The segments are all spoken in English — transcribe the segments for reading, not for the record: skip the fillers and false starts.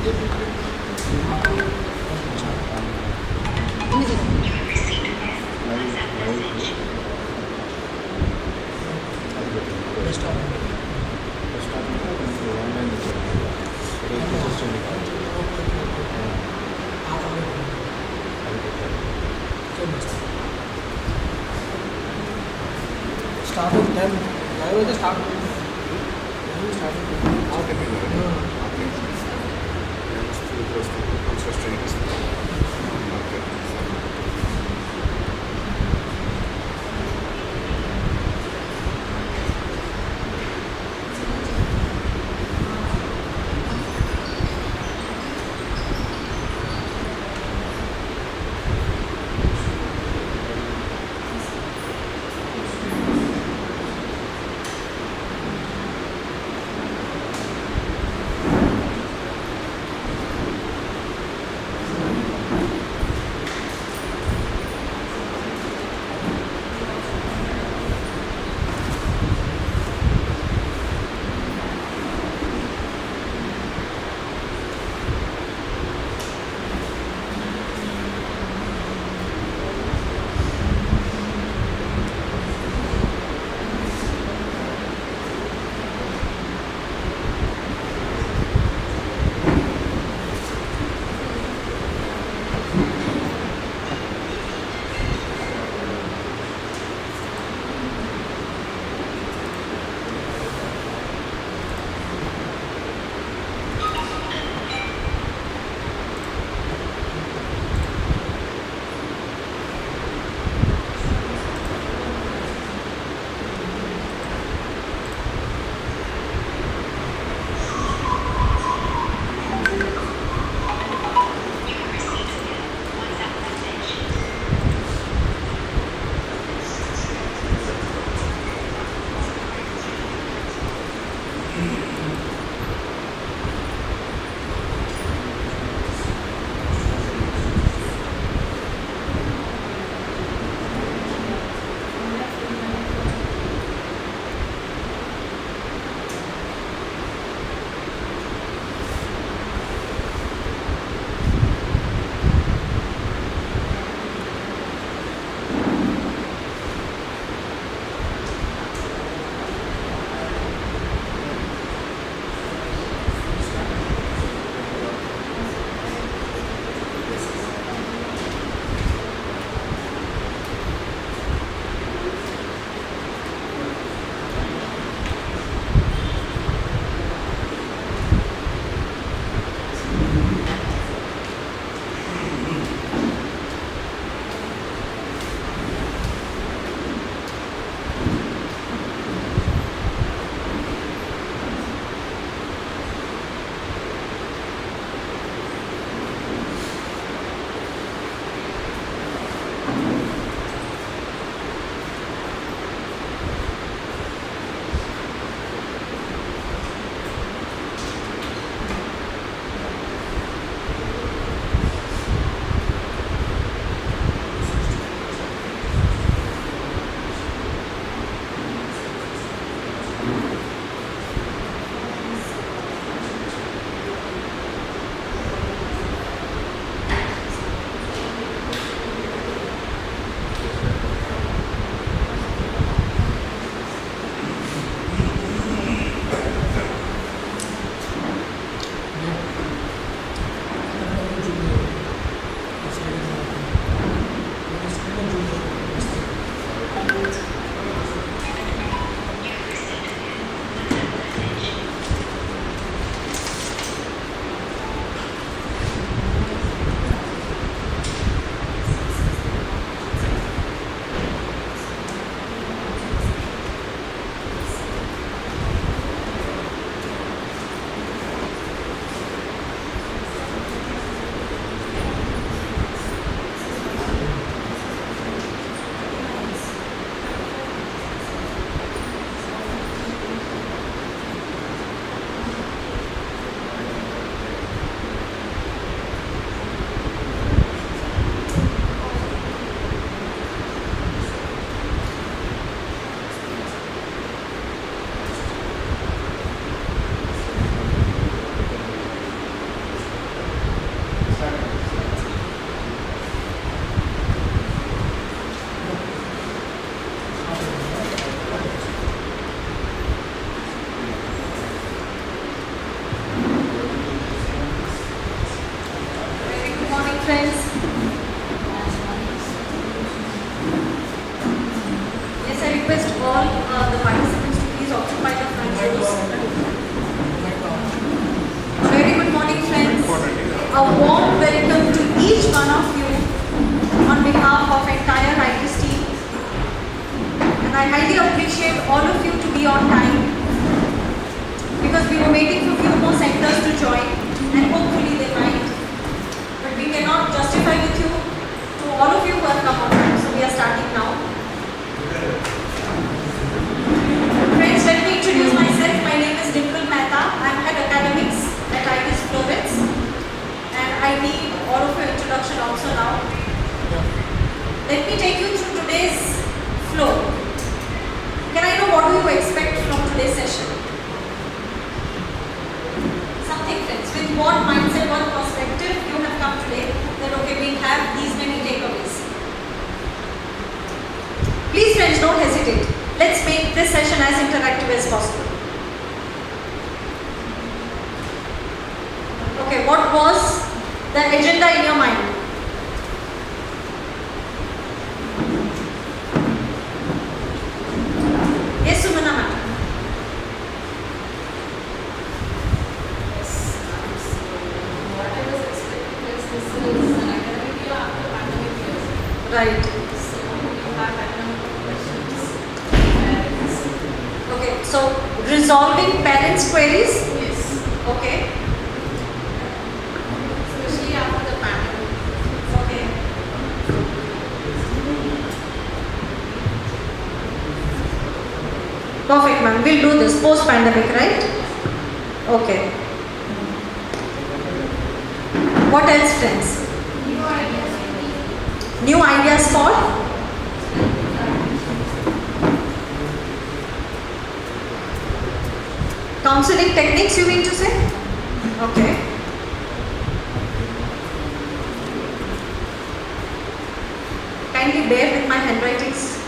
Starting 10. Why was the start? friends. Yes, I request all the participants to please occupy the front rows. Very good morning, friends. A warm welcome to each one of you on behalf of entire ITIS team. And I highly appreciate all of you to be on time, because we were waiting for few more centers to join and hopefully they might. But we cannot justify with you to all of you who have come on time. So we are starting now. Friends, let me introduce myself. My name is Mehta. I am Head Academics at ITIS Florets. And I need all of your introduction also now. Let me take you through today's flow. Can I know what do you expect from today's session? Something, friends. With what mindset, what perspective you have come today, that okay, we have these many takeaways. Please, friends, don't hesitate. Let's make this session as interactive as possible. Okay, what was the agenda in your mind? Yes, Sumana ma'am. Yes, so what I was expecting is this is an academic year after pandemic years. Right. So you have academic questions, parents. Okay, so resolving parents' queries. Yes, Okay. especially after the pandemic. Okay. Perfect, ma'am. We'll do this post-pandemic, right? Okay. What else, friends? New ideas for? Counseling techniques, you mean to say? Okay. Kindly bear with my handwritings,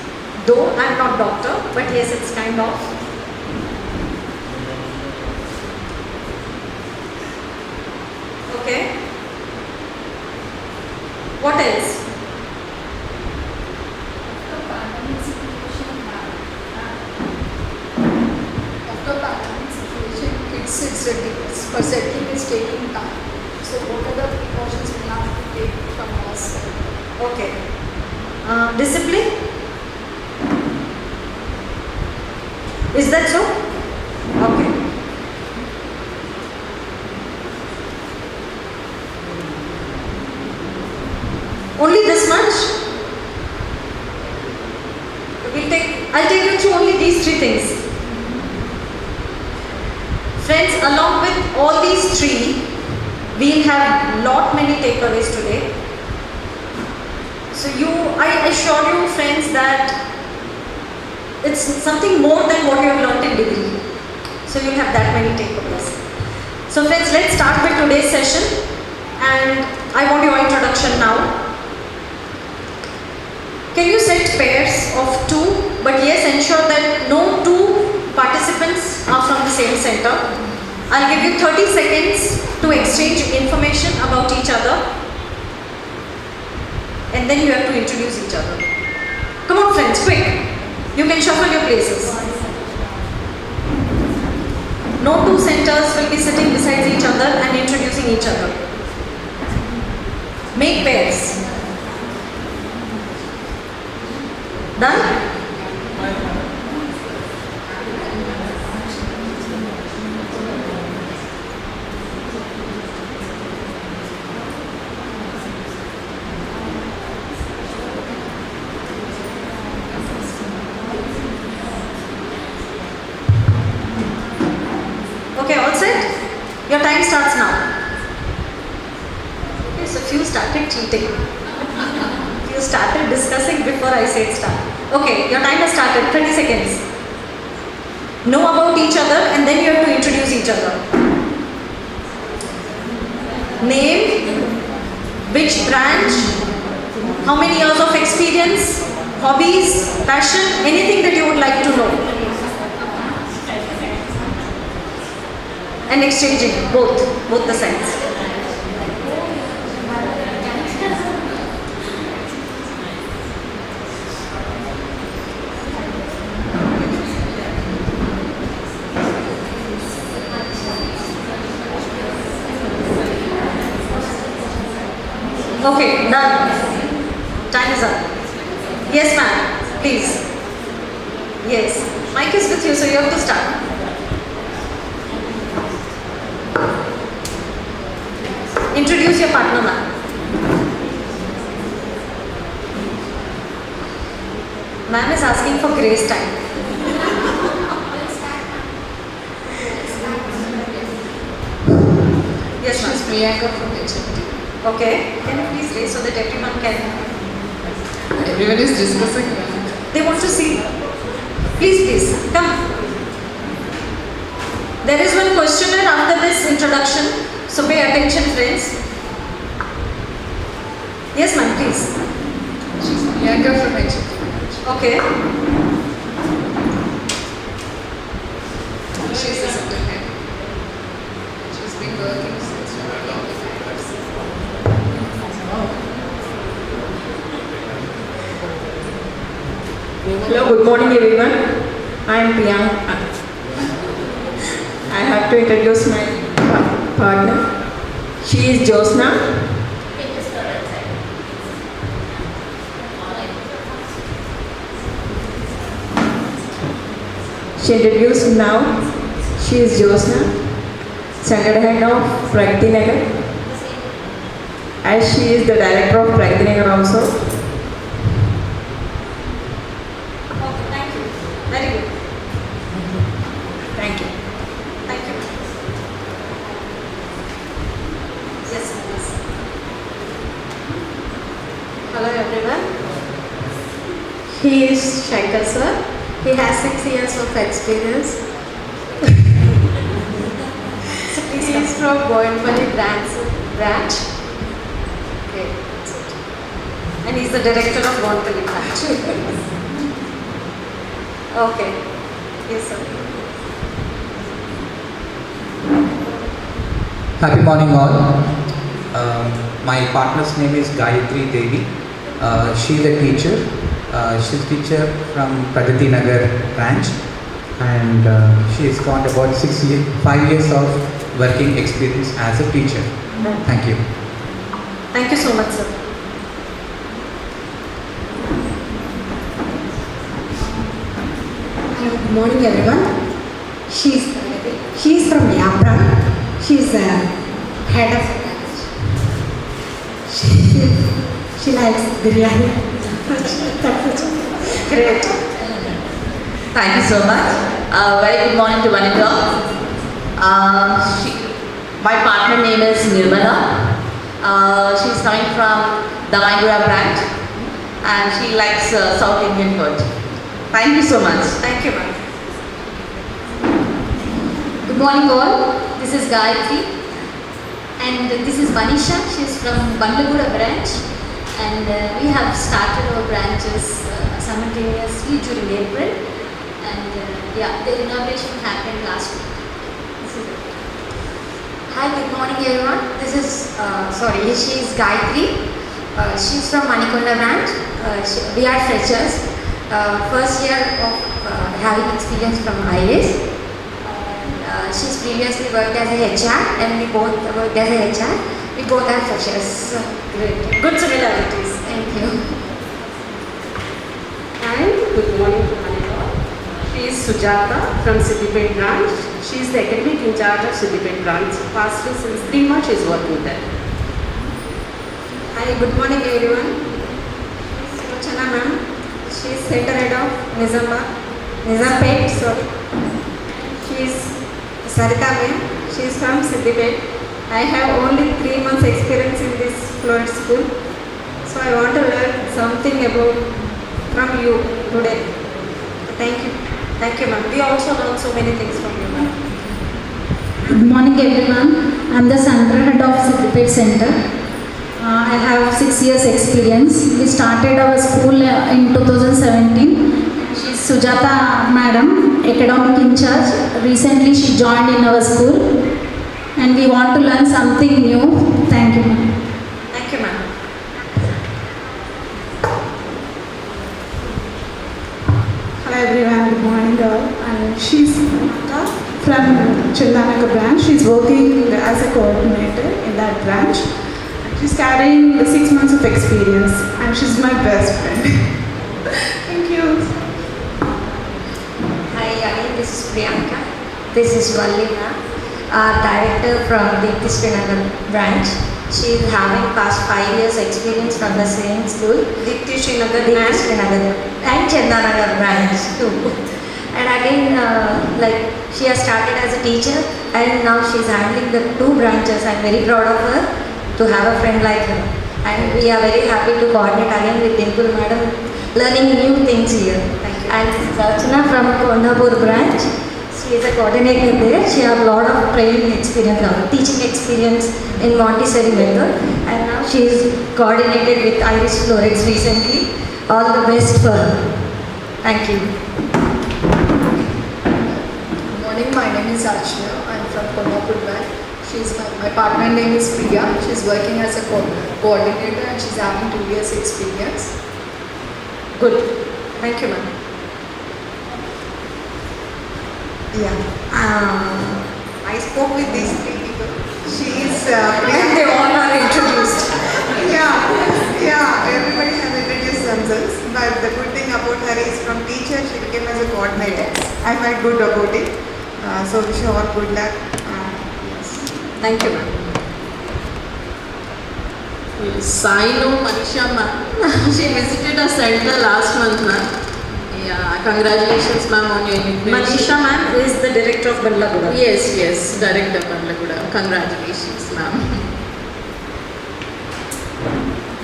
though I'm not doctor, but yes, it's kind of. Okay. What else? After pandemic situation, it's for settling is taking time. So what are the precautions we have to take from our side? Okay. Discipline? Is that so? Okay. Only this much? I'll take you through only these three things. Friends, along with all these three, we'll have many takeaways today. So I assure you, friends, that it's something more than what you have learnt in degree. So you'll have that many takeaways. So friends, let's start with today's session. And I want your introduction now. Can you set pairs of two, but yes, ensure that no two participants are from the same center. I'll give you 30 seconds to exchange information about each other. And then you have to introduce each other. Come on, friends, quick. You can shuffle your places. No two centers will be sitting beside each other and introducing each other. Make pairs. Done? Okay, all set? Your time starts now. Okay, so few started cheating. You started discussing before I said start. Okay, your time has started. 30 seconds. Know about each other and then you have to introduce each other. Name, which branch, how many years of experience, hobbies, passion, anything that you would like to know. And exchanging both the sides. Okay, done. Time is up. Yes, ma'am. Please. Yes. Mic is with you, so you have to start. Introduce your partner, ma'am. Ma'am is asking for grace time. Yes, She's ma'am. Priyanka from HMT. Okay. Can you please raise so that everyone can... Everyone is discussing. They want to see. Please, come. There is one questionnaire after this introduction, so pay attention, friends. Yes, ma'am, please. She's Priyanka from HMT. Okay. She's the center head. She's been working since Hello, good morning everyone. I am Priyanka. I have to introduce my partner. She is Josna. She introduced now. She is Josna, Center Head of Pragati Nagar. As she is the Director of Pragati Nagar also. Okay, thank you. Very good. Thank you. Thank you. Yes, please. Hello, everyone. He is Shankar sir. He has 6 years of experience. So please He come. is from Boyanpalli branch. Okay. And he's the director of Montessori branch. Okay. Yes, sir. Happy morning all. My partner's name is Gayatri Devi. She is a teacher. She's teacher from Pragati Nagar branch, and she has got about 5 years of working experience as a teacher. Thank you. Thank you so much, sir. Good morning, everyone. She's from Yapra. She's head of. She likes biryani. Great. Thank you so much. Very good morning to one and all. My partner name is Nirmala. She's coming from Damaigura branch and she likes South Indian food. Thank you so much. Thank you, ma'am. Good morning all, this is Gayatri and this is Manisha. She is from Bandlaguda branch and we have started our branches simultaneously during April and the inauguration happened last week. This is it. Hi, good morning, everyone. This is she is Gayatri. She's from Manikonda branch. We are freshers. First year of having experience from IAS. She's previously worked as a HR and we both worked as a HR. We both are freshers. Great. Good similarities. Thank you. And good morning to Manila. She is Sujata from Siddipet branch. She is the academic in charge of Siddipet branch. Past since 3 months she is working there. Hi, good morning, everyone. Rochana ma'am. She is center head of Nizampet. Sorry. She is Sarita ma'am. She is from Siddipet. I have only 3 months experience in this Florets school. So I want to learn something from you today. Thank you. Thank you, ma'am. We also learned so many things from you, ma'am. Good morning everyone. I am the center head of Cctv Center. I have 6 years experience. We started our school in 2017. She is Sujata madam, academic in charge. Recently she joined in our school and we want to learn something new. Thank you, ma'am. Thank you, ma'am. Hello everyone, good morning all. She's from Childanagar branch. She's working as a coordinator in that branch. She's carrying 6 months of experience and she's my best friend. Thank you. Hi, again, this is Priyanka. This is Vallina, our director from the Inquisitiveness branch. She is having past 5 years experience from the same school, Inquisitiveness and Chandanagar branch too. And again, she has started as a teacher and now she is handling the 2 branches. I am very proud of her to have a friend like her. And we are very happy to coordinate again with Dimpul Madam, learning new things here. Thank you. And Rachana from Kondapur branch. She is a coordinator there. She has a lot of training experience, teaching experience in Montessori method, and now she is coordinated with Irish Florets recently. All the best for her. Thank you. Good morning, my name is Archana. I'm from Kondapur branch. My partner name is Priya. She's working as a coordinator and she's having 2 years experience. Good. Thank you, ma'am. Yeah. I spoke with these 3 people. She is. And they all are introduced. Yeah. Everybody has introduced themselves. But the good thing about her is from teacher, she became as a coordinator. I felt good about it. So wish her all good luck. Yes. Thank you, ma'am. Yes, I know Manisha ma'am. She visited our center last month, ma'am. Yeah, congratulations ma'am on your invitation. Manisha ma'am is the director of Bandlaguda. Yes, director of Bandlaguda. Congratulations ma'am.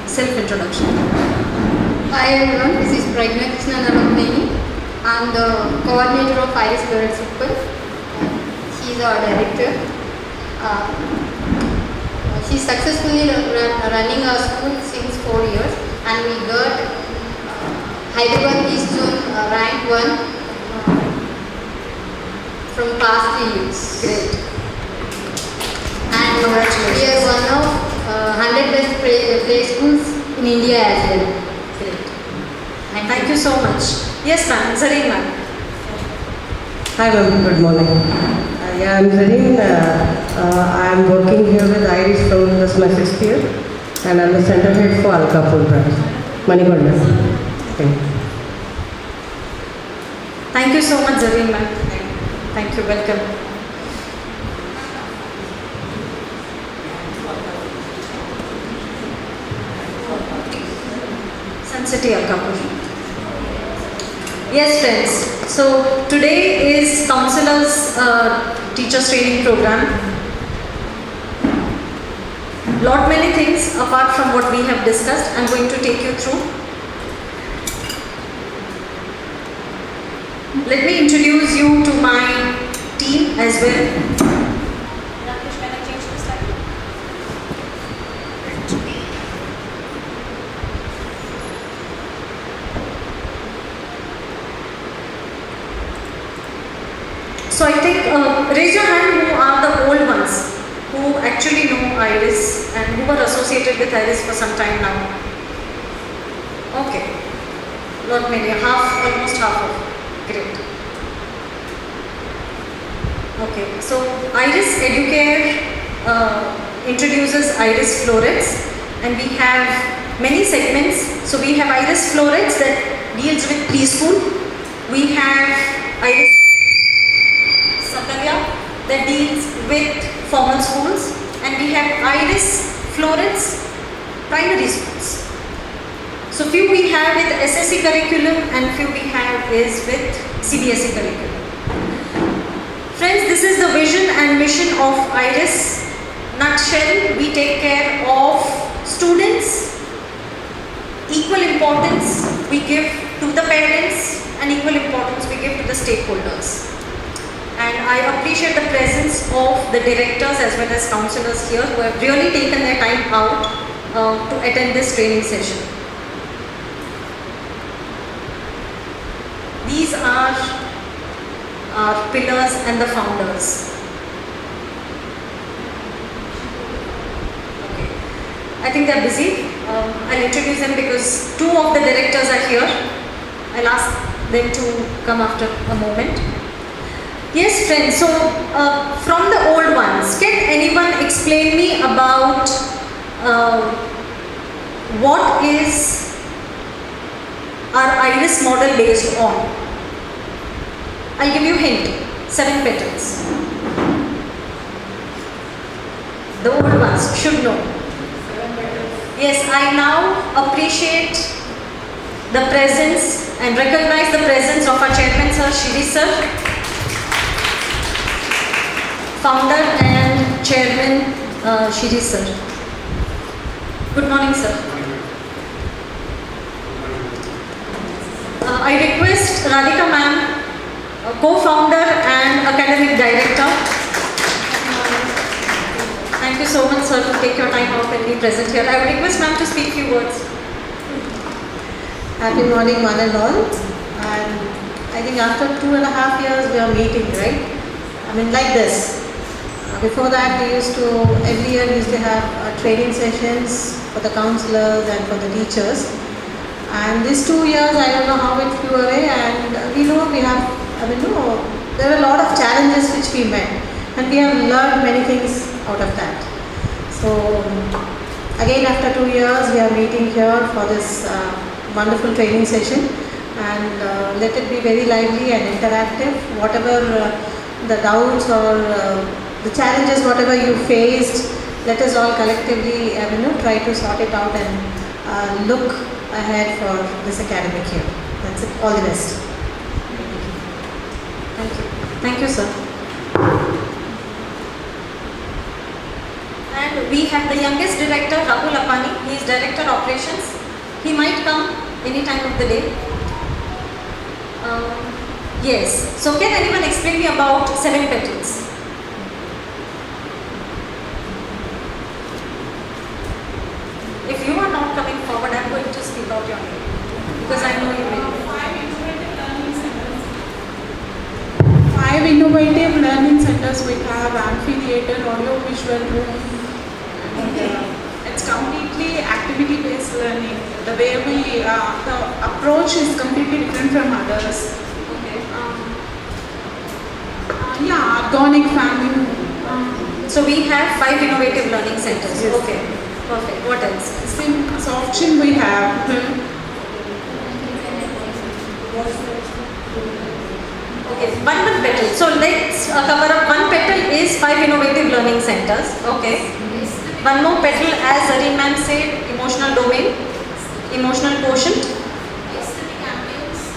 Self-introduction. Hi everyone, this is Pragna Krishna Naramneni. I'm the coordinator of Iris Florets School. She is our director. She is successfully running our school since 4 years, and we got Hyderabad East Zone rank 1 from past 3 years. Great. And we are one of 100 best play schools in India as well. Great. Thank you so much. Yes, ma'am. Zareen, ma'am. Hi, ma'am. Good morning. I'm Zareen. I'm working here with Irish Florets. This is my 6th year, and I'm the center head for Alkapur branch, Manikonda. Thank you so much, Zareen, ma'am. Thank you. Welcome. Sunseti Alkapur. Yes, friends. So today is Counselor's Teachers Training Program. Lot many things apart from what we have discussed, I'm going to take you through. Let me introduce you to my team as well. Rakesh, can I change the slide? So I think, raise your hand who are the old ones, who actually know Iris and who were associated with Iris for some time now. Okay, not many, almost half of. Great. Okay, so Iris Educare introduces Iris Florets, and we have many segments. So we have Iris Florets that deals with preschool. We have Iris Sakarya that deals with formal schools, and we have Iris Florets primary schools. So few we have with SSC curriculum and few we have is with CBSE curriculum. Friends, this is the vision and mission of Iris. Nutshell, we take care of students. Equal importance we give to the parents and equal importance we give to the stakeholders. And I appreciate the presence of the directors as well as counselors here who have really taken their time out to attend this training session. These are our pillars and the founders. Okay. I think they're busy. I'll introduce them because 2 of the directors are here. I'll ask them to come after a moment. Yes, friends, so from the old ones, can anyone explain me about what is our iris model based on? I'll give you a hint. 7 petals. The old ones should know. Yes, I now appreciate the presence and recognize the presence of our chairman, Sir Shiri Sir, founder and chairman, Shiri Sir. Good morning, sir. I request Radhika ma'am, co-founder and academic director. Thank you so much, sir, to take your time out and be present here. I would request ma'am to speak few words. Happy morning, one and all. And I think after 2.5 years we are meeting, right? I mean, like this. Before that, we used to, every year we used to have training sessions for the counselors and for the teachers. And these 2 years, I don't know how it flew away, and we know we have, there are a lot of challenges which we met, and we have learned many things out of that. So, again, after 2 years, we are meeting here for this wonderful training session, and let it be very lively and interactive. Whatever the doubts or the challenges, whatever you faced, let us all collectively try to sort it out and look ahead for this academic year. That's it. All the best. Thank you. Thank you, sir. And we have the youngest director, Rahul Apani. He is Director Operations. He might come any time of the day. Yes. So can anyone explain me about 7 petals? If you are not coming forward, I am going to speak out your name because I know you will. 5 innovative learning centers. We have amphitheater, audio visual room, and it's completely activity-based learning. The way we, the approach is completely different from others. Okay. Yeah, organic farming. So we have 5 innovative learning centers. Yes. Okay. Perfect. What else? Same soft chin we have. Okay, one petal. So let's cover up. 1 petal is 5 innovative learning centers. Okay. One more petal, as Zareen ma'am said, emotional domain, emotional quotient,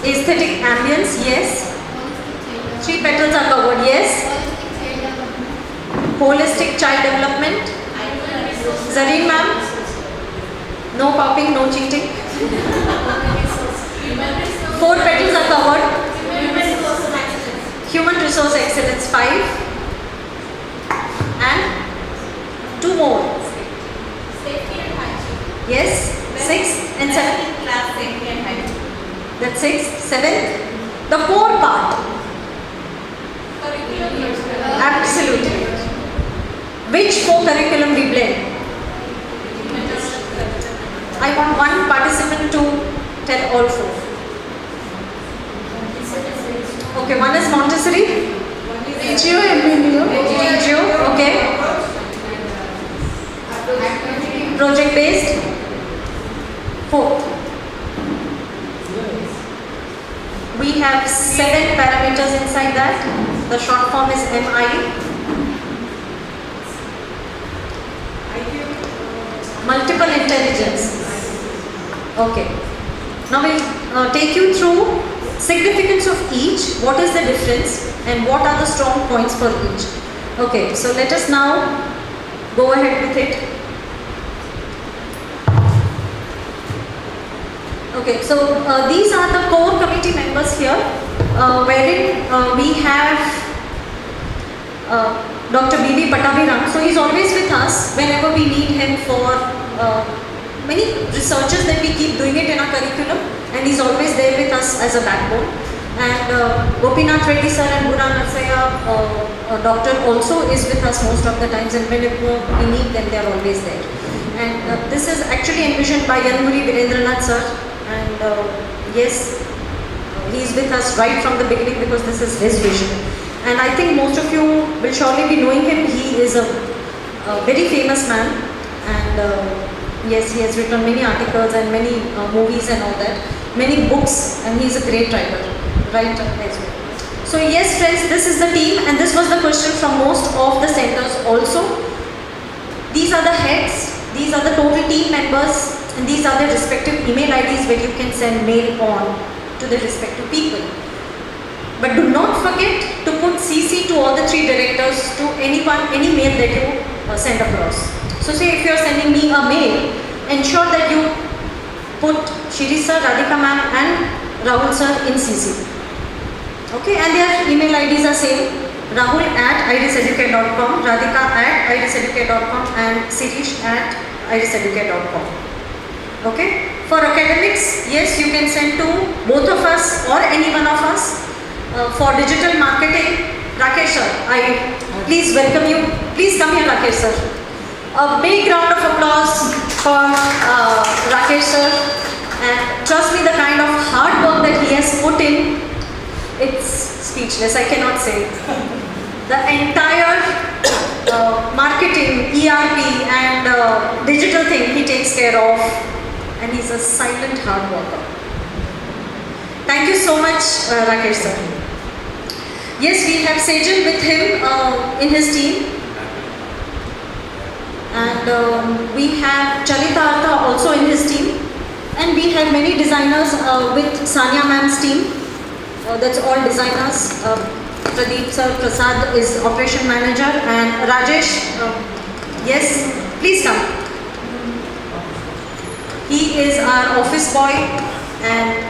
aesthetic ambience. Yes. 3 petals are covered. Yes. Holistic child development. Zareen ma'am, no copying, no cheating. 4 petals are covered. Human resource excellence 5. And 2 more. Yes, 6 and 7. That's 6, 7. The core part. Absolutely. Which co-curriculum we blend? I want one participant to tell all 4. Okay, one is Montessori. Regio, okay. Project based. 4th. We have 7 parameters inside that. The short form is MI. Multiple intelligence. Okay. Now we'll take you through significance of each, what is the difference, and what are the strong points for each. Okay, so let us now go ahead with it. Okay, so these are the core committee members here, wherein we have Dr. B.B. Patabiram. So he's always with us whenever we need him for many researches that we keep doing it in our curriculum, and he's always there with us as a backbone. And Gopinath Reddy sir and Guna Narsaya doctor also is with us most of the times, and whenever we need them, they are always there. And this is actually envisioned by Yanmuri Virendranath sir, and yes, he is with us right from the beginning because this is his vision. And I think most of you will surely be knowing him. He is a very famous man, and and yes, he has written many articles and many movies and all that, many books, and he is a great writer as well. So yes friends, this is the team, and this was the question from most of the centers also. These are the heads, these are the total team members, and these are the respective email IDs where you can send mail on to the respective people. But do not forget to put CC to all the 3 directors to anyone, any mail that you send across. So say if you are sending me a mail, ensure that you put Shiri sir, Radhika ma'am and Rahul sir in CC. Okay, and their email IDs are same. Rahul at iriseducate.com, Radhika at iriseducate.com and Sirish at iriseducate.com. Okay, for academics, yes, you can send to both of us or any one of us. For digital marketing, Rakesh sir, I please welcome you. Please come here, Rakesh sir. A big round of applause for Rakesh sir. And trust me, the kind of hard work that he has put in, it's speechless, I cannot say. The entire marketing, ERP and digital thing he takes care of, and he's a silent hard worker. Thank you so much, Rakesh sir. Yes, we have Sejal with him in his team. And we have Chalita Artha also in his team. And we have many designers with Sanya ma'am's team. That's all designers. Pradeep sir, Prasad is operation manager, and Rajesh, yes, please come. He is our office boy, and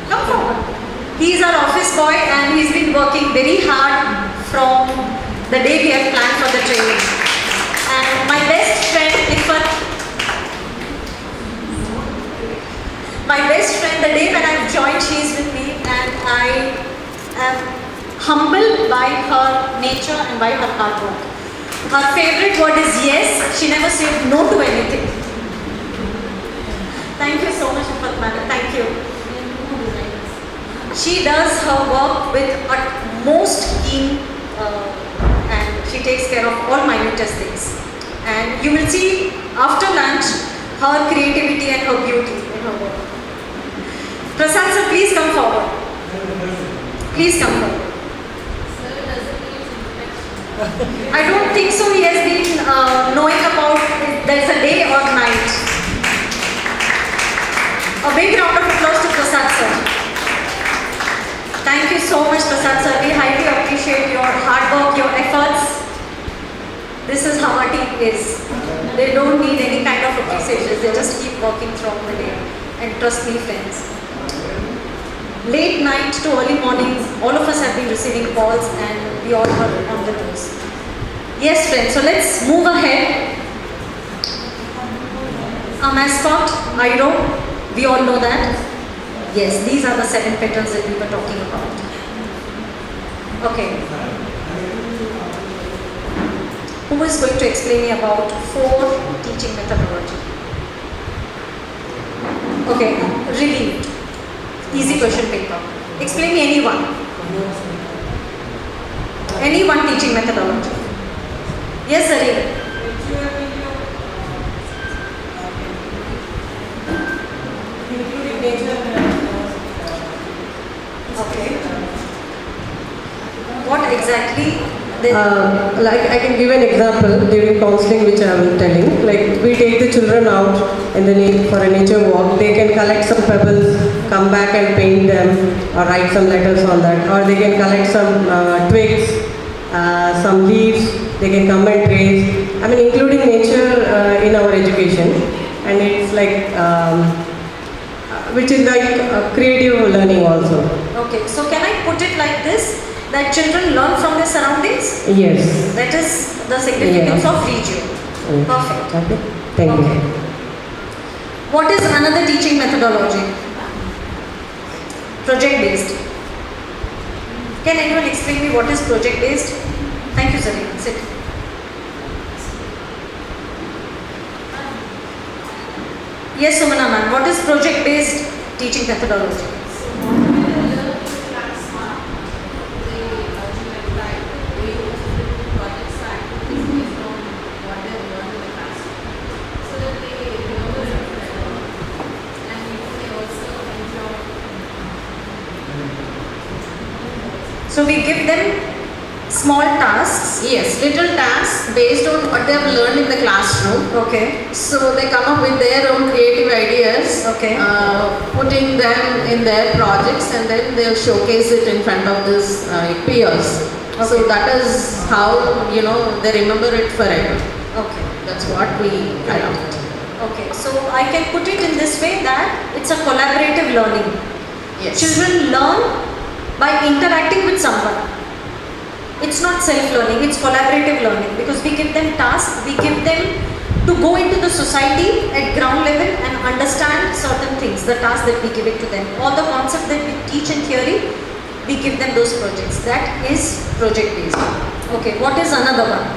come forward. He is our office boy, and he's been working very hard from the day we have planned for the training. And my best friend, the day when I've joined, she is with me, and I am humbled by her nature and by her hard work. Her favorite word is yes. She never said no to anything. Thank you so much, Fatmana. Thank you. She does her work with utmost keen and she takes care of all minutest things. And you will see after lunch her creativity and her beauty in her work. Prasad sir, please come forward. Please come forward. I don't think so he has been knowing about there's a day or night. A big round of applause to Prasad sir. Thank you so much, Prasad sir. We highly appreciate your hard work, your efforts. This is how our team is. They don't need any kind of appreciation. They just keep working throughout the day. And trust me, friends, late night to early morning, all of us have been receiving calls and we all were on the toes. Yes, friends, so let's move ahead. Our mascot, Iro, we all know that. Yes, these are the 7 patterns that we were talking about. Okay. Who is going to explain me about 4 teaching methodology? Okay, really easy question paper. Explain me anyone. Any one teaching methodology. Yes, Zareen. Okay. What exactly? Like I can give an example during counseling which I am telling. Like we take the children out in the for a nature walk. They can collect some pebbles, come back and paint them, or write some letters on that. Or they can collect some twigs, some leaves. They can come and trace. I mean, including nature in our education, and it's like which is like creative learning also. Okay, so can I put it like this? That children learn from their surroundings? Yes. That is the significance of regio. Perfect. Okay. Thank you. What is another teaching methodology? Project based. Can anyone explain me what is project based? Thank you, Zareen. Sit. Yes, Sumana ma'am. What is project based teaching methodology? So we give them small tasks. Yes, little tasks based on what they have learned in the classroom. Okay. So they come up with their own creative ideas, Okay. putting them in their projects, and then they'll showcase it in front of this peers. So Okay. that is how, you know, they remember it forever. Okay. That's what we adopt. Okay. So I can put it in this way that it's a collaborative learning. Yes. Children learn by interacting with someone. It's not self-learning, it's collaborative learning because we give them tasks, we give them to go into the society at ground level and understand certain things, the tasks that we give it to them. All the concepts that we teach in theory, we give them those projects. That is project based. Okay, what is another one?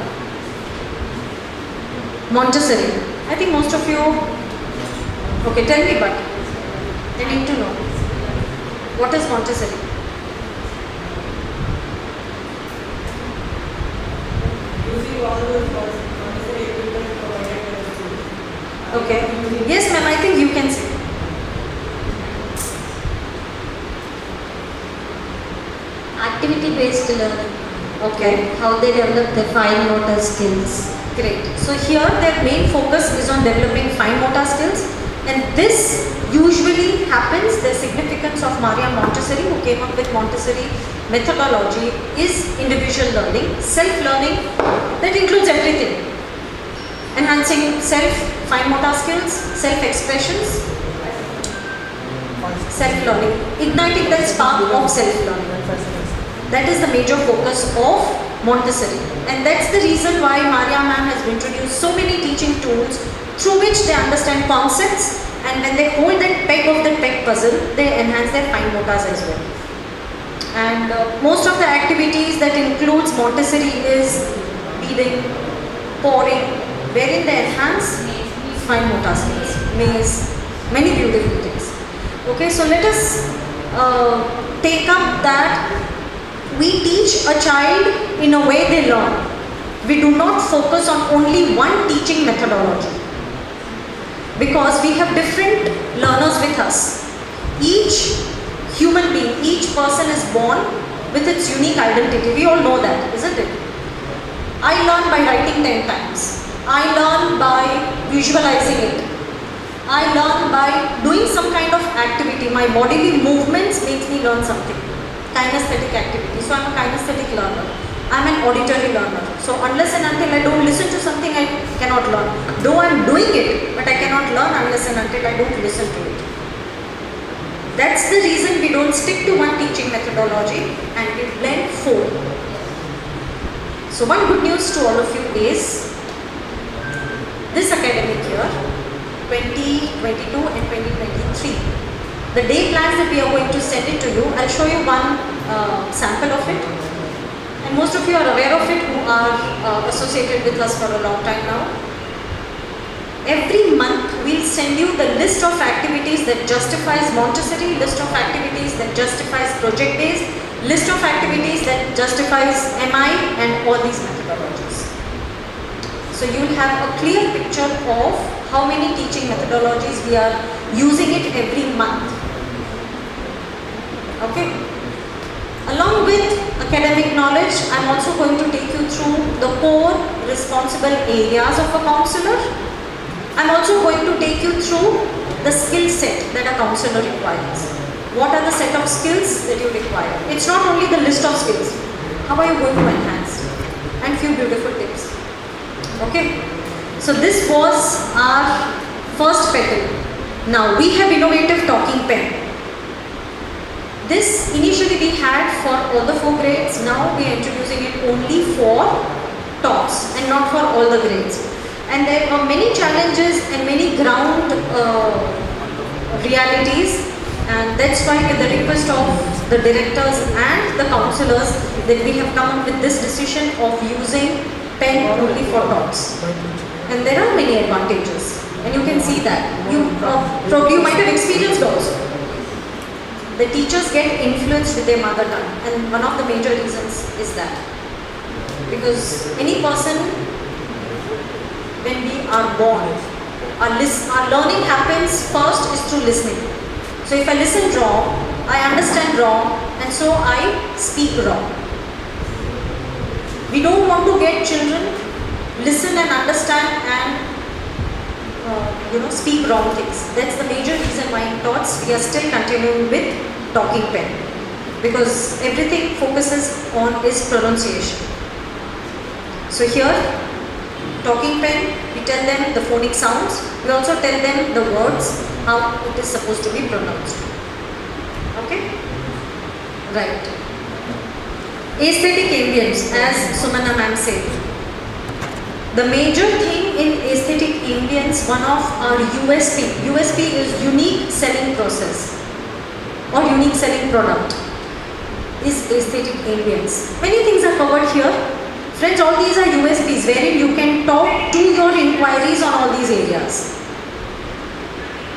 Montessori. I think most of you, okay, tell me but. I need to know. What is Montessori? Using all those Montessori equipment provided by the school. Okay. Yes, ma'am, I think you can say. Activity-based learning. Okay. How they develop their fine motor skills. Great. So here their main focus is on developing fine motor skills, and this usually happens. The significance of Maria Montessori, who came up with Montessori methodology, is individual learning, self-learning that includes everything. Enhancing fine motor skills, self-expressions, self-learning, igniting that spark of self-learning. That is the major focus of Montessori, and that's the reason why Maria ma'am has introduced so many teaching tools through which they understand concepts, and when they hold that peg of the peg puzzle, they enhance their fine motors as well. And most of the activities that includes Montessori is beading, pouring, wherein they enhance fine motor skills, maze, many beautiful things. Okay, so let us take up that we teach a child in a way they learn. We do not focus on only one teaching methodology because we have different learners with us. Each human being, each person is born with its unique identity. We all know that, isn't it? I learn by writing 10 times. I learn by visualizing it. I learn by doing some kind of activity. My bodily movements makes me learn something. Kinesthetic activity. So I'm a kinesthetic learner. I'm an auditory learner. So unless and until I don't listen to something, I cannot learn. Though I'm doing it, but I cannot learn unless and until I don't listen to it. That's the reason we don't stick to one teaching methodology and we blend 4. So one good news to all of you is this academic year, 2022 and 2023. The day plans that we are going to send it to you, I'll show you one sample of it. And most of you are aware of it who are associated with us for a long time now. Every month we'll send you the list of activities that justifies Montessori, list of activities that justifies project based, list of activities that justifies MI and all these methodologies. So you'll have a clear picture of how many teaching methodologies we are using it every month. Okay. Along with academic knowledge, I'm also going to take you through the core responsible areas of a counselor. I'm also going to take you through the skill set that a counselor requires. What are the set of skills that you require? It's not only the list of skills. How are you going to enhance? And few beautiful tips. Okay. So this was our first petal. Now we have innovative talking pen. This initially we had for all the 4 grades. Now we are introducing it only for talks and not for all the grades. And there are many challenges and many ground realities, and that's why with the request of the directors and the counselors that we have come up with this decision of using pen only for talks. And there are many advantages, and you can see that. You might have experienced also. The teachers get influenced with their mother tongue, and one of the major reasons is that. Because any person, when we are born, our learning happens first is through listening. So if I listen wrong, I understand wrong, and so I speak wrong. We don't want to get children listen and understand and speak wrong things. That's the major reason why in TOTS we are still continuing with talking pen, because everything focuses on is pronunciation. So here, talking pen, we tell them the phonic sounds. We also tell them the words, how it is supposed to be pronounced. Okay? Right. Aesthetic ambience, as Sumana ma'am said. The major thing in aesthetic ambience, one of our USP is unique selling process or unique selling product, is aesthetic ambience. Many things are covered here. Friends, all these are USPs wherein you can talk to your inquiries on all these areas.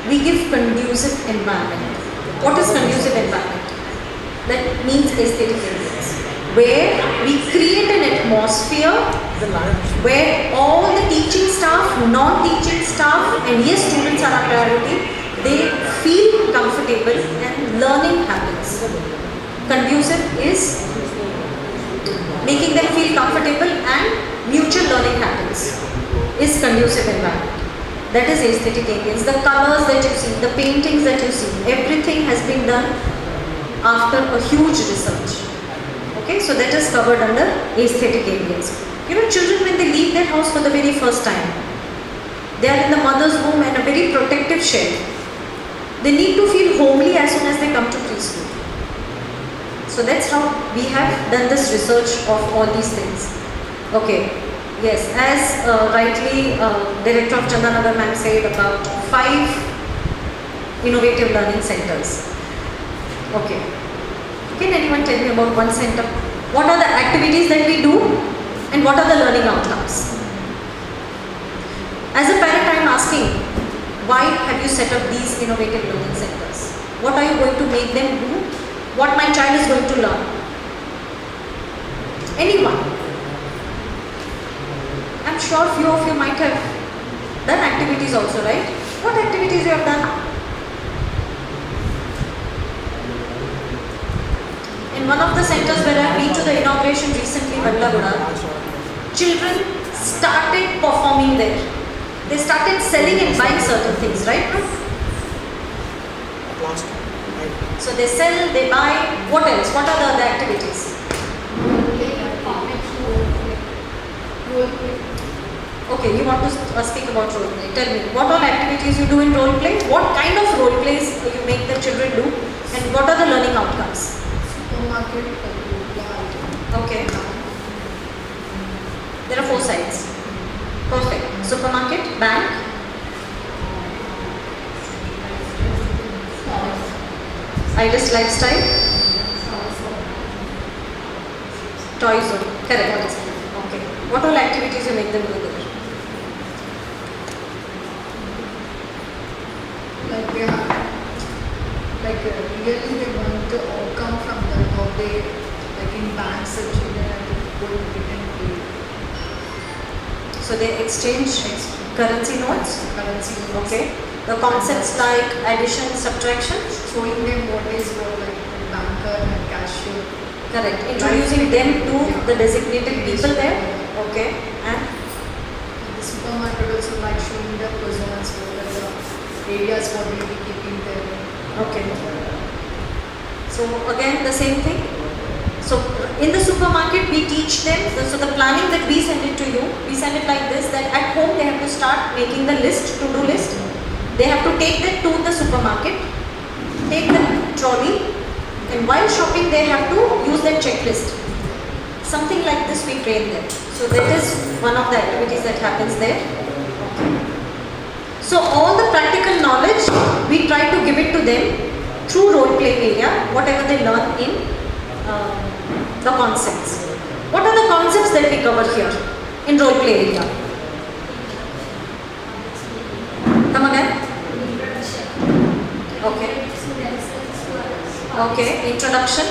We give conducive environment. What is conducive environment? That means aesthetic ambience, where we create an atmosphere where all the teaching staff, non-teaching staff, and yes, students are a priority, they feel comfortable and learning happens. Conducive is making them feel comfortable and mutual learning happens, is conducive environment. That is aesthetic ambience. The colors that you see, the paintings that you see, everything has been done after a huge research. Okay, so that is covered under aesthetic ambience. Children, when they leave their house for the very first time, they are in the mother's womb and a very protective shell. They need to feel homely as soon as they come to preschool. So that's how we have done this research of all these things. Okay, yes, as rightly Director of Chandanagar ma'am said about 5 innovative learning centers. Okay. Can anyone tell me about one center? What are the activities that we do and what are the learning outcomes? As a parent, I am asking, why have you set up these innovative learning centers? What are you going to make them do? What my child is going to learn? Anyone? I'm sure few of you might have done activities also, right? What activities you have done? In one of the centers where I have been to the inauguration recently, Vallaguda, children started performing there. They started selling and buying certain things, right? So they sell, they buy. What else? What are the other activities? Okay, you want to speak about role play. Tell me, what all activities you do in role play? What kind of role plays you make the children do? And what are the learning outcomes? Okay. There are 4 sides. Perfect. Supermarket, bank, Iris lifestyle, toy zone. Correct. Okay. What all activities you make them do there? Really they want to outcome from the how they, like in banks, the children have to go to different play. So they exchange currency notes? Okay. The concepts like addition, subtraction? Showing them what is what, like banker and cashier. Correct. Introducing them to the designated people there? Okay. And? The supermarket also like showing the personas, what are the areas what they will be keeping there. Okay. So again the same thing. So in the supermarket we teach them, so the planning that we send it to you, we send it like this, that at home they have to start making the list, to-do list. They have to take that to the supermarket, take the trolley, and while shopping they have to use that checklist. Something like this we train them. So that is one of the activities that happens there. So all the practical knowledge, we try to give it to them through role play area, whatever they learn in the concepts. What are the concepts that we cover here in role play area? Come again? Okay. Okay, introduction.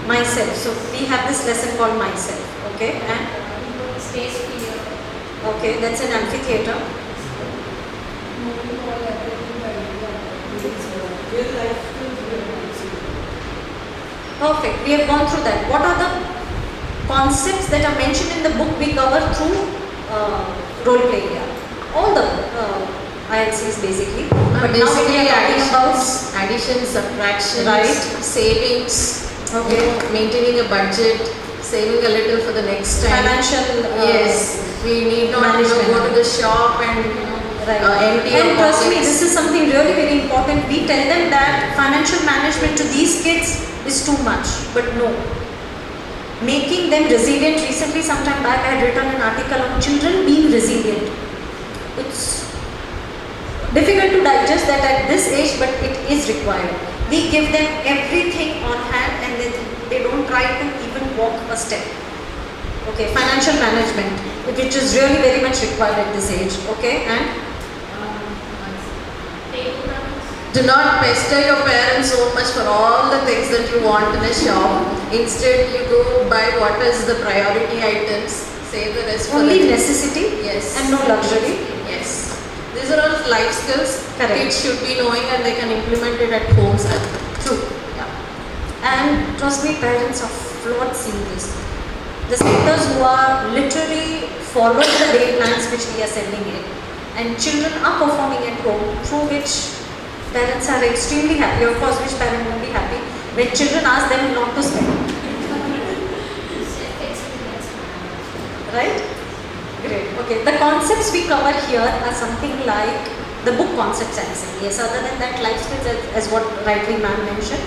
Myself. So we have this lesson called myself. Okay, and? Okay, that's an amphitheater. Perfect. We have gone through that. What are the concepts that are mentioned in the book we cover through role play here? All the ILCs basically. But now we are talking about addition, subtraction, right, savings, okay, maintaining a budget, saving a little for the next time. Financial yes, we need not go to the shop and empty and our trust me, pockets. this is something really very important. We tell them that financial management to these kids is too much, but no. Making them resilient. Recently, sometime back, I had written an article on children being resilient. It's difficult to digest that at this age, but it is required. We give them everything on hand and then they don't try to even walk a step. Okay, financial management, which is really very much required at this age. Okay, and do not pester your parents so much for all the things that you want in a shop. Instead, you go buy what is the priority items, save the rest only for necessity, yes, and no luxury. Yes. These are all life skills. Correct. Kids should be knowing and they can implement it at home. True. Yeah. And trust me, parents are flawed seeing this. The sectors who are literally following the day plans which we are sending in, and children are performing at home, through which parents are extremely happy. Of course, which parent won't be happy when children ask them not to spend? Right? Great. Okay. The concepts we cover here are something like the book concepts I'm saying. Yes, other than that, life skills as what rightly ma'am mentioned.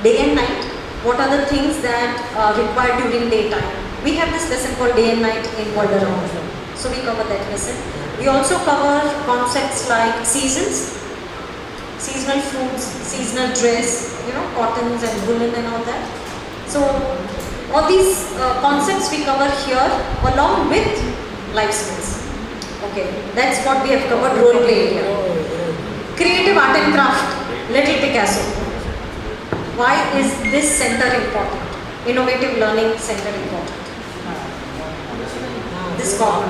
Day and night. What are the things that are required during daytime? We have this lesson called Day and Night in World Around the World. So we cover that lesson. We also cover concepts like seasons, seasonal foods, seasonal dress, cottons and woolen and all that. So all these concepts we cover here along with life skills. Okay, that's what we have covered. Role play here. Creative art and craft, Little Picasso. Why is this center important? Innovative Learning Center important. This corner.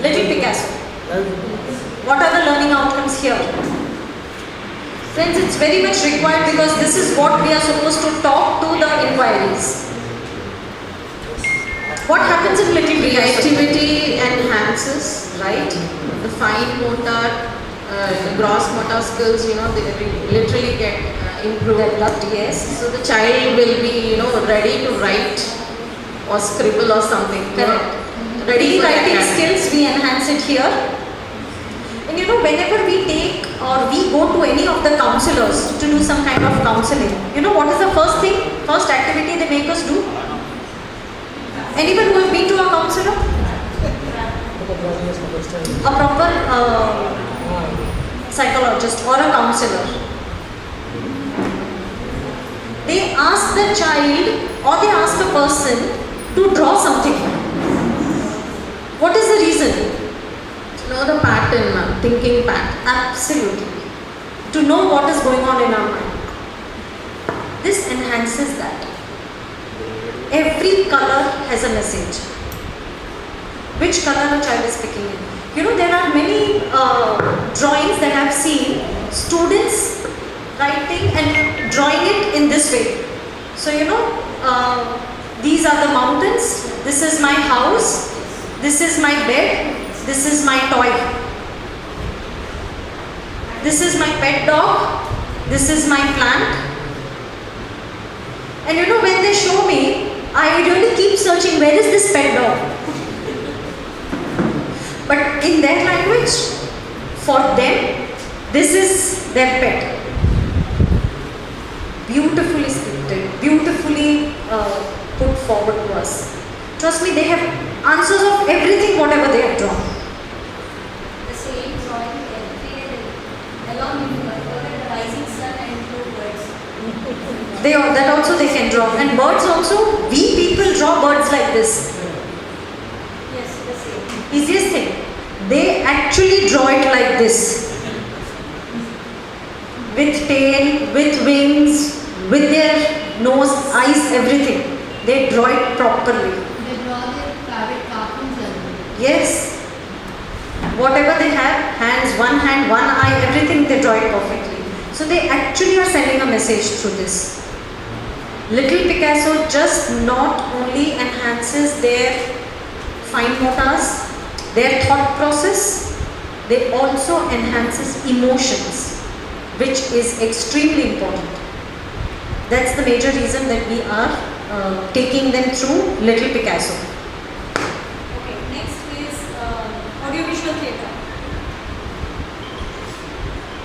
Little Picasso. What are the learning outcomes here? Friends, it's very much required because this is what we are supposed to talk to the inquiries. What happens in Little Picasso? Creativity enhances, right? The fine motor, the gross motor skills, they literally get improved. Developed, yes. So the child will be, ready to write or scribble or something. Correct. Ready for Writing academic. skills, we enhance it here. And whenever we take or we go to any of the counselors to do some kind of counseling, what is the first activity they make us do? Anyone who has been to a counselor? A proper psychologist or a counselor. They ask the child or they ask a person to draw something. What is the reason? To know the pattern, ma'am, thinking pattern. Absolutely. To know what is going on in our mind. This enhances that. Every color has a message. Which color a child is picking in. There are many drawings that I've seen students writing and drawing it in this way. So, these are the mountains, this is my house, this is my bed, this is my toy. This is my pet dog, this is my plant. And when they show me, I really keep searching, where is this pet dog? But in their language, for them, this is their pet. Beautifully scripted, beautifully put forward to us. Trust me, they have answers of everything, whatever they have drawn. The same drawing created along with the rising sun and two birds. That also they can draw. And birds also, we people draw birds like this. Yes, the same. Easiest thing. They actually draw it like this. With tail, with wings, with their nose, eyes, everything. They draw it properly. They draw their favorite cartoons and Yes. Whatever they have, hands, one hand, one eye, everything they draw it perfectly. So they actually are sending a message through this. Little Picasso just not only enhances their fine motors, their thought process, they also enhances emotions, which is extremely important. That's the major reason that we are taking them through Little Picasso. Okay, next is audiovisual theatre.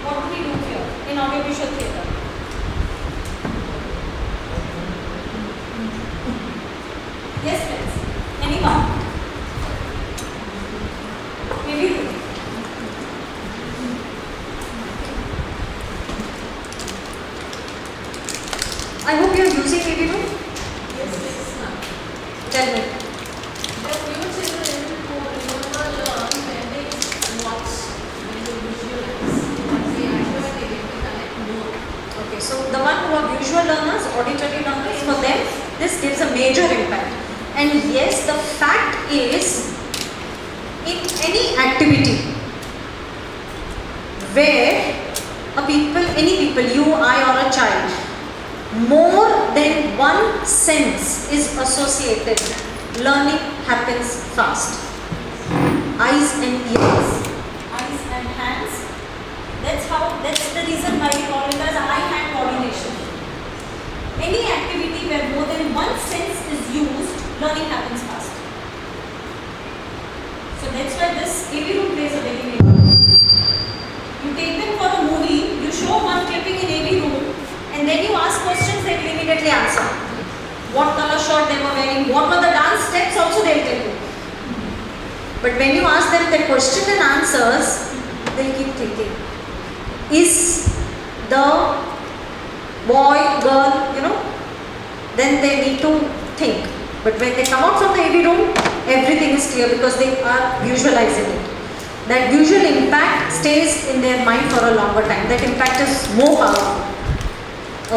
What do we do here in audiovisual theatre? Yes, friends. Anyone? Maybe. I hope you are using AV room. Yes, please. Tell me. The few children who remember learn when they watch, when they visualize, they actually get to connect more. Okay, so the one who are visual learners, auditory learners, for them, this gives a major impact. And yes, the fact is, in any activity where any people, you, I or a child, more than one sense is associated, learning happens fast. Eyes and ears. Eyes and hands. That's the reason why we call it as eye-hand coordination. Any activity where more than one sense is used, learning happens fast. So that's why this AV room plays a very major role. You take them for a movie, you show one clipping in AV room, and then you ask questions, they will immediately answer. What color shirt they were wearing, what were the dance steps, also they will tell you. But when you ask them the question and answers, they keep thinking. Is the boy, girl, then they need to think. But when they come out from the AV room, everything is clear because they are visualizing it. That visual impact stays in their mind for a longer time. That impact is more powerful.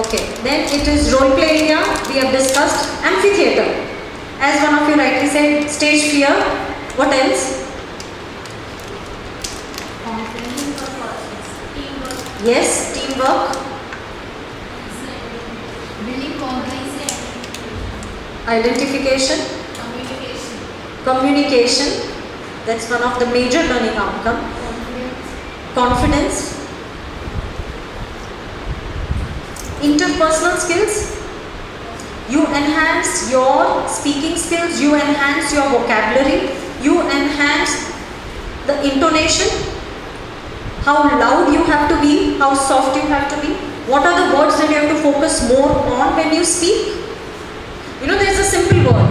Okay, then it is role play area. We have discussed amphitheater. As one of you rightly said, stage fear. What else? Yes, teamwork. Building confidence. Identification. Communication. That's one of the major learning outcome. Confidence. Interpersonal skills. You enhance your speaking skills, you enhance your vocabulary, you enhance the intonation, how loud you have to be, how soft you have to be, what are the words that you have to focus more on when you speak. There is a simple word.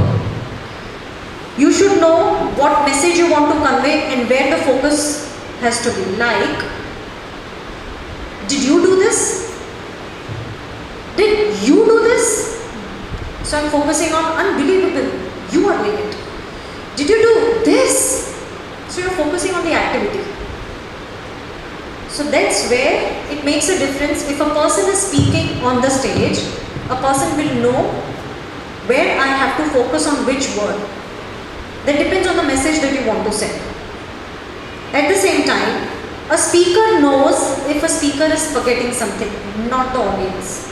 You should know what message you want to convey and where the focus has to be. Like, did you do this? Did you do this? So I'm focusing on unbelievable. You are doing it. Did you do this? So you're focusing on the activity. So that's where it makes a difference. If a person is speaking on the stage, a person will know where I have to focus on which word. That depends on the message that you want to send. At the same time, a speaker knows if a speaker is forgetting something, not the audience.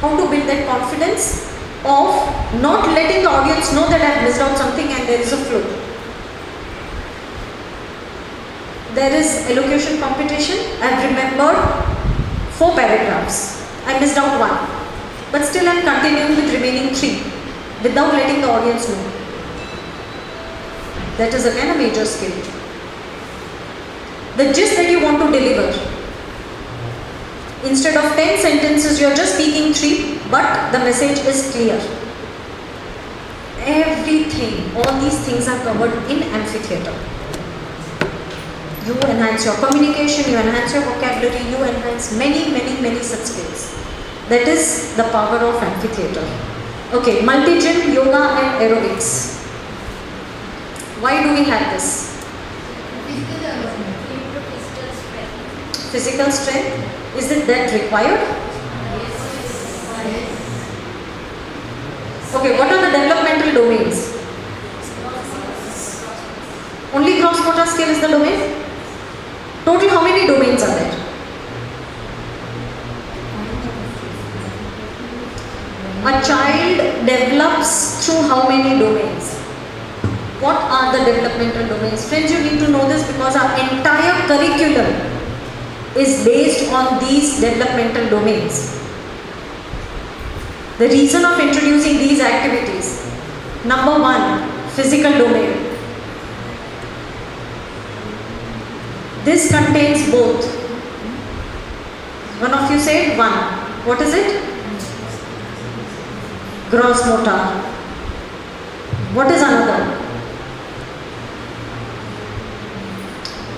How to build that confidence of not letting the audience know that I have missed out something and there is a flow. There is elocution competition. I have remembered 4 paragraphs. I missed out 1. But still I am continuing with remaining 3 without letting the audience know. That is again a major skill. The gist that you want to deliver. Instead of 10 sentences, you are just speaking 3, but the message is clear. Everything, all these things are covered in amphitheater. You enhance your communication, you enhance your vocabulary, you enhance many such skills. That is the power of amphitheater. Okay, multi-gym, yoga and aerobics. Why do we have this? Physical strength. Is it that required? Okay, what are the developmental domains? Only gross motor skill is the domain? Total how many domains are there? A child develops through how many domains? What are the developmental domains? Friends, you need to know this because our entire curriculum is based on these developmental domains. The reason of introducing these activities: number one, physical domain. This contains both. One of you said one. What is it? Gross motor. What is another?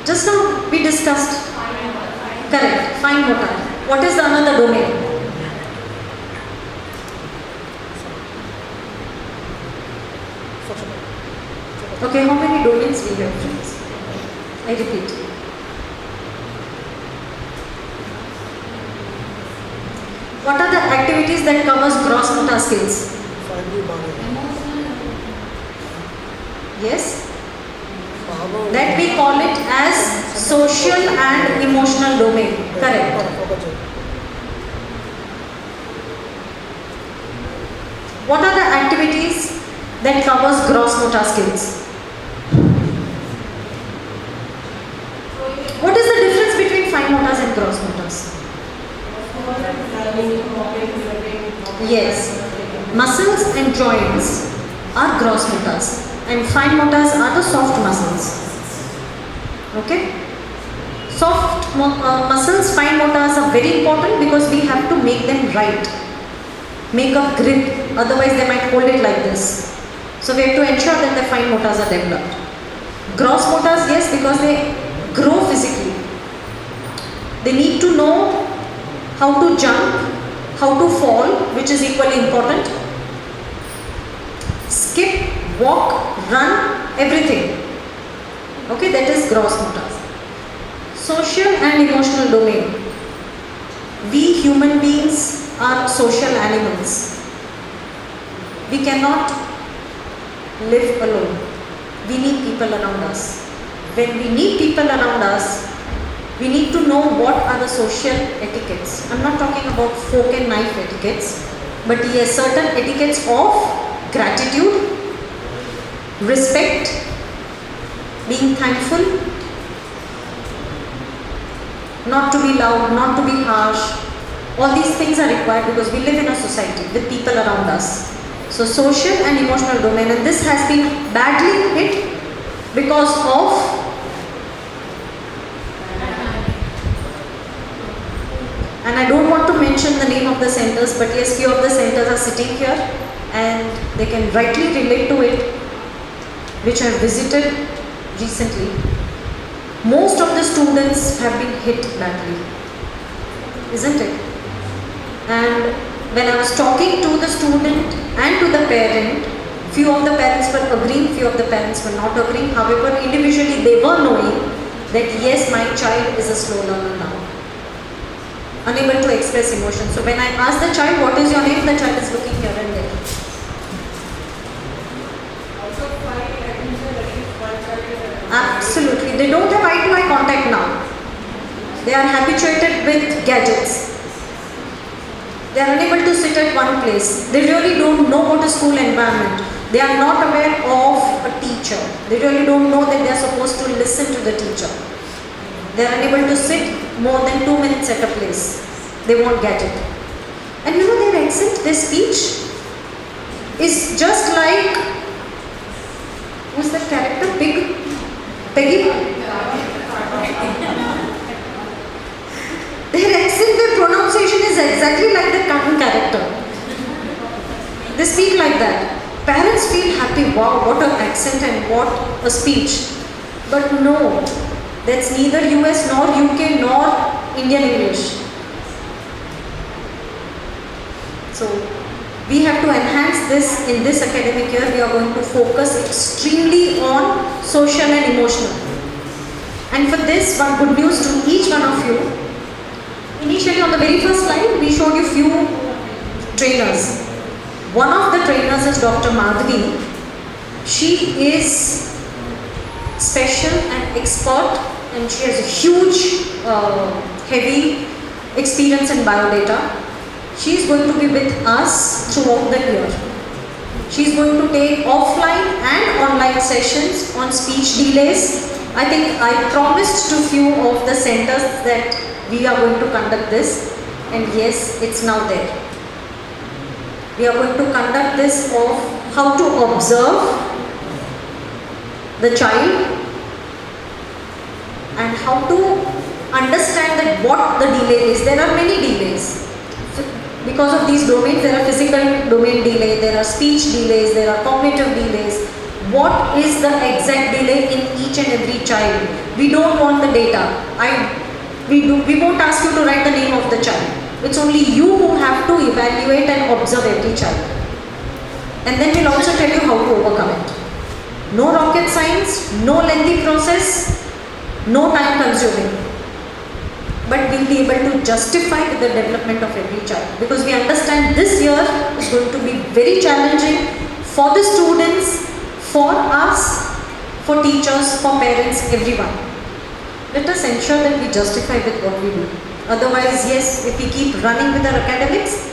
Just now we discussed. Correct. Fine motor. What is the another domain? Okay, how many domains we have, friends? I repeat. What are the activities that covers gross motor skills? Yes? That we call it as social and emotional domain. Correct. What are the activities that covers gross motor skills? What is the difference between fine motors and gross motors? Yes. Muscles and joints are gross motors and fine motors are the soft muscles. Okay? Soft muscles, fine motors are very important because we have to make them right. Make a grip, otherwise they might hold it like this. So we have to ensure that the fine motors are developed. Gross motors, yes, because they grow physically. They need to know how to jump, how to fall, which is equally important. Skip, walk, run, everything. Okay, that is gross motors. Social and emotional domain. We human beings are social animals. We cannot live alone. We need people around us. When we need people around us, we need to know what are the social etiquettes. I'm not talking about fork and knife etiquettes, but yes, certain etiquettes of gratitude, respect, being thankful, not to be loud, not to be harsh. All these things are required because we live in a society with people around us. So social and emotional domain, and this has been badly hit because of and I don't want to mention the name of the centers, but yes, few of the centers are sitting here and they can rightly relate to it, which I visited recently. Most of the students have been hit badly, isn't it? And when I was talking to the student and to the parent, few of the parents were agreeing, few of the parents were not agreeing. However, individually they were knowing that yes, my child is a slow learner now, unable to express emotion. So when I asked the child, what is your name? The child is looking here and there. Absolutely. They don't have eye-to-eye contact now. They are habituated with gadgets. They are unable to sit at one place. They really don't know what is school environment. They are not aware of a teacher. They really don't know that they are supposed to listen to the teacher. They are unable to sit more than 2 minutes at a place. They won't get it. And you know their accent, their speech is just like, who's that character? Peggy? Their accent, their pronunciation is exactly like the cartoon character. They speak like that. Parents feel happy, wow, what an accent and what a speech. But no, that's neither US nor UK nor Indian English. So we have to enhance this in this academic year. We are going to focus extremely on social and emotional. And for this, one good news to each one of you. Initially on the very first slide, we showed you few trainers. One of the trainers is Dr. Madhavi. She is special and expert and she has a huge, heavy experience in biodata. She is going to be with us throughout the year. She is going to take offline and online sessions on speech delays. I think I promised to few of the centers that we are going to conduct this, and yes, it's now there. We are going to conduct this of how to observe the child and how to understand that what the delay is. There are many delays. Because of these domains, there are physical domain delay, there are speech delays, there are cognitive delays. What is the exact delay in each and every child? We don't want the data. We won't ask you to write the name of the child. It's only you who have to evaluate and observe every child. And then we'll also tell you how to overcome it. No rocket science, no lengthy process, no time consuming. But we'll be able to justify the development of every child, because we understand this year is going to be very challenging for the students, for us, for teachers, for parents, everyone. Let us ensure that we justify with what we do. Otherwise, yes, if we keep running with our academics,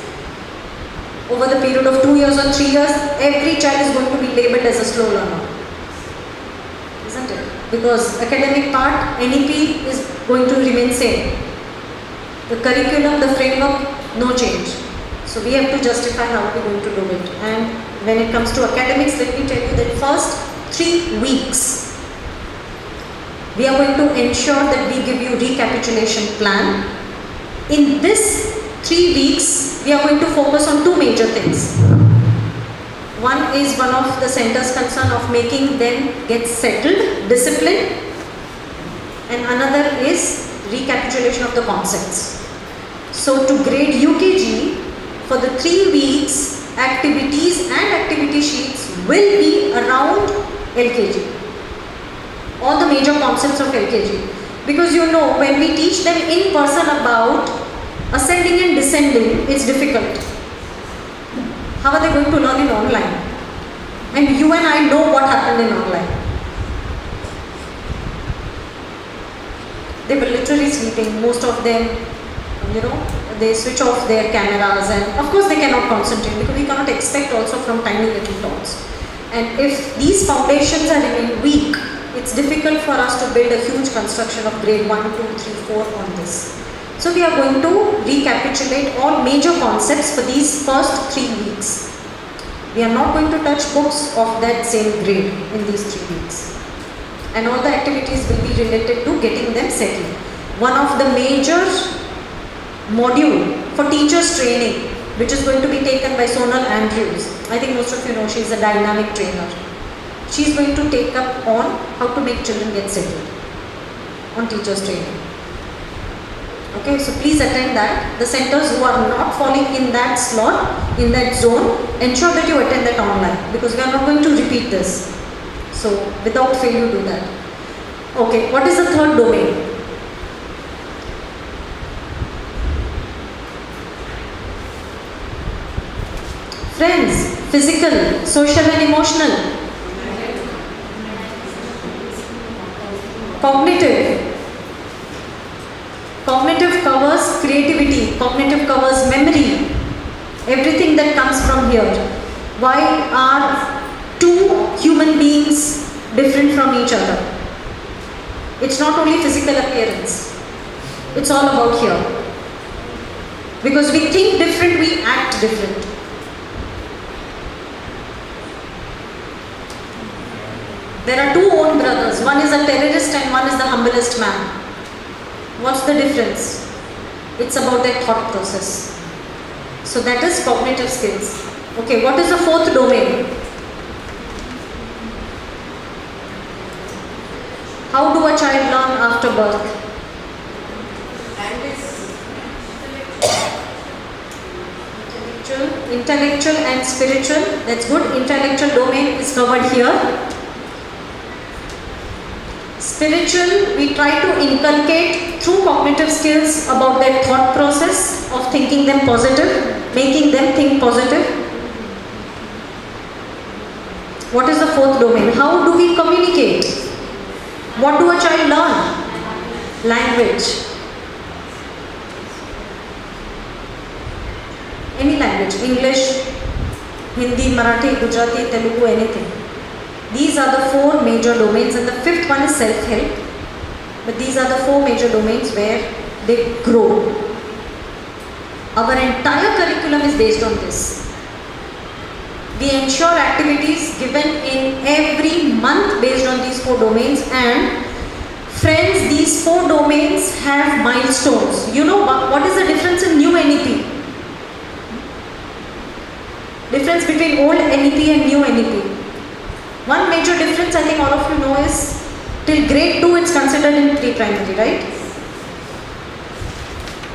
over the period of 2 years or 3 years, every child is going to be labeled as a slow learner. Isn't it? Because academic part, NEP is going to remain same. The curriculum, the framework, no change. So we have to justify how we're going to do it. And when it comes to academics, let me tell you that first 3 weeks, we are going to ensure that we give you recapitulation plan. In this 3 weeks, we are going to focus on 2 major things. One is one of the center's concern of making them get settled, disciplined, and another is recapitulation of the concepts. So to grade UKG, for the 3 weeks, activities and activity sheets will be around LKG. All the major concepts of LKG. Because you know, when we teach them in person about ascending and descending, it's difficult. How are they going to learn in online? And you and I know what happened in online. They were literally sleeping, most of them, they switch off their cameras, and of course they cannot concentrate, because we cannot expect also from tiny little tots. And if these foundations are remaining weak, it's difficult for us to build a huge construction of grade 1, 2, 3, 4 on this. So we are going to recapitulate all major concepts for these first 3 weeks. We are not going to touch books of that same grade in these 3 weeks. And all the activities will be related to getting them settled. One of the major module for teachers training, which is going to be taken by Sonal Andrews. I think most of you know she is a dynamic trainer. She is going to take up on how to make children get settled on teachers training. Okay, so please attend that. The centers who are not falling in that slot, in that zone, ensure that you attend that online, because we are not going to repeat this. So without fail you do that. Okay, what is the third domain? Friends, physical, social and emotional. Cognitive. Cognitive covers creativity, cognitive covers memory, everything that comes from here. Why are 2 human beings different from each other? It's not only physical appearance, it's all about here. Because we think different, we act different. There are 2 own brothers, one is a terrorist and one is the humblest man. What's the difference? It's about their thought process. So that is cognitive skills. Okay, what is the 4th domain? How do a child learn after birth? Intellectual and spiritual. That's good. Intellectual domain is covered here. Spiritual, we try to inculcate through cognitive skills about their thought process of thinking them positive, making them think positive. What is the 4th domain? How do we communicate? What do a child learn? Language. any language, English, Hindi, Marathi, Gujarati, Telugu, anything. These are the 4 major domains, and the 5th one is self-help. But these are the 4 major domains where they grow. Our entire curriculum is based on this. We ensure activities given in every month based on these 4 domains, and friends, these 4 domains have milestones. You know what is the difference in new NEP? Difference between old NEP and new NEP. One major difference I think all of you know is till grade 2 it's considered in pre-primary, right?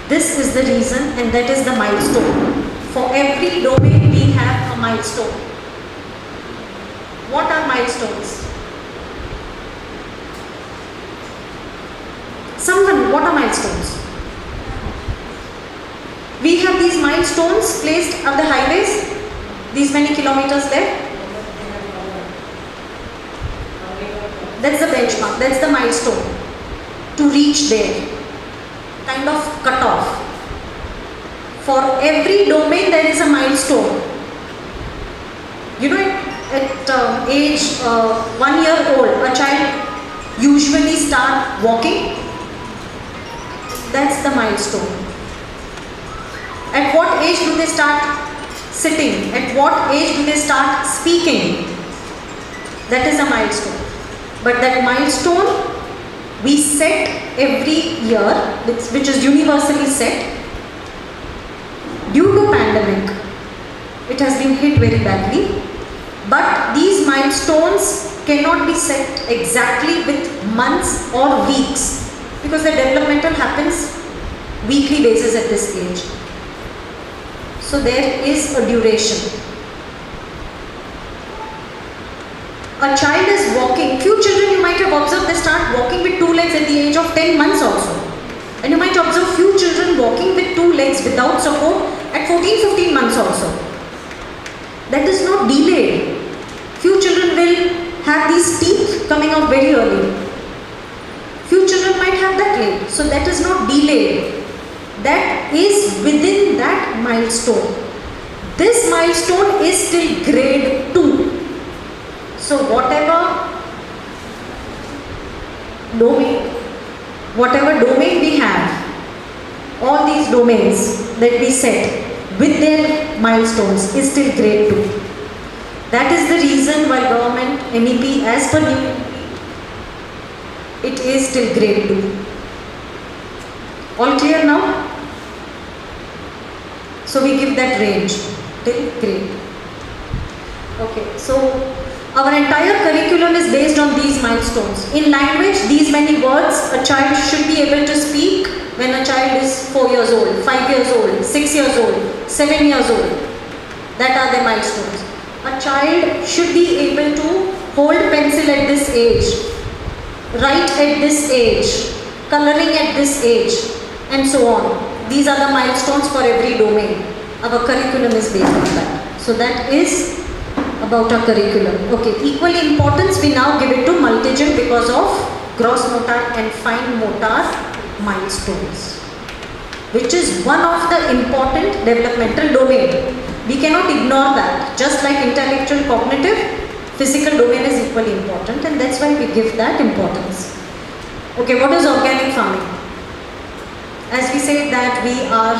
This is the reason, and that is the milestone. For every domain we have a milestone. What are milestones? Someone, what are milestones? We have these milestones placed on the highways, these many kilometers there. That's the benchmark, that's the milestone to reach there, kind of cut off. For every domain there is a milestone. You know, at age 1 year old, a child usually start walking. That's the milestone. At what age do they start sitting? At what age do they start speaking? That is a milestone. But that milestone we set every year, which is universally set. Due to pandemic, it has been hit very badly. But these milestones cannot be set exactly with months or weeks, because the developmental happens weekly basis at this age. So there is a duration. A child is walking, few children you might have observed, they start walking with 2 legs at the age of 10 months also. And you might observe few children walking with 2 legs without support at 14-15 months also. That is not delayed. Few children will have these teeth coming out very early. Few children might have that late. So that is not delayed. That is within that milestone. This milestone is till grade 2. So whatever domain we have, all these domains that we set with their milestones is till grade 2. That is the reason why government NEP as per new it is till grade 2. All clear now? So we give that range till grade. Okay, so our entire curriculum is based on these milestones. In language, these many words a child should be able to speak when a child is 4 years old, 5 years old, 6 years old, 7 years old. That are the milestones. A child should be able to hold pencil at this age, write at this age, coloring at this age, and so on. These are the milestones for every domain. Our curriculum is based on that. So that is about our curriculum. Okay, equal importance we now give it to multigen because of gross motor and fine motor milestones, which is one of the important developmental domain. We cannot ignore that. Just like intellectual, cognitive, physical domain is equally important, and that's why we give that importance. Okay, what is organic farming? As we say that we are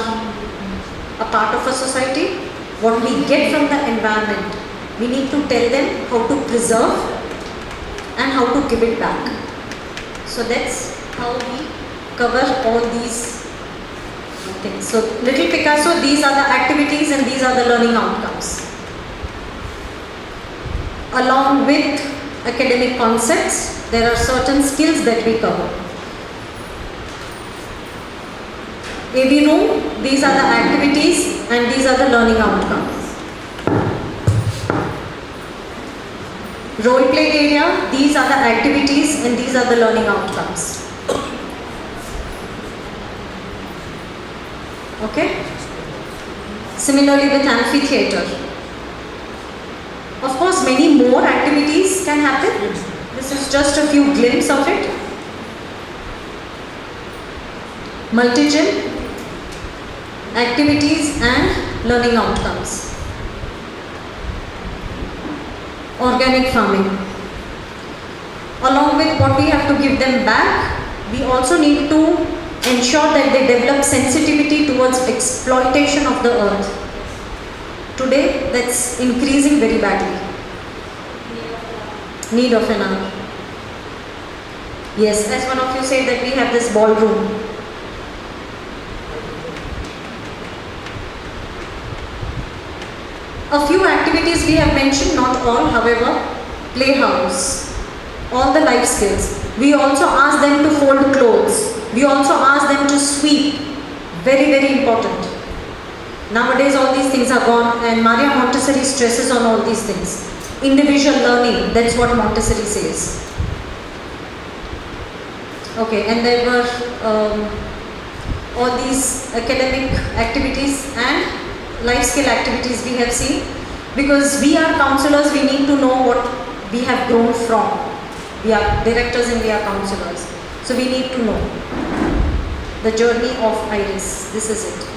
a part of a society, what we get from the environment, we need to tell them how to preserve and how to give it back. So that's how we cover all these things. So Little Picasso, these are the activities and these are the learning outcomes. Along with academic concepts, there are certain skills that we cover. AV room, these are the activities and these are the learning outcomes. Role play area, these are the activities and these are the learning outcomes. Okay? Similarly with amphitheater. Of course, many more activities can happen. This is just a few glimpses of it. Multigen, activities and learning outcomes. Organic farming. Along with what we have to give them back, we also need to ensure that they develop sensitivity towards exploitation of the earth. Today, that's increasing very badly. Need of an hour. Yes, as one of you said that we have this ballroom. A few activities we have mentioned, not all, however, playhouse, all the life skills. We also ask them to fold clothes. We also ask them to sweep. Very, very important. Nowadays all these things are gone, and Maria Montessori stresses on all these things. Individual learning, that's what Montessori says. Okay, and there were all these academic activities and life skill activities we have seen, because we are counselors, we need to know what we have grown from. We are directors and we are counselors, so we need to know the journey of Iris. This is it.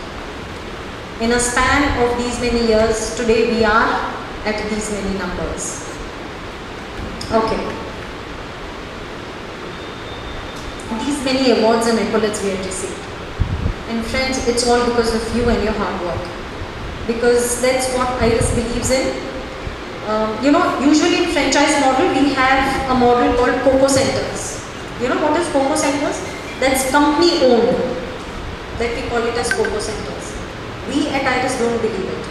In a span of these many years, today we are at these many numbers. Okay. These many awards and accolades we have received. And friends, it's all because of you and your hard work. Because that's what Iris believes in. Usually in franchise model, we have a model called Coco Centers. You know what is Coco Centers? That's company owned. That we call it as Coco Centers. We at Iris don't believe it.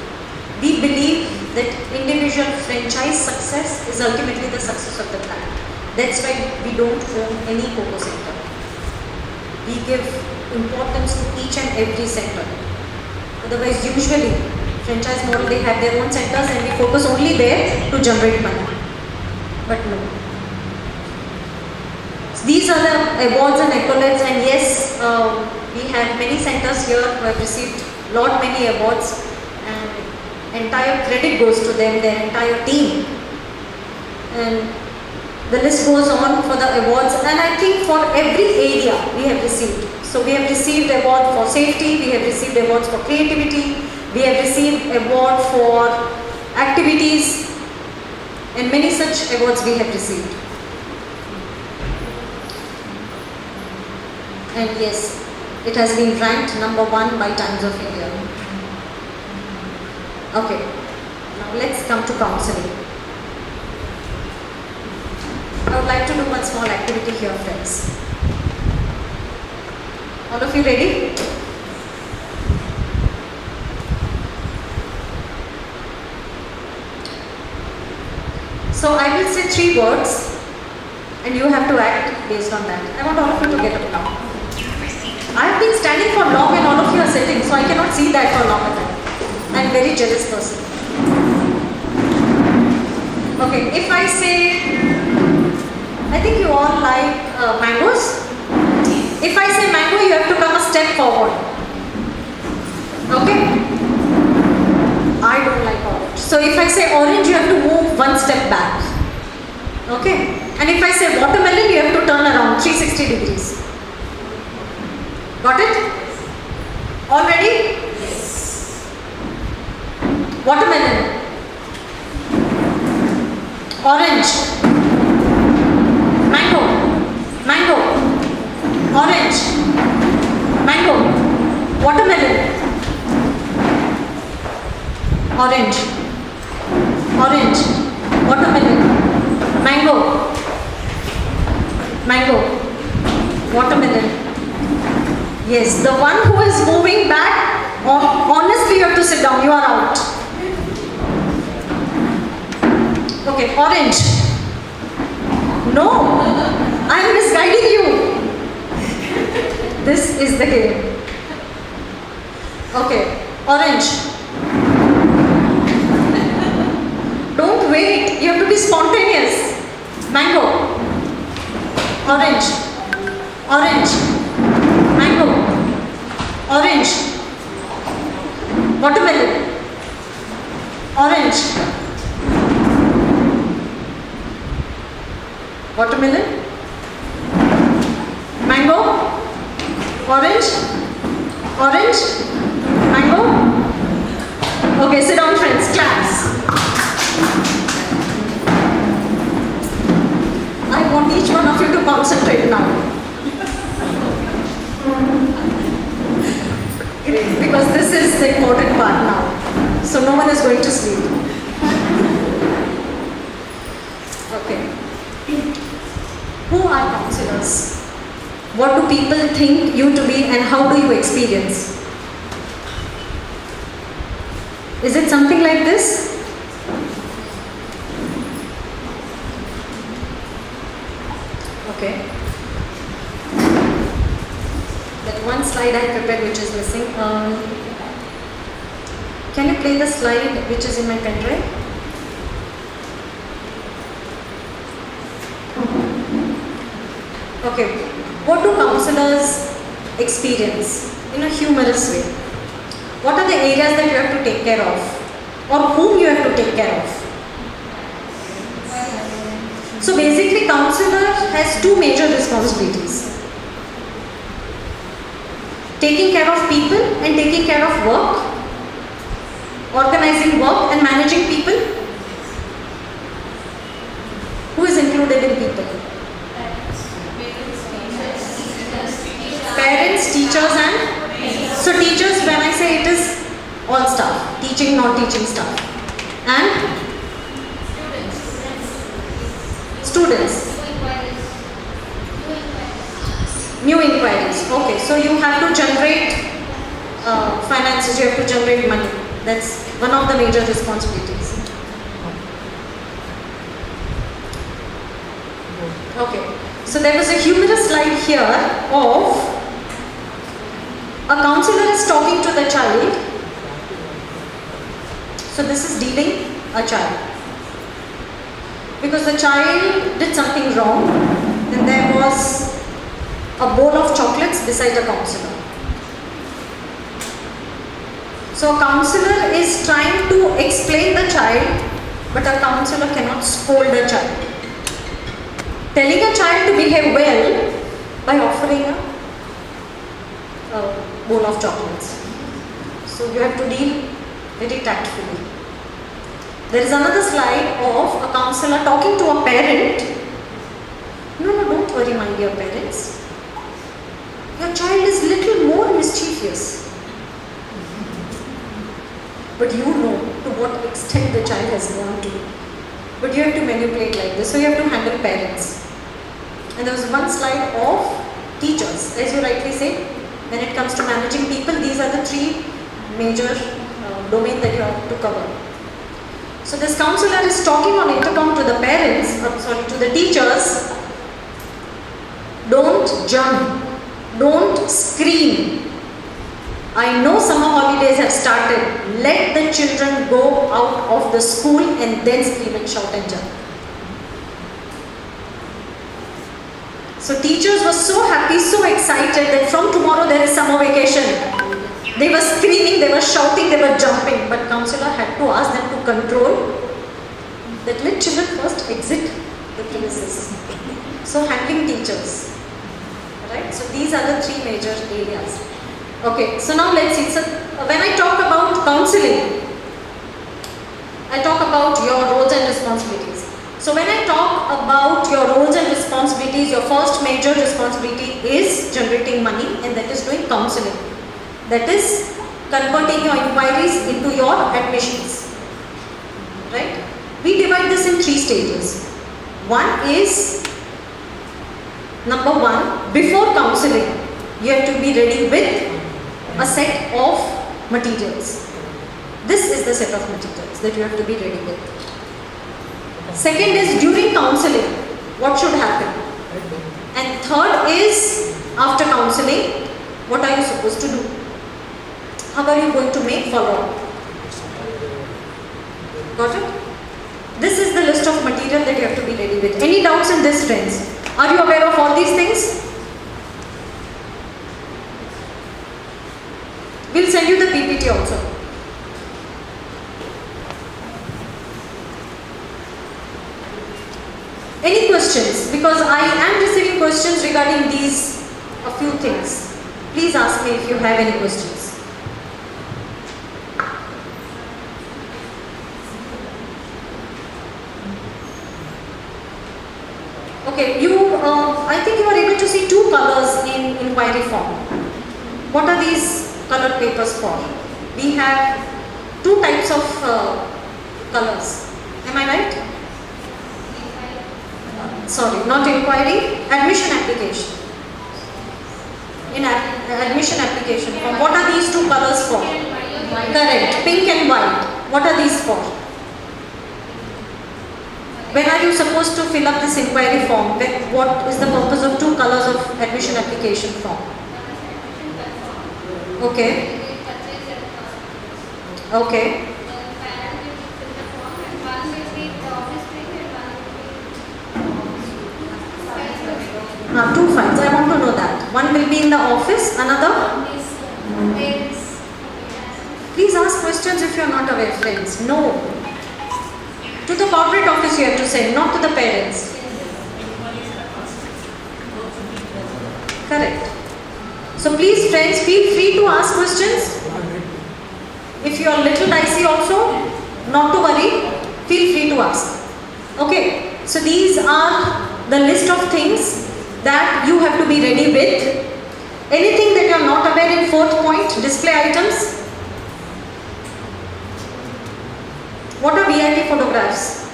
We believe that individual franchise success is ultimately the success of the brand. That's why we don't own any Coco Center. We give importance to each and every center. Otherwise, usually, franchise model, they have their own centers and we focus only there to generate money. But no. So these are the awards and accolades, and yes, we have many centers here who have received many awards, and entire credit goes to them, their entire team. And the list goes on for the awards, and I think for every area we have received. So we have received award for safety, we have received awards for creativity, we have received award for activities, and many such awards we have received. And yes, it has been ranked #1 by Times of India. Okay, now let's come to counseling. I would like to do one small activity here, friends. All of you ready? So I will say 3 words and you have to act based on that. I want all of you to get up now. I have been standing for long and all of you are sitting, so I cannot see that for long time. I am a very jealous person. Okay, if I say, I think you all like mangoes. If I say mango, you have to come a step forward. Okay? I don't like orange. So if I say orange, you have to move 1 step back. Okay? And if I say watermelon, you have to turn around 360 degrees. Got it? All ready? Yes. Watermelon. Orange. Mango. Mango. Orange. Mango. Watermelon. Orange. Orange. Watermelon. Mango. Mango. Watermelon. Yes, the one who is moving back, honestly you have to sit down, you are out. Okay, orange. No, I am misguiding you. This is the game. Okay, orange. Don't wait, you have to be spontaneous. Mango. Orange. Orange. Mango. Orange. Watermelon. Orange. Watermelon. Mango. Orange. Orange. Mango. is the important part now. So no one is going to sleep. Okay. Who are counselors? What do people think you to be and how do you experience? Is it something like this? Okay. That one slide I prepared which is missing. Can you play the slide which is in my pen drive? Okay. What do counselors experience in a humorous way? What are the areas that you have to take care of? Or whom you have to take care of? So basically, counselor has two major responsibilities. Taking care of people and taking care of work. Organizing work and managing people. Who is included in people? Parents, teachers and? So teachers, when I say it is all staff. Teaching, non-teaching staff. And? Students. New inquiries. Okay, so you have to generate finances, you have to generate money. That's one of the major responsibilities. Okay, so there was a humorous slide here of a counselor is talking to the child. So this is dealing a child. Because the child did something wrong and there was a bowl of chocolates beside a counselor. So a counselor is trying to explain the child, but a counselor cannot scold a child. Telling a child to behave well by offering a bowl of chocolates. So you have to deal very tactfully. There is another slide of a counselor talking to a parent. No, don't worry my dear parents. Your child is little more mischievous. But you know to what extent the child has gone to. But you have to manipulate like this. So you have to handle parents. And there was one slide of teachers. As you rightly say, when it comes to managing people, these are the three major domains that you have to cover. So this counselor is talking on intercom to the parents, to the teachers. Don't jump. Don't scream. I know summer holidays have started. Let the children go out of the school and then scream and shout and jump. So teachers were so happy, so excited that from tomorrow there is summer vacation. They were screaming, they were shouting, they were jumping. But counselor had to ask them to control that let children first exit the premises. So handling teachers. Right? So these are the three major areas. Okay, so now let's see. So when I talk about counseling, I talk about your roles and responsibilities. So when I talk about your roles and responsibilities, your first major responsibility is generating money, and that is doing counseling. That is converting your inquiries into your admissions. Right? We divide this in three stages. One is, number one, before counseling, you have to be ready with a set of materials. This is the set of materials that you have to be ready with. Second is during counseling, what should happen? And third is after counseling, what are you supposed to do? How are you going to make follow-up? Got it? This is the list of material that you have to be ready with. Any doubts in this, friends? Are you aware of all these things? We'll send you the PPT also. Any questions? Because I am receiving questions regarding these, a few things. Please ask me if you have any questions. Okay, I think you are able to see two colors in inquiry form. What are these colored papers for? we have two types of colors. Am I right? Sorry, not inquiry, admission application. In admission application form, what are these two colors for? Correct, pink and white. What are these for? When are you supposed to fill up this inquiry form? What is the purpose of two colors of admission application form? Okay. Okay. Two files. I want to know that. One will be in the office, another? Please ask questions if you are not aware, friends. No. To the corporate office you have to send, not to the parents. Correct. So please, friends, feel free to ask questions. If you are a little dicey also, not to worry, feel free to ask. Okay. So these are the list of things that you have to be ready with. Anything that you are not aware in fourth point, display items. What are VIP photographs?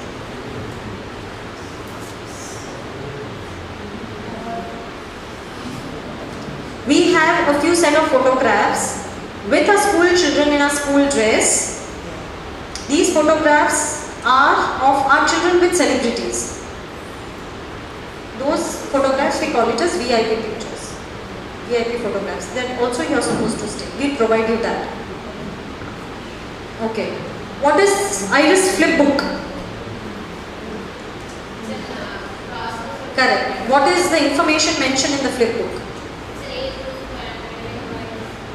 We have a few set of photographs with our school children in our school dress. These photographs are of our children with celebrities. Those photographs we call it as VIP pictures, VIP photographs. That also you are supposed to stay. We provide you that. Okay. What is Iris flip book? Correct. What is the information mentioned in the flip book?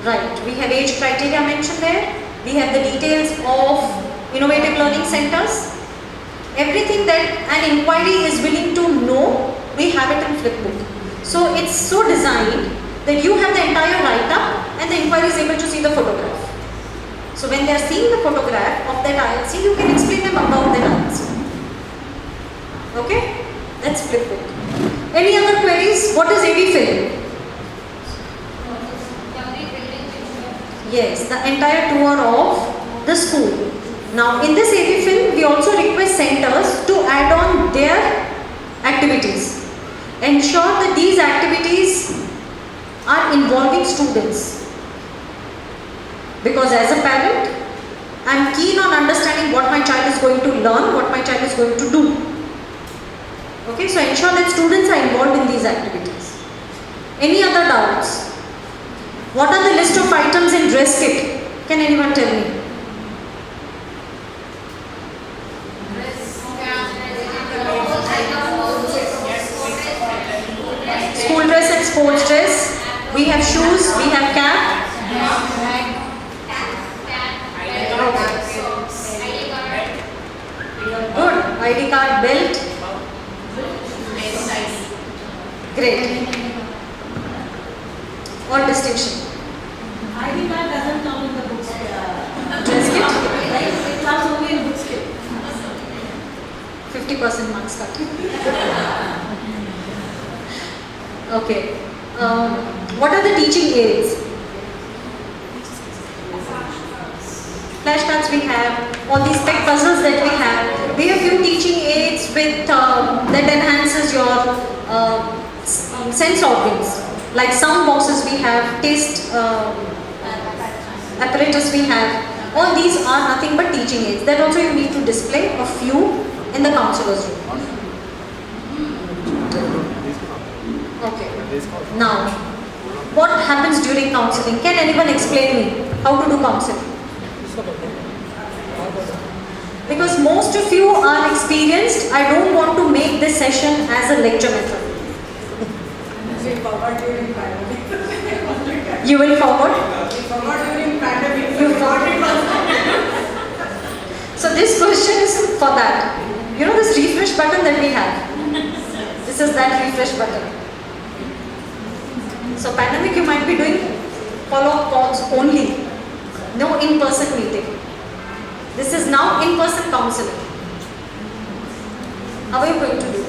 Right. We have age criteria mentioned there. We have the details of innovative learning centers. Everything that an inquiry is willing to know, we have it in flipbook. So it's so designed that you have the entire write-up and the inquiry is able to see the photograph. So when they are seeing the photograph of that ILC, you can explain them about that ILC. Okay? That's flipbook. Any other queries? What is AV film? Yes, the entire tour of the school. Now in this AV film, we also request centers to add on their activities. Ensure that these activities are involving students. Because as a parent, I am keen on understanding what my child is going to learn, what my child is going to do. Okay, so ensure that students are involved in these activities. Any other doubts? What are the list of items in dress kit? Can anyone tell me? School dress and sports dress. We have shoes, we have cap. Good. ID card, belt. Great. What distinction? ID card doesn't come in the books. Dress kit? It comes only in books kit. 50% marks cut. Okay. What are the teaching aids? Flashcards we have, all these tech puzzles that we have. We have few teaching aids with that enhances your sense organs. Like sound boxes we have, taste apparatus we have. All these are nothing but teaching aids. That also you need to display a few in the counselor's room. Okay. Now, what happens during counseling? Can anyone explain me how to do counseling? Because most of you are experienced, I don't want to make this session as a lecture method. You will forward? You forward. So this question is for that. You know this refresh button that we have? This is that refresh button. So pandemic you might be doing follow-up calls only. No in-person meeting. This is now in-person counseling. How are you going to do?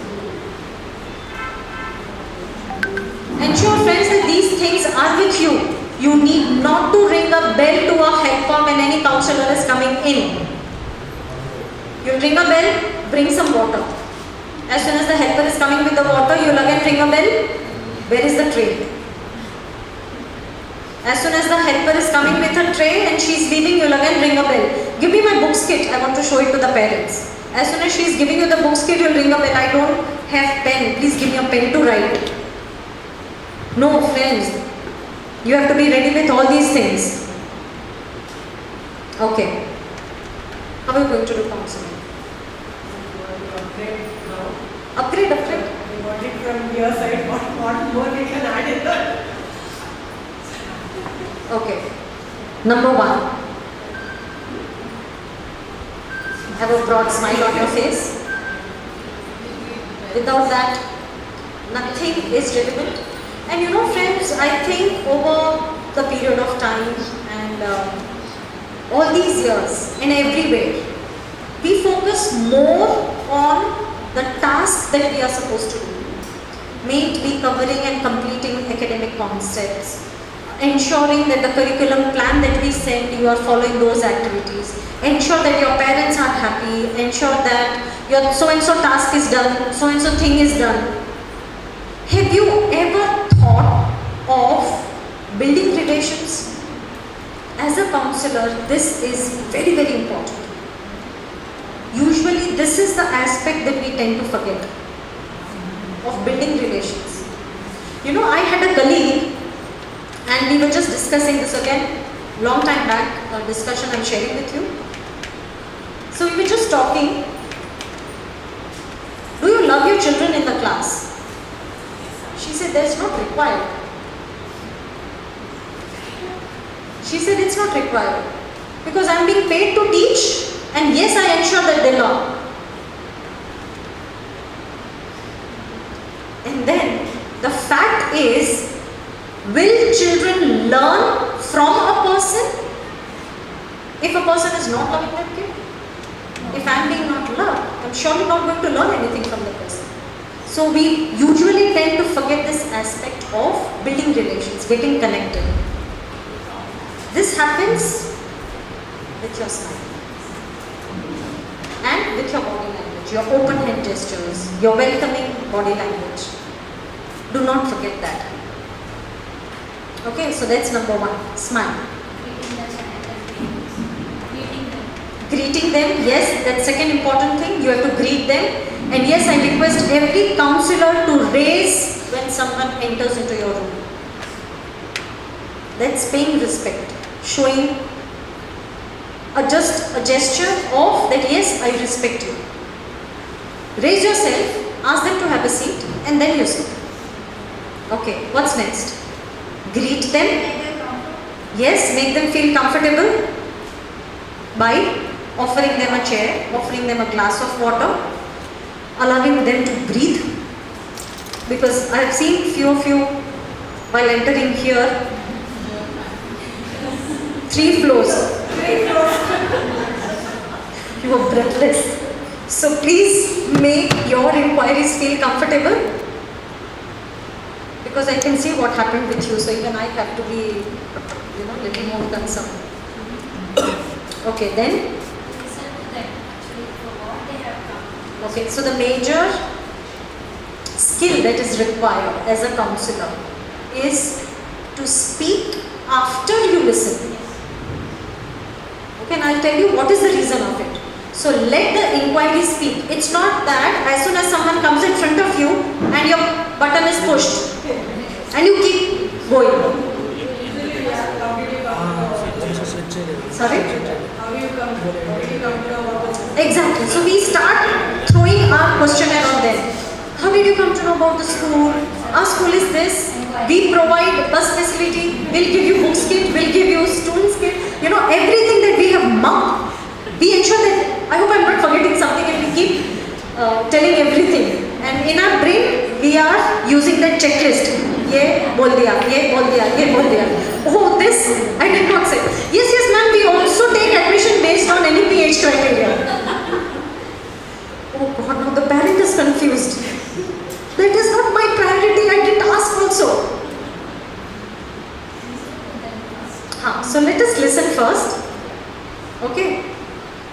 Ensure friends that these things are with you. You need not to ring a bell to a helper when any counselor is coming in. You'll ring a bell, bring some water. As soon as the helper is coming with the water, you'll again ring a bell. Where is the tray? As soon as the helper is coming with a tray and she's leaving, you'll again ring a bell. Give me my books kit, I want to show it to the parents. As soon as she's giving you the books kit, you'll ring a bell. I don't have pen, please give me a pen to write. No, friends, you have to be ready with all these things. Okay. How are you going to do counseling? Upgrade. We want it from your side, what more we can add in that? Okay. Number 1. Have a broad smile on your face. Without that, nothing is relevant. And you know, friends, I think over the period of time and all these years and everywhere, we focus more on the task that we are supposed to do. May it be covering and completing academic concepts, ensuring that the curriculum plan that we send, you are following those activities, ensure that your parents are happy, ensure that your so-and-so task is done, so-and-so thing is done. Have you ever thought of building relations? As a counselor, this is very, very important. Usually, this is the aspect that we tend to forget of building relations. You know, I had a colleague and we were just discussing this again, long time back, a discussion I'm sharing with you. So we were just talking, do you love your children in the class? She said, that's not required. She said, it's not required. Because I'm being paid to teach and yes, I ensure that they learn. And then the fact is, will children learn from a person if a person is not loving that kid? If I'm being not loved, I'm surely not going to learn anything from the person. So we usually tend to forget this aspect of building relations, getting connected. This happens with your smile and with your body language, your open hand gestures, your welcoming body language. Do not forget that. Okay, so that's number 1, smile. Greeting them, yes, that's second important thing, you have to greet them. And yes, I request every counselor to raise when someone enters into your room. That's paying respect, showing just a gesture of that, yes, I respect you. Raise yourself, ask them to have a seat, and then you sit. Okay, what's next? Greet them. Yes, make them feel comfortable by offering them a chair, offering them a glass of water, allowing them to breathe. Because I have seen few of you while entering here, 3 floors. You are breathless. So please make your inquiries feel comfortable. Because I can see what happened with you, so even I have to be, little more concerned. Okay, then. Okay, so the major skill that is required as a counselor is to speak after you listen. Okay, and I'll tell you what is the reason of it. So let the inquiry speak. It's not that as soon as someone comes in front of you and your button is pushed and you keep going. Sorry? Exactly. So we start throwing our questionnaire on them. How did you come to know about the school? Our school is this. We provide bus facility. We'll give you books kit. We'll give you students kit. Everything that we have marked. We ensure that, I hope I'm not forgetting something, and we keep telling everything. And in our brain, we are using that checklist. Ye bol diya, ye bol diya, ye bol diya. Oh, this I did not say. Yes, ma'am, we also take admission based on any PH criteria. Oh God, now the parent is confused. That is not my priority, I didn't ask also.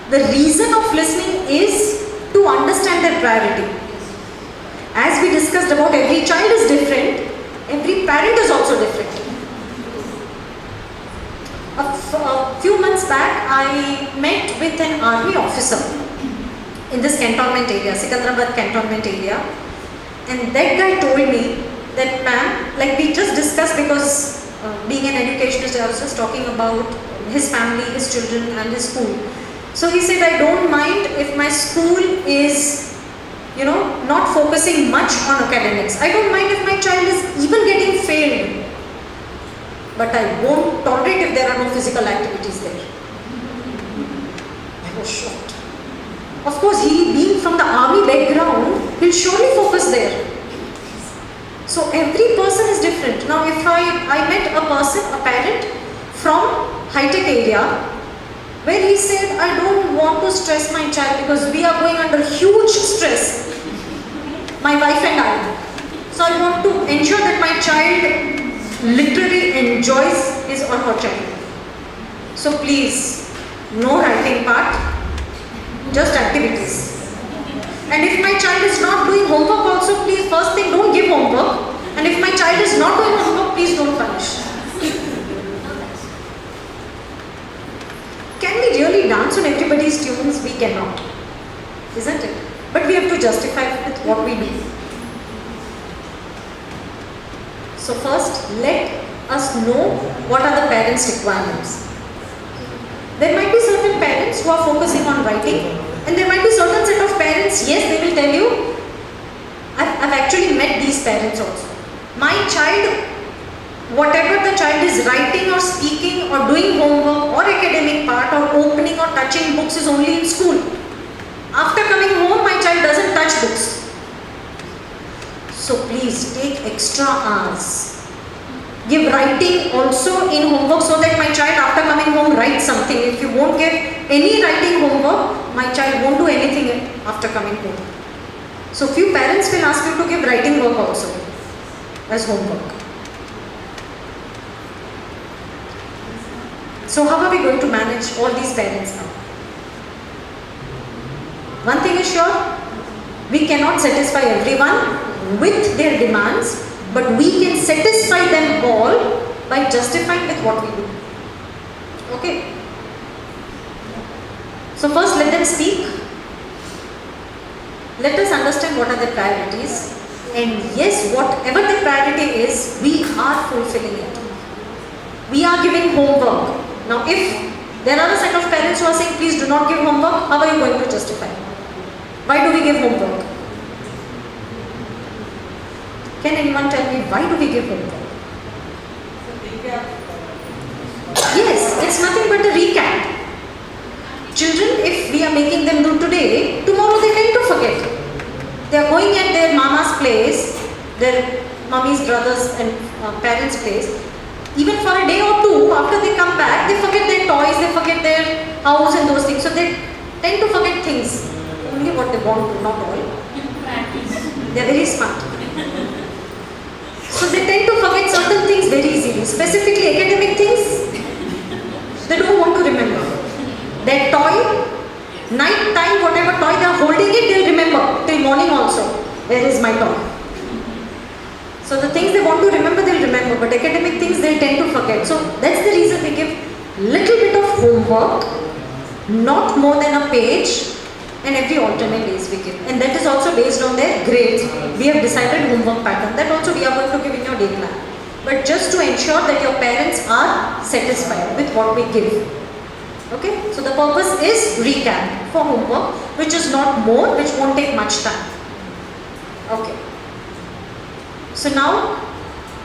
The reason of listening is to understand their priority. As we discussed about every child is different, every parent is also different. A few months back, I met with an army officer in this cantonment area, Sikandrabad cantonment area, and that guy told me that, ma'am, like we just discussed, because being an educationist, I was just talking about his family, his children and his school. So he said, I don't mind if my school is, not focusing much on academics. I don't mind if my child is even getting failed. But I won't tolerate if there are no physical activities there. I was shocked. Of course, he being from the army background, he'll surely focus there. So every person is different. Now if I met a person, a parent from high-tech area, where he said, I don't want to stress my child because we are going under huge stress, my wife and I. So I want to ensure that my child literally enjoys his or her child. So please, no writing part, just activities. And if my child is not doing homework also, please, first thing, don't give homework. And if my child is not doing homework, please don't punish. Can we really dance on everybody's tunes? We cannot, isn't it? But we have to justify with what we do. So first, let us know what are the parents' requirements. There might be certain parents who are focusing on writing, and there might be certain set of parents, yes, they will tell you, I've actually met these parents also. My child, whatever the child is writing or speaking or doing homework or academic part or opening or touching books is only in school. After coming home, my child doesn't touch books. So please take extra hours. Give writing also in homework so that my child after coming home writes something. If you won't give any writing homework, my child won't do anything after coming home. So few parents will ask you to give writing work also as homework. So how are we going to manage all these parents now? One thing is sure, we cannot satisfy everyone with their demands, but we can satisfy them all by justifying with what we do. Okay? So first let them speak. Let us understand what are the priorities. And yes, whatever the priority is, we are fulfilling it. We are giving homework. Now if there are a set of parents who are saying, please do not give homework, how are you going to justify? Why do we give homework? Can anyone tell me why do we give homework? Yes, it's nothing but a recap. Children, if we are making them do today, tomorrow they tend to forget. They are going at their mama's place, their mummy's, brothers and parents' place. Even for a day or two, after they come back, they forget their toys, they forget their house and those things. So they tend to forget things. Only what they want to, not all. They are very smart. So they tend to forget certain things very easily. Specifically academic things, they don't want to remember. Their toy, night time, whatever toy they are holding it, they'll remember till morning also. Where is my toy? So the things they want to remember, they'll remember. But academic things, they'll tend to forget. So that's the reason we give little bit of homework, not more than a page, and every alternate days we give. And that is also based on their grades. We have decided homework pattern. That also we are going to give in your day plan. But just to ensure that your parents are satisfied with what we give. Okay, so the purpose is recap for homework, which is not more, which won't take much time. Okay. So now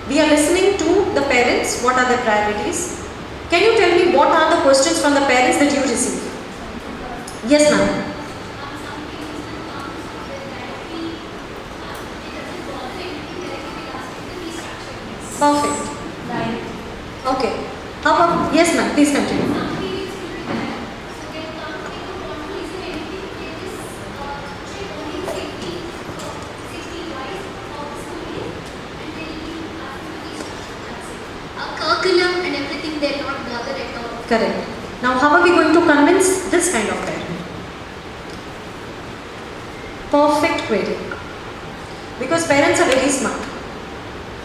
we are listening to the parents. What are the priorities? Can you tell me what are the questions from the parents that you receive? Yes, ma'am. Perfect. Okay. How about, yes, ma'am, please continue. Curriculum and everything, they're not bothered at all. Correct. Now, how are we going to convince this kind of parent? perfect grading. Because parents are very smart.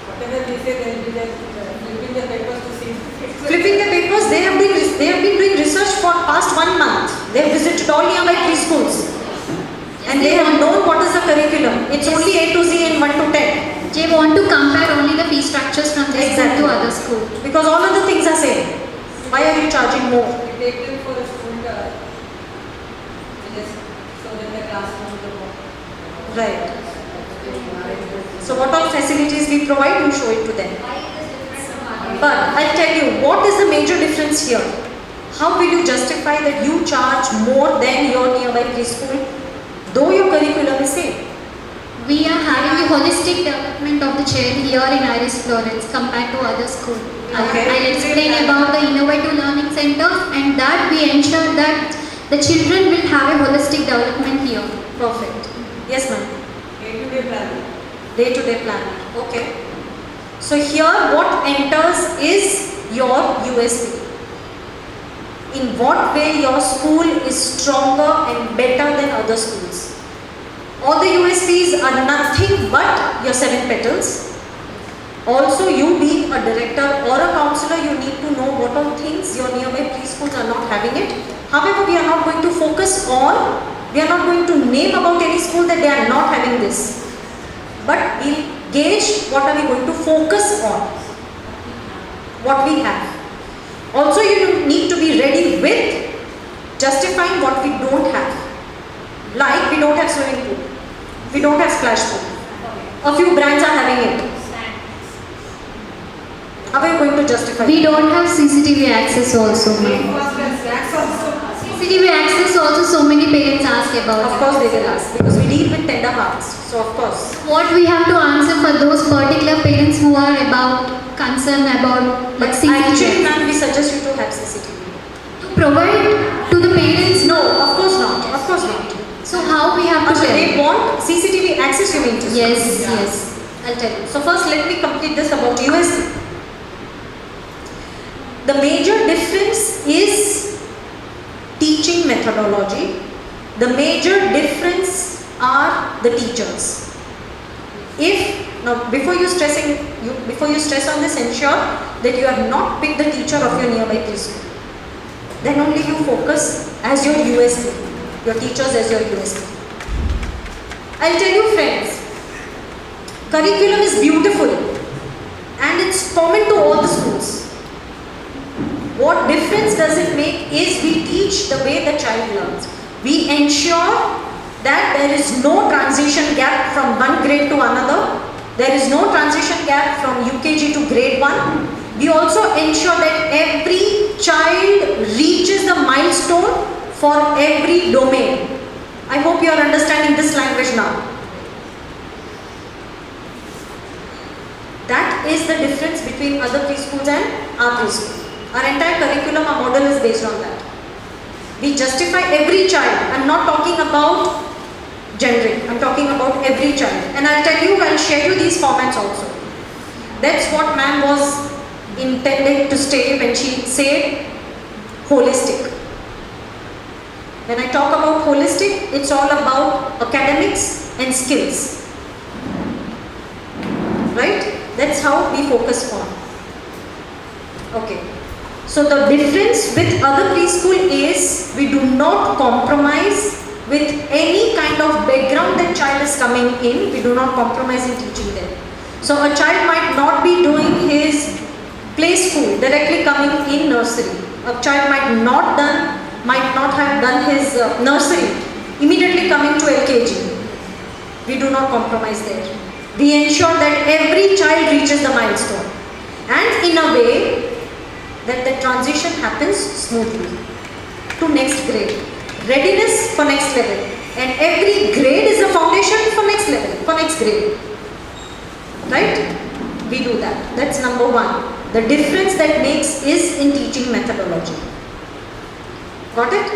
Whatever they say, they will be there flipping the papers to see. Flipping the papers, they have been doing research for past 1 month. They have visited all nearby preschools. And they have known what is the curriculum. It's only A to Z and 1 to 10. They want to compare only the fee structures from this school to other school. Because all of the things are same. Why are you charging more? We take them for a school just so that the classroom will go. Right. So what all facilities we provide, you show it to them. But I'll tell you, what is the major difference here? How will you justify that you charge more than your nearby preschool, though your curriculum is same? We are having the holistic development of the child here in Iris Florets compared to other schools. Okay. I'll explain about the innovative learning centers, and that we ensure that the children will have a holistic development here. Perfect. Yes, ma'am. Day-to-day planning. Day-to-day planning. Okay. So here what enters is your USP. In what way your school is stronger and better than other schools. All the USPs are nothing but your 7 petals. Also, you being a director or a counselor, you need to know what all things your nearby preschools are not having it. However, we are not going to focus on, we are not going to name about any school that they are not having this. But we'll gauge what are we going to focus on, what we have. Also, you need to be ready with justifying what we don't have. Like, we don't have swimming pool, we don't have splash pool. A few brands are having it. How are you going to justify? We don't have CCTV access also, ma'am. CCTV access also, so many parents ask about. Of course they will ask, because we deal with tender hearts. So of course. What we have to answer for those particular parents who are concerned about like CCTV. Actually, ma'am, we suggest you to have CCTV. To provide to the parents? No, of course not. Of course not. So how we have to So tell? they want CCTV access, you mean to say? Yes, yes. I'll tell you. So first let me complete this about USP. The major difference is teaching methodology. The major difference are the teachers. Now before you stress on this, ensure that you have not picked the teacher of your nearby preschool. Then only you focus as your USP, your teachers as your USP. I'll tell you friends, curriculum is beautiful and it's common to all the schools. What difference does it make is we teach the way the child learns. We ensure that there is no transition gap from one grade to another. There is no transition gap from UKG to grade 1. We also ensure that every child reaches the milestone for every domain. I hope you are understanding this language now. That is the difference between other preschools and our preschool. Our entire curriculum, our model is based on that. We justify every child. I'm not talking about gendering. I'm talking about every child. And I'll tell you, I'll share you these formats also. That's what ma'am was intended to say when she said holistic. When I talk about holistic, it's all about academics and skills. Right? That's how we focus on. Okay. So the difference with other preschool is we do not compromise with any kind of background that child is coming in. We do not compromise in teaching them. So a child might not be doing his play school directly coming in nursery. A child might not have done his nursery immediately coming to LKG. We do not compromise there. We ensure that every child reaches the milestone, and in a way that the transition happens smoothly to next grade. Readiness for next level, and every grade is the foundation for next level, for next grade. Right? We do that. That's number 1. The difference that makes is in teaching methodology. Got it?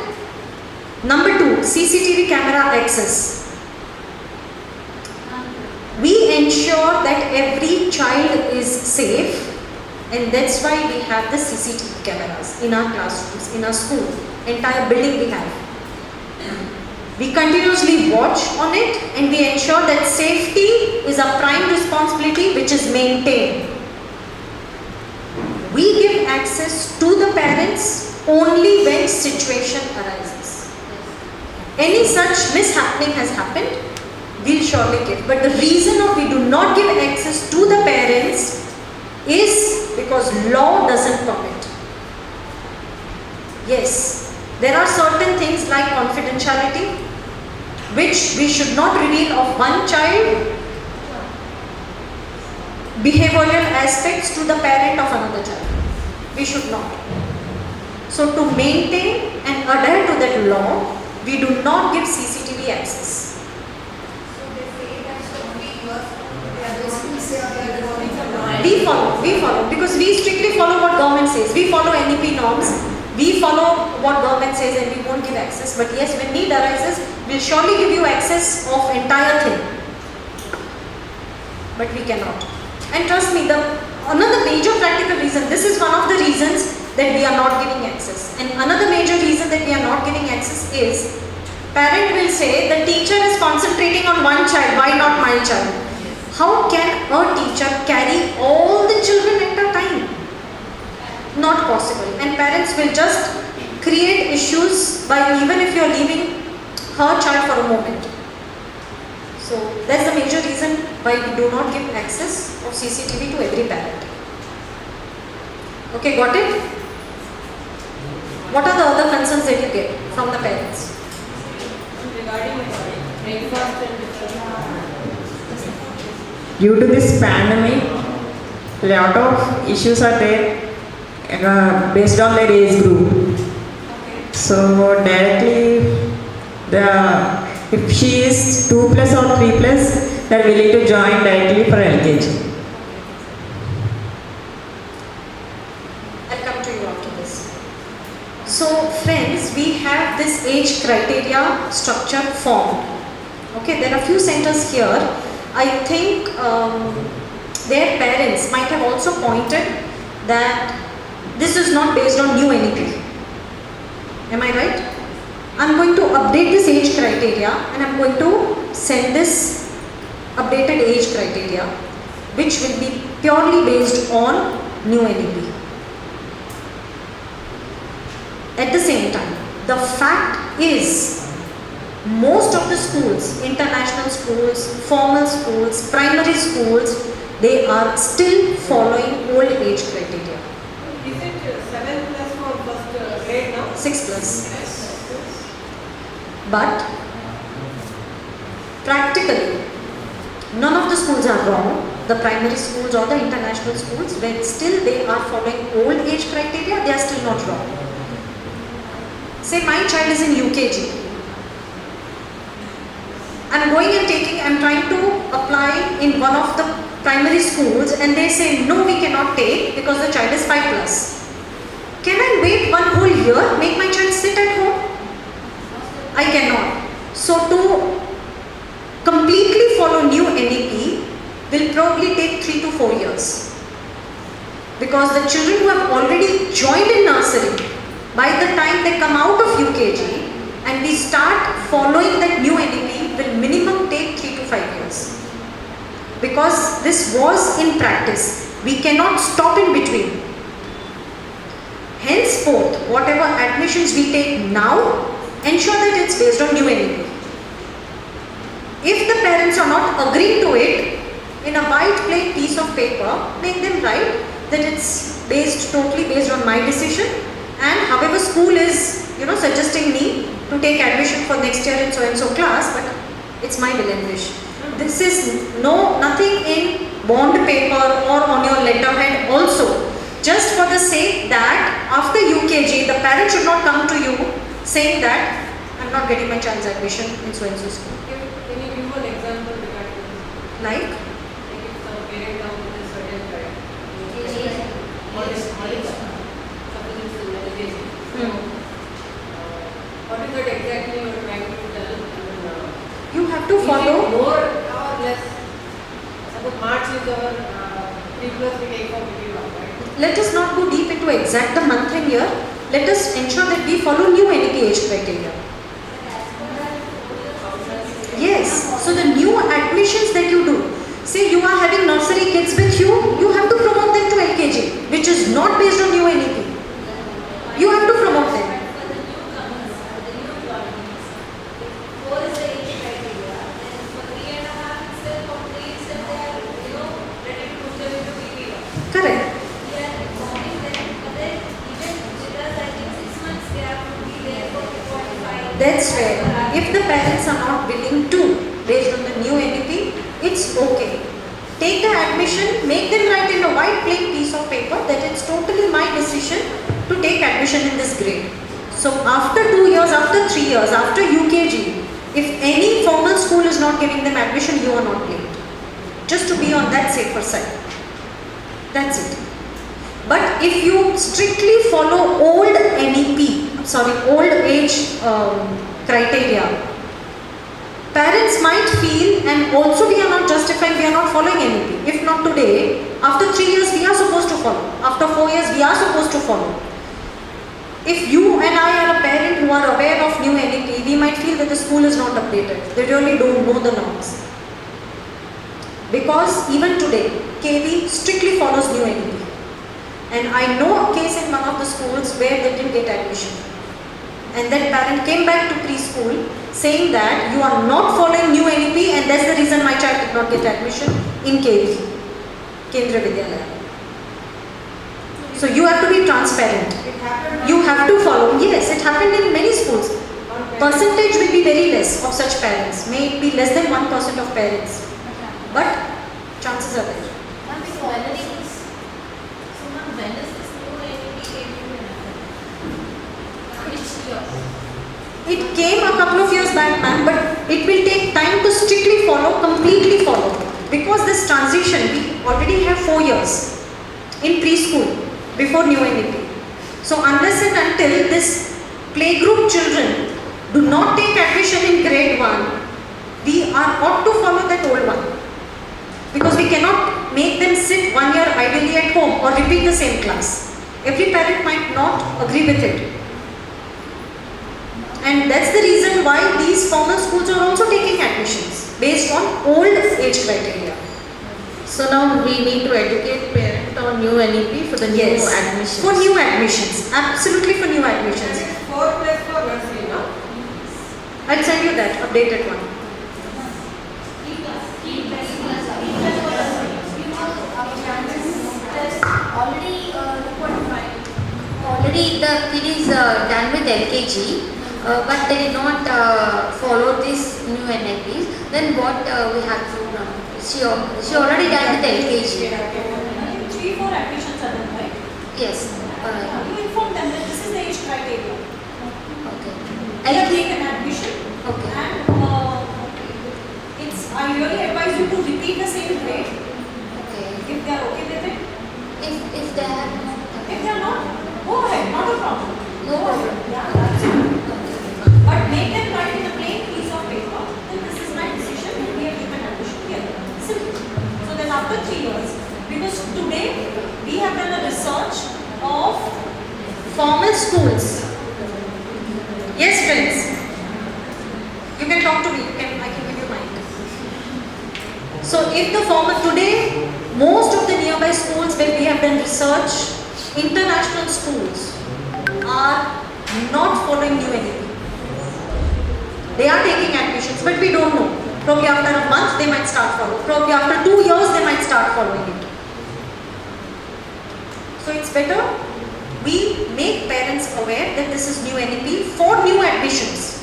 Number 2, CCTV camera access. We ensure that every child is safe, and that's why we have the CCTV cameras in our classrooms, in our school, entire building we have. We continuously watch on it and we ensure that safety is a prime responsibility which is maintained. We give access to the parents only when situation arises. Any such mishappening has happened, we'll surely give. But the reason of we do not give access to the parents is because law doesn't permit. Yes, there are certain things like confidentiality which we should not reveal of one child, behavioral aspects to the parent of another child. We should not. So to maintain and adhere to that law, we do not give CCTV access. We follow because we strictly follow what government says. We follow NEP norms. We follow what government says and we won't give access. But yes, when need arises, we'll surely give you access of entire thing. But we cannot. And trust me, another major practical reason, this is one of the reasons that we are not giving access. And another major reason that we are not giving access is, parent will say, the teacher is concentrating on one child, why not my child? How can a teacher carry all the children at a time? Not possible. And parents will just create issues by even if you are leaving her child for a moment. So that's the major reason why we do not give access of CCTV to every parent. Okay, got it? What are the other concerns that you get from the parents? Regarding breakfast and Due to this pandemic, a lot of issues are there based on their age group. So directly, if she is 2+ or 3+, they are willing to join directly for LKG. I'll come to you after this. So friends, we have this age criteria structure formed. Okay, there are few centers here. I think their parents might have also pointed that this is not based on new NEP. Am I right? I'm going to update this age criteria and I'm going to send this updated age criteria which will be purely based on new NEP. At the same time, the fact is, most of the schools, international schools, formal schools, primary schools, they are still following old age criteria. Is it 7+ for first grade now? 6+. But practically, none of the schools are wrong. The primary schools or the international schools, when still they are following old age criteria, they are still not wrong. Say my child is in UKG. I'm trying to apply in one of the primary schools and they say no, we cannot take because the child is 5+. Can I wait one whole year, make my child sit at home? I cannot. So to completely follow new NEP will probably take 3 to 4 years. Because the children who have already joined in nursery, by the time they come out of UKG and we start following that new NEP, will minimum take 3 to 5 years. Because this was in practice. We cannot stop in between. Henceforth, whatever admissions we take now, ensure that it's based on new NEP. If the parents are not agreeing to it, in a white plain piece of paper, make them write that it's totally based on my decision, and however school is, suggesting me to take admission for next year in so and so class, but it's my will and wish. This is nothing in bond paper or on your letterhead also. Just for the sake that after UKG, the parent should not come to you saying that I'm not getting my child's admission in so and so school. Can you give an example regarding this? Like? If some parent comes with a certain child, what is suppose it's in LKG. What is that exactly you are trying to tell? You have to follow. More or less. Suppose March is our 3+ we take for BB1, right? Let us not go deep into exact the month and year. Let us ensure that we follow new NEP age criteria. nursery kids with you, you have to promote them to LKG, which is not based on new NEP. You have to promote them. Correct. That's where, if the parents are not willing to, based on the new NEP, it's okay. Take the admission, make them write in a white plain piece of paper that it's totally my decision to take admission in this grade. So after 2 years, after 3 years, after UKG, if any formal school is not giving them admission, you are not blamed. Just to be on that safer side. That's it. But if you strictly follow old old age criteria, parents might feel, and also we are not justifying, we are not following NEP. If not today, after 3 years we are supposed to follow. After 4 years we are supposed to follow. If you and I are a parent who are aware of new NEP, we might feel that the school is not updated. They really don't know the norms. Because even today, KV strictly follows new NEP. And I know a case in one of the schools where they didn't get admission. And that parent came back to preschool saying that you are not following new NEP and that's the reason my child did not get admission in KV, Kendra Vidyalaya. So you have to be transparent. You have to follow. Yes, it happened in many schools. Percentage will be very less of such parents. May it be less than 1% of parents. But chances are there. It came a couple of years back, ma'am, but it will take time to strictly follow, completely follow. Because this transition, we already have 4 years in preschool before new NEP. So unless and until this playgroup children do not take admission in grade 1, we are ought to follow that old one. Because we cannot make them sit 1 year ideally at home or repeat the same class. Every parent might not agree with it. And that's the reason why these formal schools are also taking admissions based on old age criteria. So now we need to educate parents on new NEP for the new admissions. For new admissions, absolutely for new admissions. 4 plus 4 nursery, no? I'll send you that updated one. Already the kid is done with LKG, but they did not follow this new NEPs. Then what we have to do now? She already done with LKG. 3-4 admissions are done, right? Yes. You inform them that this is the age criteria. Okay. I'll take an admission. Okay. And I really advise you to repeat the same grade. Okay. If they are okay with it. If they are not. If they are not, go ahead, not a problem. No problem. Yeah, absolutely. But make them write in a plain piece of paper that this is my decision and we have given admission here. Simple. So then after 3 years, because today we have done a research of formal schools. Yes, friends. You can talk to me. I can give you mine. So if the formal today, most of the nearby schools where we have done research, international schools are not following new NEP. They are taking admissions, but we don't know. Probably after a month they might start following. Probably after 2 years they might start following it. So it's better we make parents aware that this is new NEP for new admissions.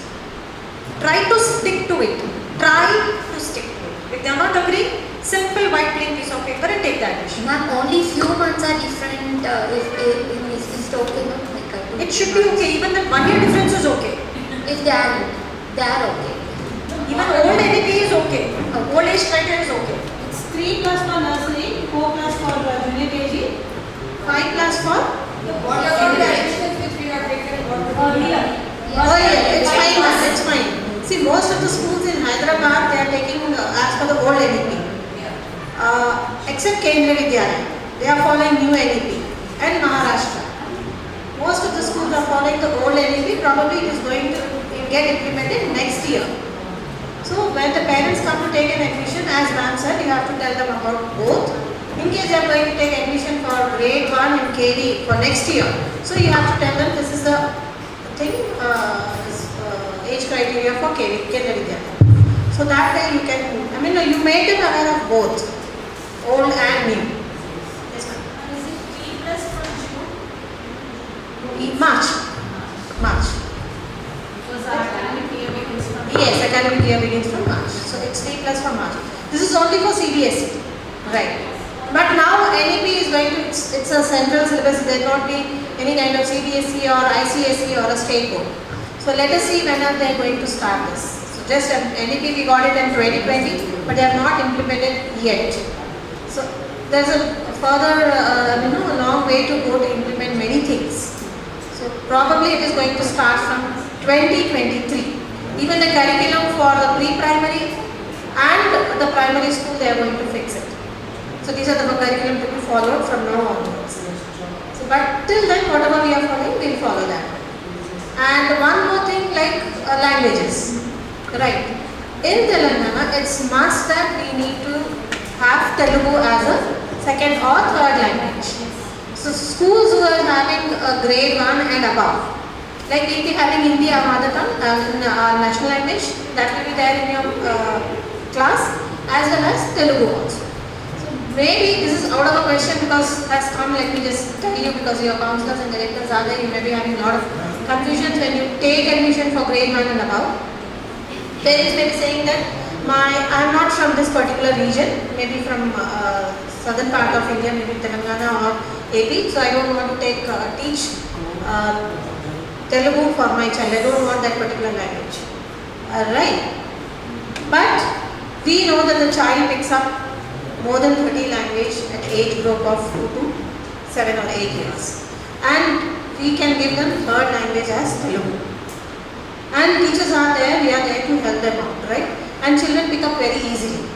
Try to stick to it. Try to stick to it. If they are not agreeing, simple white plain piece of paper and take the admission. Ma'am, only few months are different. If it's okay, no? It should be okay. Even the 1 year difference is okay. If they are okay. Even old NEP is okay. Old age criteria is okay. It's 3 plus for nursery, 4 plus for junior KG, 5 plus for What about the admissions which we have taken earlier? Oh yeah, it's fine, ma'am, it's fine. See, most of the schools in Hyderabad, they are taking as per the old NEP. Except Kendra Vidyalaya, they are following new NEP. And Maharashtra. Most of the schools are following the old NEP. Probably it is going to get implemented next year. So when the parents come to take an admission, as ma'am said, you have to tell them about both. In case they are going to take admission for grade 1 and KD for next year, so you have to tell them this is the thing, age criteria for KD, Kendra. So that way you can, you make them aware of both, old and new. Yes ma'am. Is it T plus for June? March. Because our academic year begins from Yes, academic year begins from March. So it's T plus for March. This is only for CBSE. Right. But now NEP is going to, it's a central syllabus, there will not be any kind of CBSE or ICSE or a state board. So let us see when are they going to start this. So just NEP we got it in 2020, but they have not implemented yet. So there's a further, a long way to go to implement many things. So probably it is going to start from 2023. Even the curriculum for the pre-primary and the primary school, they are going to fix it. So these are the curriculum to be followed from now onwards. So but till then, whatever we are following, we will follow that. And one more thing, like languages, right? In Telangana, it's must that we need to have Telugu as a second or third language. So schools who are having a grade 1 and above, like we will be having Hindi, our mother tongue, national language, that will be there in your class, as well as Telugu also. Maybe this is out of a question because it has come, let me just tell you, because your counselors and directors are there, you may be having a lot of confusions when you take admission for grade 1 and above. Parents may be saying that I am not from this particular region, maybe from southern part of India, maybe Telangana or AP, so I don't want to teach Telugu for my child, I don't want that particular language. Right. But we know that the child picks up more than 30 language at age group of 2 to 7 or 8 years. And we can give them third language as Telugu. And teachers are there, we are there to help them out, right? And children pick up very easily.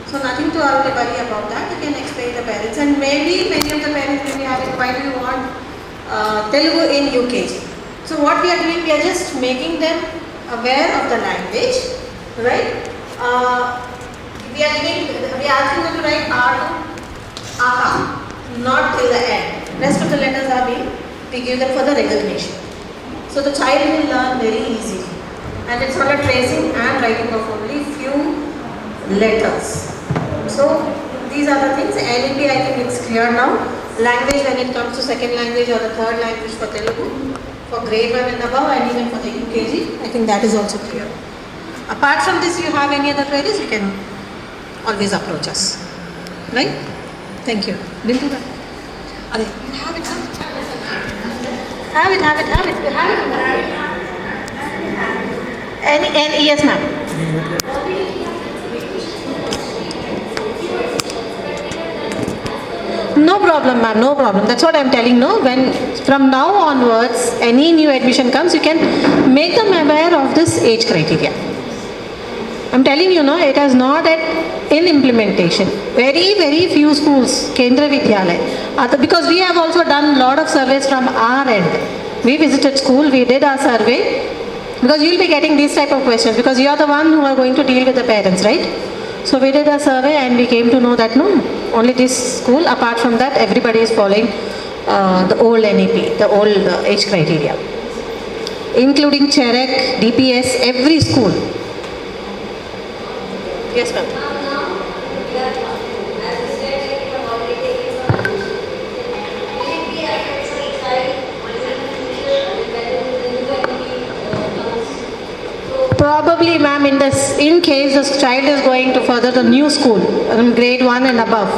So nothing to worry about that, you can explain the parents. And maybe many of the parents may be having, why do you want Telugu in UKG? So what we are doing, we are just making them aware of the language, right? We are asking them to write R to AHA, not till the end. Rest of the letters are we give them for the recognition. So the child will learn very easily. And it's not a tracing and writing of only few letters. So these are the things. NEP, I think it's clear now. Language, when it comes to second language or the third language for Telugu, for grade 1 and above, and even for the UKG, I think that is also clear. Apart from this, you have any other queries, you can always approach us. Right? Thank you. Didn't do that. Have it. Yes, ma'am. No problem, ma'am, no problem. That's what I'm telling you. When from now onwards, any new admission comes, you can make them aware of this age criteria. I'm telling you, it is not in implementation. Very, very few schools, Kendra Vidyalaya. Because we have also done a lot of surveys from our end. We visited school, we did our survey. Because you will be getting these type of questions because you are the one who are going to deal with the parents, right? So we did a survey and we came to know that only this school, apart from that, everybody is following the old NEP, the old age criteria. Including Cherek, DPS, every school. Yes, ma'am. Probably, ma'am, in case the child is going to further the new school, grade 1 and above,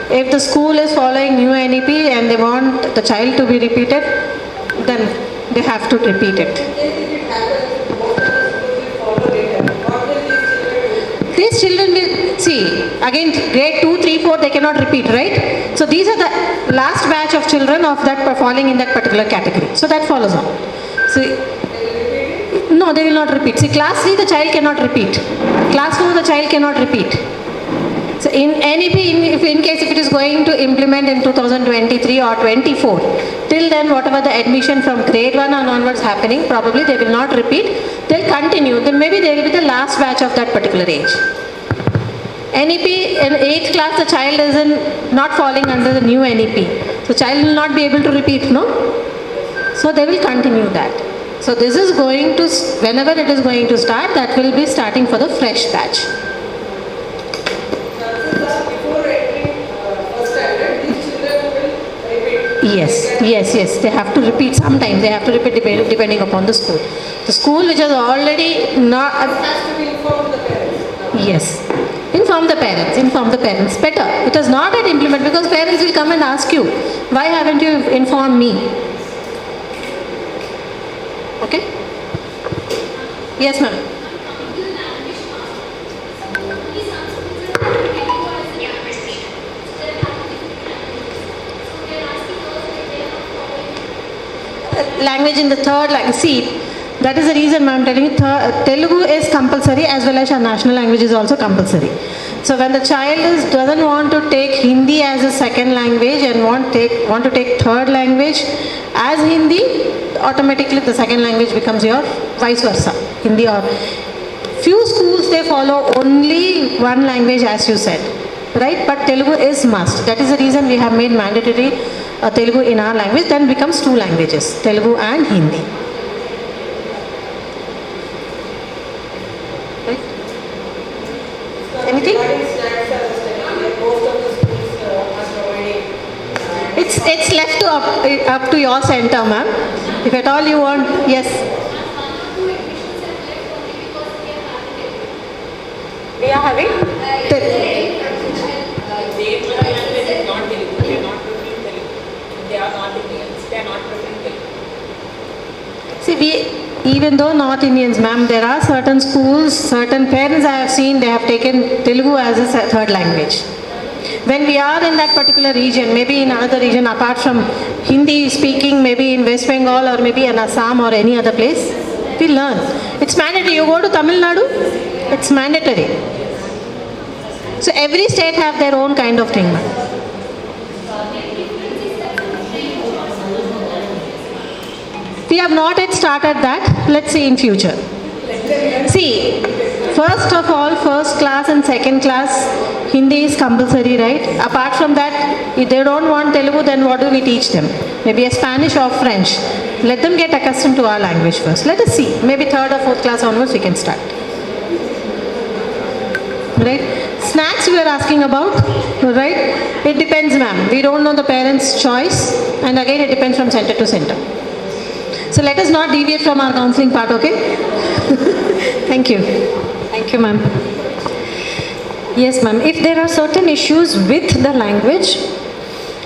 if the school is following new NEP and they want the child to be repeated, then they have to repeat it. These children will, see, again grade 2, 3, 4, they cannot repeat, right? So these are the last batch of children of that falling in that particular category. So that follows on. So, no, they will not repeat. See, class 3, the child cannot repeat. Class 4, the child cannot repeat. So in NEP, if in case if it is going to implement in 2023 or 24, till then whatever the admission from grade 1 and onwards happening, probably they will not repeat, they'll continue, then maybe they will be the last batch of that particular age. NEP, in 8th class the child is not falling under the new NEP. So child will not be able to repeat, no? So they will continue that. So this is going to, whenever it is going to start, that will be starting for the fresh batch. Yes, they have to repeat sometimes. They have to repeat depending upon the school. The school which has already not... has to be informed the parents. Yes. Inform the parents. Better. It is not at implement because parents will come and ask you, why haven't you informed me? Okay? Yes, ma'am. Language in the third language. See, that is the reason I am telling you Telugu is compulsory as well as our national language is also compulsory. So when the child doesn't want to take Hindi as a second language and want to take third language as Hindi, automatically the second language becomes your vice versa, Hindi. Or few schools they follow only one language as you said, right? But Telugu is must. That is the reason we have made mandatory Telugu in our language, then becomes two languages, Telugu and Hindi. Right? Anything? It's left up to your center, ma'am. If at all you want, yes. We are having? See, even though North Indians, ma'am, there are certain schools, certain parents I have seen, they have taken Telugu as a third language. When we are in that particular region, maybe in another region apart from Hindi speaking, maybe in West Bengal or maybe in Assam or any other place, we learn. It's mandatory. You go to Tamil Nadu, it's mandatory. So every state have their own kind of thing, ma'am. We have not yet started that. Let's see in future. See, first of all, first class and second class, Hindi is compulsory, right? Apart from that, if they don't want Telugu, then what do we teach them? Maybe a Spanish or French. Let them get accustomed to our language first. Let us see. Maybe third or fourth class onwards we can start. Right? Snacks we are asking about, right? It depends, ma'am. We don't know the parents' choice, and again it depends from center to center. So let us not deviate from our counseling part, okay? Thank you. Thank you, ma'am. Yes, ma'am. If there are certain issues with the language,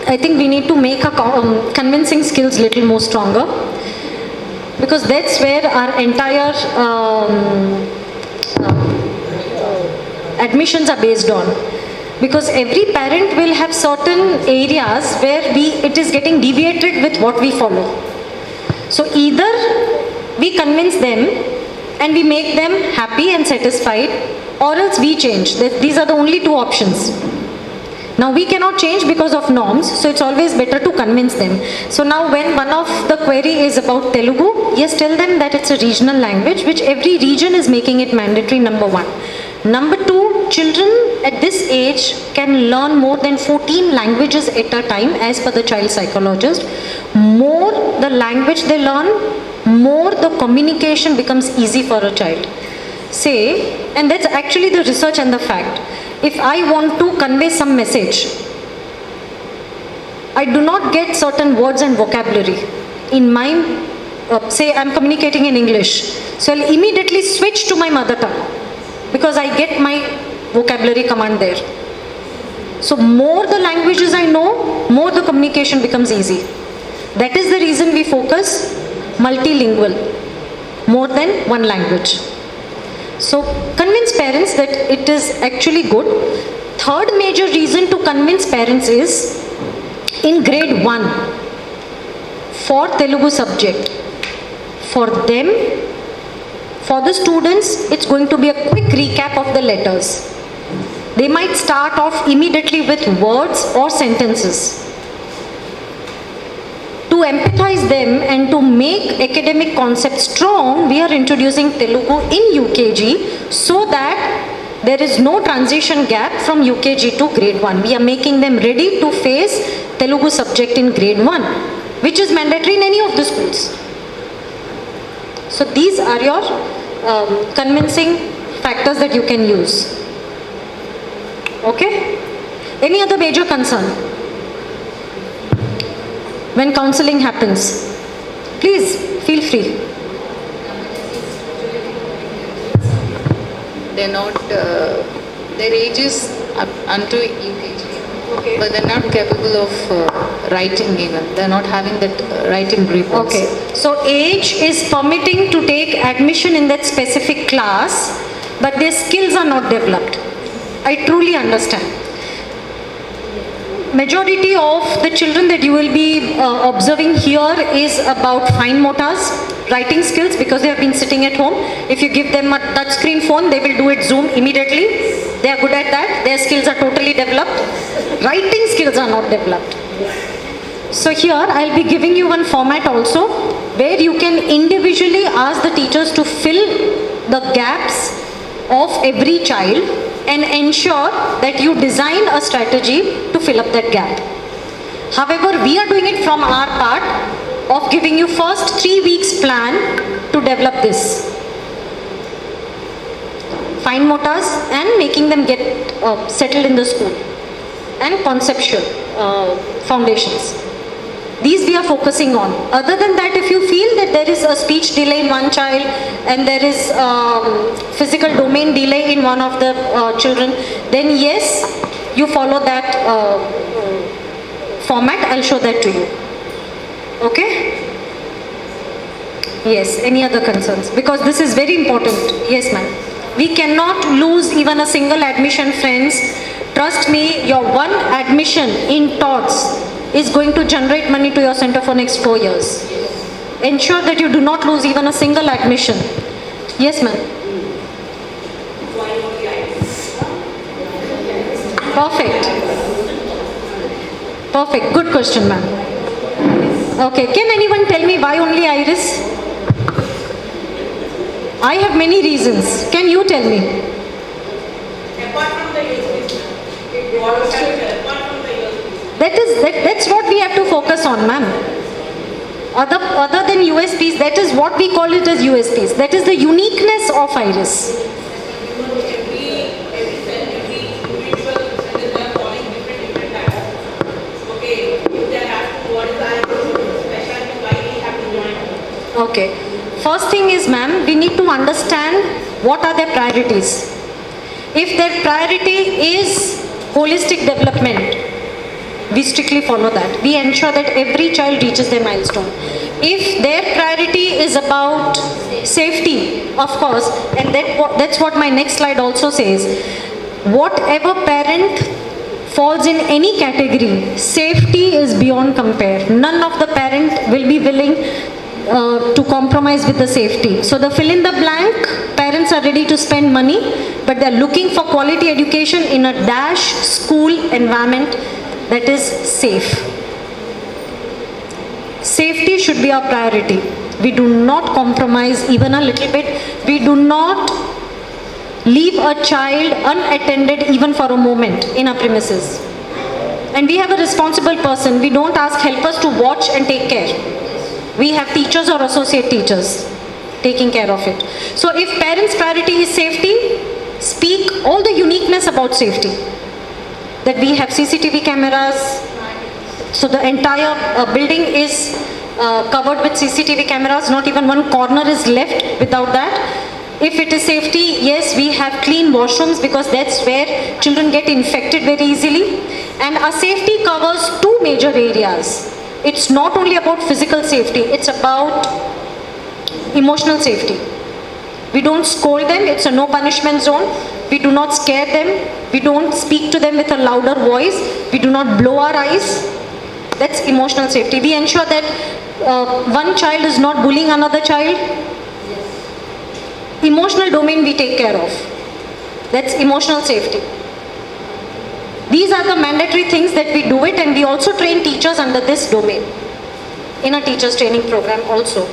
I think we need to make our convincing skills little more stronger, because that's where our entire admissions are based on. Because every parent will have certain areas where it is getting deviated with what we follow. So either we convince them and we make them happy and satisfied, or else we change. These are the only two options. Now we cannot change because of norms, so it's always better to convince them. So now when one of the query is about Telugu, yes, tell them that it's a regional language, which every region is making it mandatory, number one. Number two, children at this age can learn more than 14 languages at a time as per the child psychologist. More the language they learn, more the communication becomes easy for a child. Say, and that's actually the research and the fact. If I want to convey some message, I do not get certain words and vocabulary. In my, say I'm communicating in English, so I'll immediately switch to my mother tongue, because I get my vocabulary command there. So more the languages I know, more the communication becomes easy. That is the reason we focus multilingual, more than one language. So convince parents that it is actually good. Third major reason to convince parents is, in grade 1, for Telugu subject, for them, for the students, it's going to be a quick recap of the letters. They might start off immediately with words or sentences. To empathize them and to make academic concepts strong, we are introducing Telugu in UKG so that there is no transition gap from UKG to grade 1. We are making them ready to face Telugu subject in grade 1, which is mandatory in any of the schools. So these are your convincing factors that you can use. Okay? Any other major concern? When counseling happens, please feel free. They're not, their age is up unto UKG, okay, but they're not capable of writing even. They're not having that writing grip. Okay, so age is permitting to take admission in that specific class, but their skills are not developed. I truly understand. Majority of the children that you will be observing here is about fine motors, writing skills, because they have been sitting at home. If you give them a touch screen phone, they will do it Zoom immediately. They are good at that. Their skills are totally developed. Writing skills are not developed. So here I'll be giving you one format also where you can individually ask the teachers to fill the gaps of every child and ensure that you design a strategy to fill up that gap. However, we are doing it from our part of giving you first 3 weeks plan to develop this. Fine motors and making them get settled in the school, and conceptual foundations. These we are focusing on. Other than that, if you feel that there is a speech delay in one child and there is physical domain delay in one of the children, then yes, you follow that format. I'll show that to you. Okay? Yes, any other concerns? Because this is very important. Yes, ma'am. We cannot lose even a single admission, friends. Trust me, your one admission in TOTS is going to generate money to your center for next 4 years. Ensure that you do not lose even a single admission. Yes, ma'am. Perfect. Perfect. Good question, ma'am. Okay. Can anyone tell me why only Iris? I have many reasons. Can you tell me? Apart from the USPs, That's what we have to focus on, ma'am. Other than USPs, that is what we call it as USPs. That is the uniqueness of Iris. Okay. First thing is, ma'am, we need to understand what are their priorities. If their priority is holistic development, we strictly follow that. We ensure that every child reaches their milestone. If their priority is about safety, of course, and that's what my next slide also says. Whatever parent falls in any category, safety is beyond compare. None of the parent will be willing to compromise with the safety. So the fill in the blank, parents are ready to spend money, but they're looking for quality education in a dash school environment that is safe. Safety should be our priority. We do not compromise even a little bit. We do not leave a child unattended even for a moment in our premises. And we have a responsible person. We don't ask helpers to watch and take care. We have teachers or associate teachers taking care of it. So if parents' priority is safety, speak all the uniqueness about safety. That we have CCTV cameras, so the entire building is covered with CCTV cameras, not even one corner is left without that. If it is safety, yes, we have clean washrooms because that's where children get infected very easily. And our safety covers 2 major areas. It's not only about physical safety, it's about emotional safety. We don't scold them, it's a no punishment zone. We do not scare them. We don't speak to them with a louder voice. We do not blow our eyes. That's emotional safety. We ensure that one child is not bullying another child. Emotional domain we take care of. That's emotional safety. These are the mandatory things that we do it, and we also train teachers under this domain in a teachers training program also.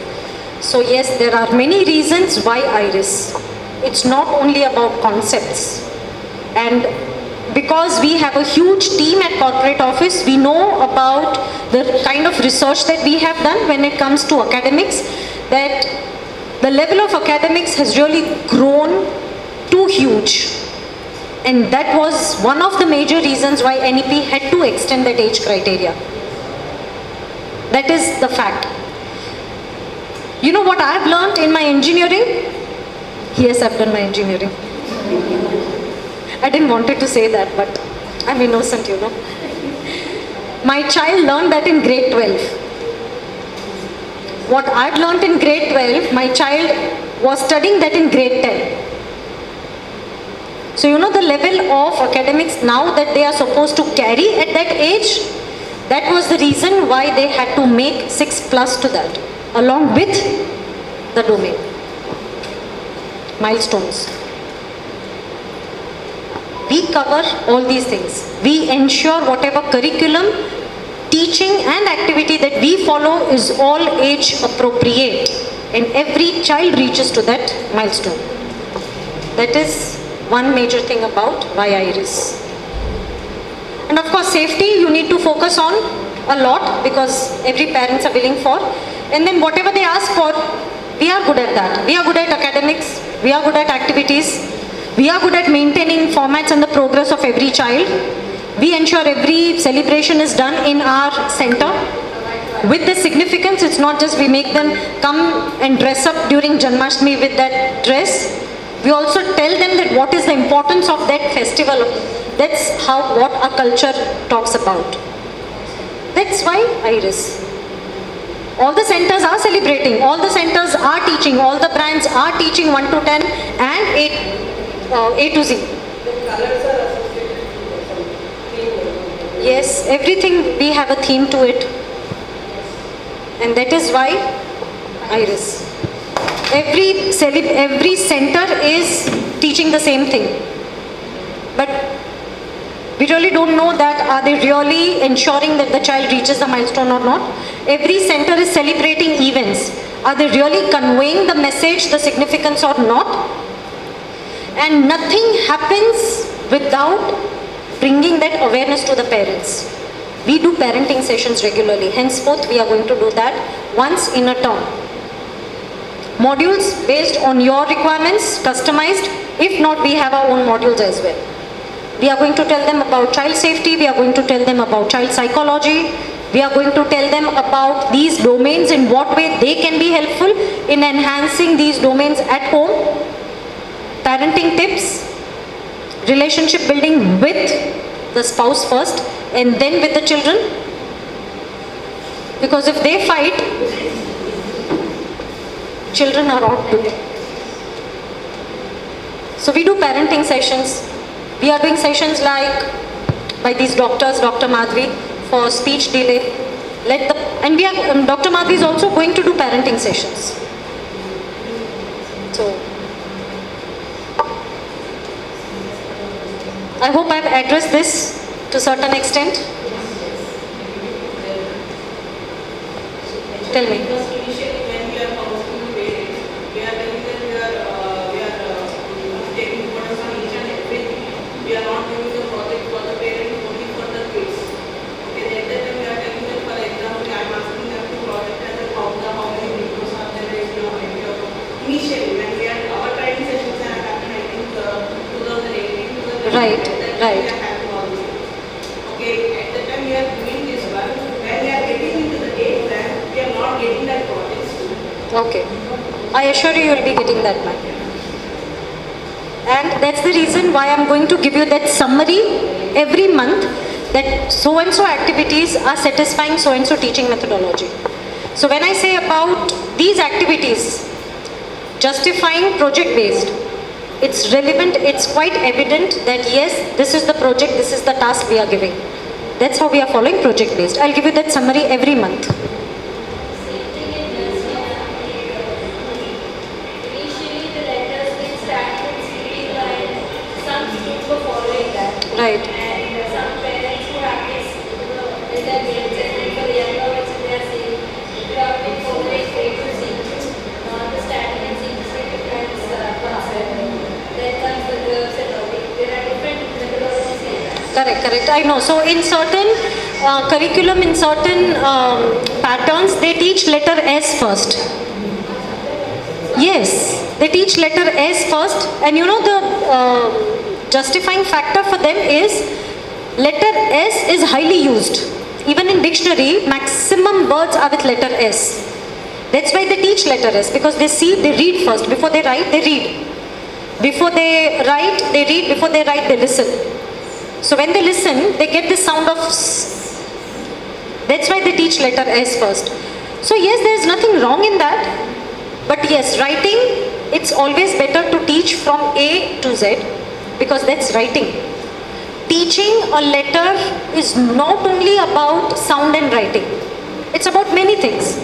So yes, there are many reasons why IRIS. It's not only about concepts. And because we have a huge team at corporate office, we know about the kind of research that we have done when it comes to academics, that the level of academics has really grown too huge. And that was one of the major reasons why NEP had to extend that age criteria. That is the fact. You know what I've learned in my engineering? Yes, I've done my engineering. I didn't want to say that, but I'm innocent, you know. My child learned that in grade 12. What I'd learned in grade 12, my child was studying that in grade 10. So you know the level of academics now that they are supposed to carry at that age, that was the reason why they had to make 6+ to that, along with the domain. Milestones. We cover all these things. We ensure whatever curriculum, teaching and activity that we follow is all age appropriate, and every child reaches to that milestone. That is one major thing about why IRIS. And of course safety you need to focus on a lot, because every parents are willing for, and then whatever they ask for, we are good at that. We are good at academics, we are good at activities, we are good at maintaining formats and the progress of every child. We ensure every celebration is done in our center with the significance. It's not just we make them come and dress up during Janmashtami with that dress. We also tell them that what is the importance of that festival. That's what our culture talks about. That's why IRIS. All the centers are celebrating, all the centers are teaching, all the brands are teaching 1 to 10 and A to Z. Yes, everything we have a theme to it. And that is why IRIS. Every center is teaching the same thing. But we really don't know that are they really ensuring that the child reaches the milestone or not. Every center is celebrating events. Are they really conveying the message, the significance or not? And nothing happens without bringing that awareness to the parents. We do parenting sessions regularly. Henceforth, we are going to do that once in a term. Modules based on your requirements, customized. If not, we have our own modules as well. We are going to tell them about child safety. We are going to tell them about child psychology. We are going to tell them about these domains, in what way they can be helpful in enhancing these domains at home. Parenting tips, relationship building with the spouse first and then with the children. Because if they fight, children are out today. So we do parenting sessions. We are doing sessions like by these doctors, Dr. Madhvi, for speech delay. And we are, Dr. Madhvi is also going to do parenting sessions. So I hope I have addressed this to a certain extent. Tell me. Because initially when we are counseling parents, we are telling them we are taking importance on each and everything. We are not doing the project for the parents, only for the kids. Okay, at that time we are telling them, for example, I am asking them to project as a how many videos are there is initially when we had our training sessions have happened, I think 2018, 2019. Right. Okay, at the time we are doing this one, when we are getting into the day plan, we are not getting that projects too. Okay. I assure you, you will be getting that back. And that's the reason why I'm going to give you that summary every month, that so and so activities are satisfying so and so teaching methodology. So when I say about these activities, justifying project based, it's relevant, it's quite evident that yes, this is the project, this is the task we are giving. That's how we are following project based. I'll give you that summary every month. Initially the letters get started with CTV and some students were following that. Right. And some correct. I know. So in certain curriculum, in certain patterns, they teach letter S first. Yes, they teach letter S first, and you know the justifying factor for them is letter S is highly used. Even in dictionary, maximum words are with letter S. That's why they teach letter S, because they see, they read first. Before they write, they read. Before they write, they read. Before they write, they listen. So when they listen, they get this sound of S. That's why they teach letter S first. So yes, there is nothing wrong in that. But yes, writing, it's always better to teach from A to Z, because that's writing. Teaching a letter is not only about sound and writing. It's about many things.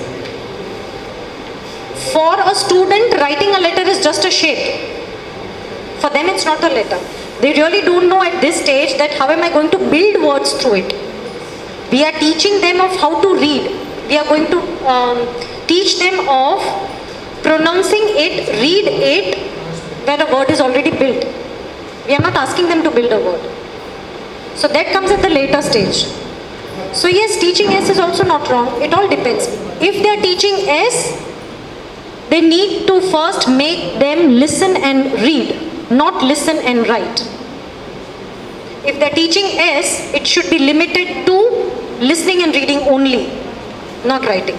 For a student, writing a letter is just a shape. For them, it's not a letter. They really don't know at this stage that how am I going to build words through it. We are teaching them of how to read. We are going to teach them of pronouncing it, read it, where a word is already built. We are not asking them to build a word. So that comes at the later stage. So yes, teaching S is also not wrong. It all depends. If they are teaching S, they need to first make them listen and read, not listen and write. If they are teaching S, it should be limited to listening and reading only, not writing.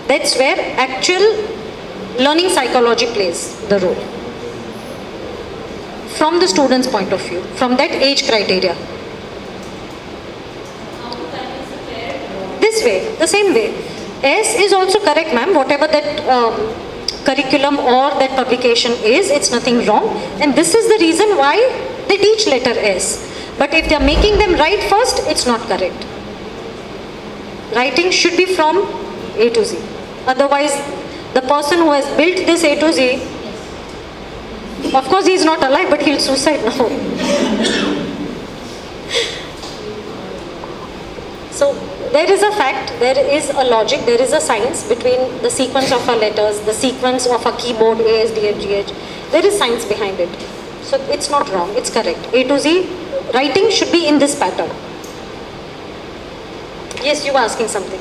That's where actual learning psychology plays the role. From the student's point of view, from that age criteria. This way, the same way. S is also correct, ma'am. Whatever that curriculum or that publication is, it's nothing wrong. And this is the reason why they teach letter S. But if they are making them write first, it's not correct. Writing should be from A to Z. Otherwise, the person who has built this A to Z, of course he is not alive, but he'll suicide now. So there is a fact, there is a logic, there is a science between the sequence of our letters, the sequence of a keyboard, A, S, D, F, G, H. There is science behind it. So it's not wrong, it's correct. A to Z, writing should be in this pattern. Yes, you were asking something.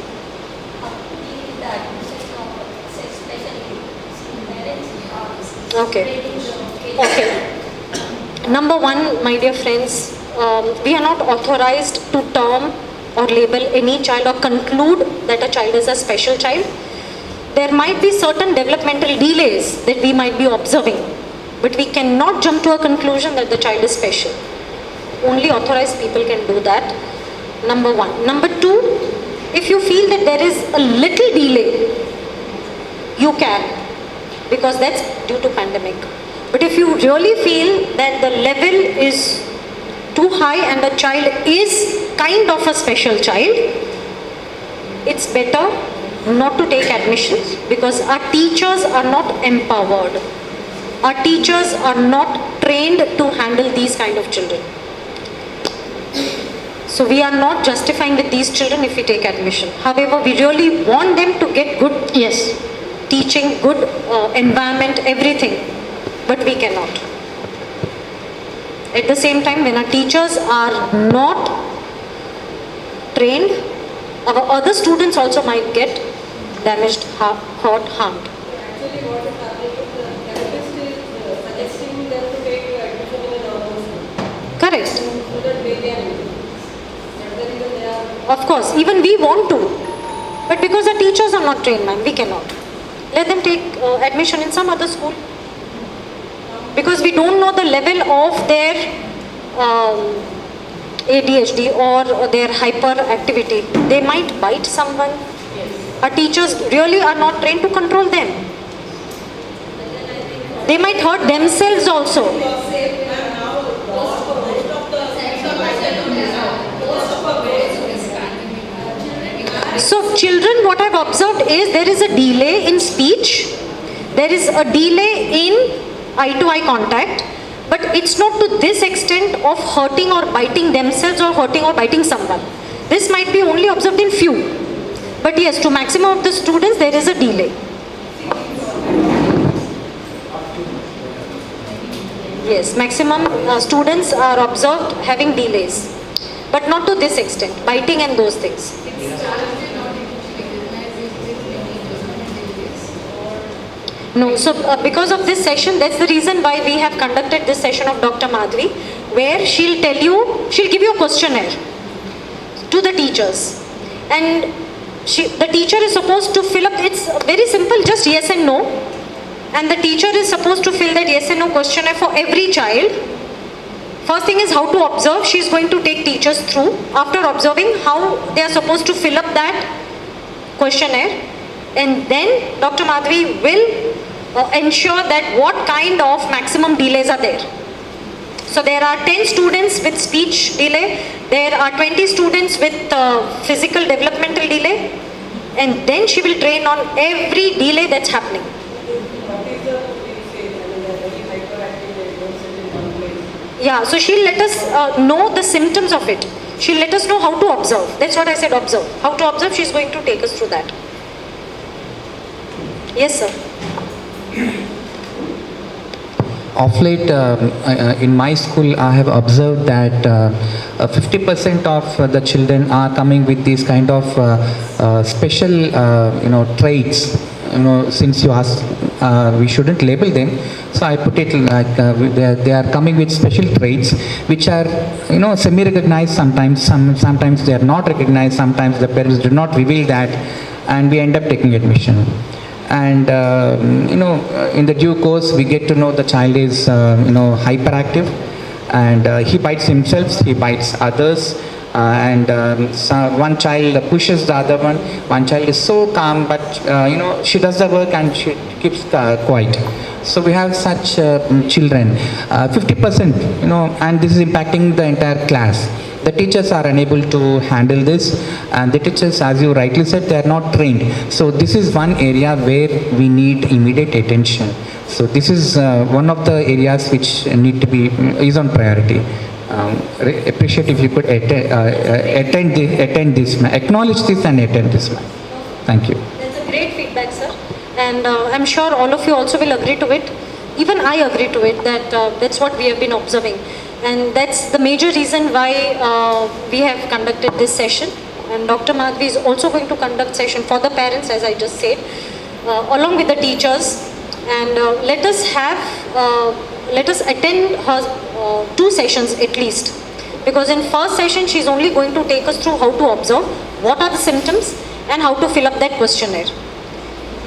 Okay. Number one, my dear friends, we are not authorized to term or label any child or conclude that a child is a special child. There might be certain developmental delays that we might be observing, but we cannot jump to a conclusion that the child is special. Only authorized people can do that. Number one. Number two, if you feel that there is a little delay, you can, because that's due to pandemic. But if you really feel that the level is too high and the child is kind of a special child, it's better not to take admissions, because our teachers are not empowered. Our teachers are not trained to handle these kind of children. So we are not justifying with these children if we take admission. However, we really want them to get good, teaching, good environment, everything. But we cannot. At the same time, when our teachers are not trained, our other students also might get damaged, hurt, harmed. Actually, what is happening is the therapist is suggesting them to take admission in a normal school. Correct. So that they can. That's the reason they are. Of course, even we want to. But because the teachers are not trained, ma'am, we cannot. Let them take admission in some other school. Because we don't know the level of their ADHD or their hyperactivity. They might bite someone. Our teachers really are not trained to control them. They might hurt themselves also. So children, what I've observed is there is a delay in speech. There is a delay in eye-to-eye contact, but it's not to this extent of hurting or biting themselves or hurting or biting someone. This might be only observed in few. But yes, to maximum of the students, there is a delay. Yes, maximum students are observed having delays, but not to this extent, biting and those things. No, so because of this session, that's the reason why we have conducted this session of Dr. Madhvi, where she'll give you a questionnaire to the teachers. And the teacher is supposed to fill up, it's very simple, just yes and no. And the teacher is supposed to fill that yes and no questionnaire for every child. First thing is how to observe. She is going to take teachers through, after observing how they are supposed to fill up that questionnaire. And then Dr. Madhvi will ensure that what kind of maximum delays are there. So there are 10 students with speech delay, there are 20 students with physical developmental delay, and then she will train on every delay that's happening. Yeah, so she'll let us know the symptoms of it. She'll let us know how to observe. That's what I said, observe. How to observe, she's going to take us through that. Yes, sir. Of late, in my school, I have observed that 50% of the children are coming with these kind of special, traits. Since you asked, we shouldn't label them. So I put it like they are coming with special traits, which are, semi-recognized sometimes. Sometimes they are not recognized. Sometimes the parents do not reveal that, and we end up taking admission. And in the due course we get to know the child is hyperactive, and he bites himself, he bites others, and one child pushes the other one child is so calm, but she does the work and she keeps quiet. So we have such children, 50%, and this is impacting the entire class. The teachers are unable to handle this, and the teachers, as you rightly said, they are not trained. So this is one area where we need immediate attention. So this is one of the areas which need to be is on priority. Appreciate if you could attend this, acknowledge this and attend this. Thank you. That's a great feedback, sir. And I'm sure all of you also will agree to it. Even I agree to it that that's what we have been observing. And that's the major reason why we have conducted this session. And Dr. Madhvi is also going to conduct session for the parents, as I just said, along with the teachers. And let us attend her 2 sessions at least. Because in first session, she's only going to take us through how to observe, what are the symptoms, and how to fill up that questionnaire.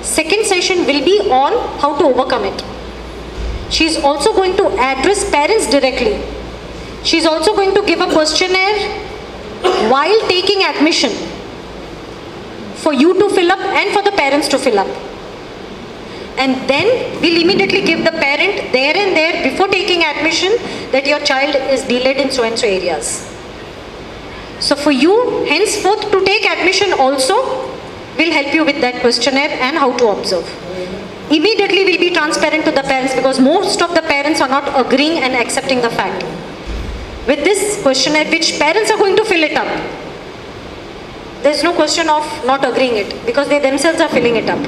Second session will be on how to overcome it. She's also going to address parents directly. She's also going to give a questionnaire while taking admission for you to fill up and for the parents to fill up. And then we'll immediately give the parent there and there before taking admission that your child is delayed in so and so areas. So for you henceforth to take admission also will help you with that questionnaire and how to observe. Immediately we'll be transparent to the parents, because most of the parents are not agreeing and accepting the fact. With this questionnaire, which parents are going to fill it up, there's no question of not agreeing it, because they themselves are filling it up.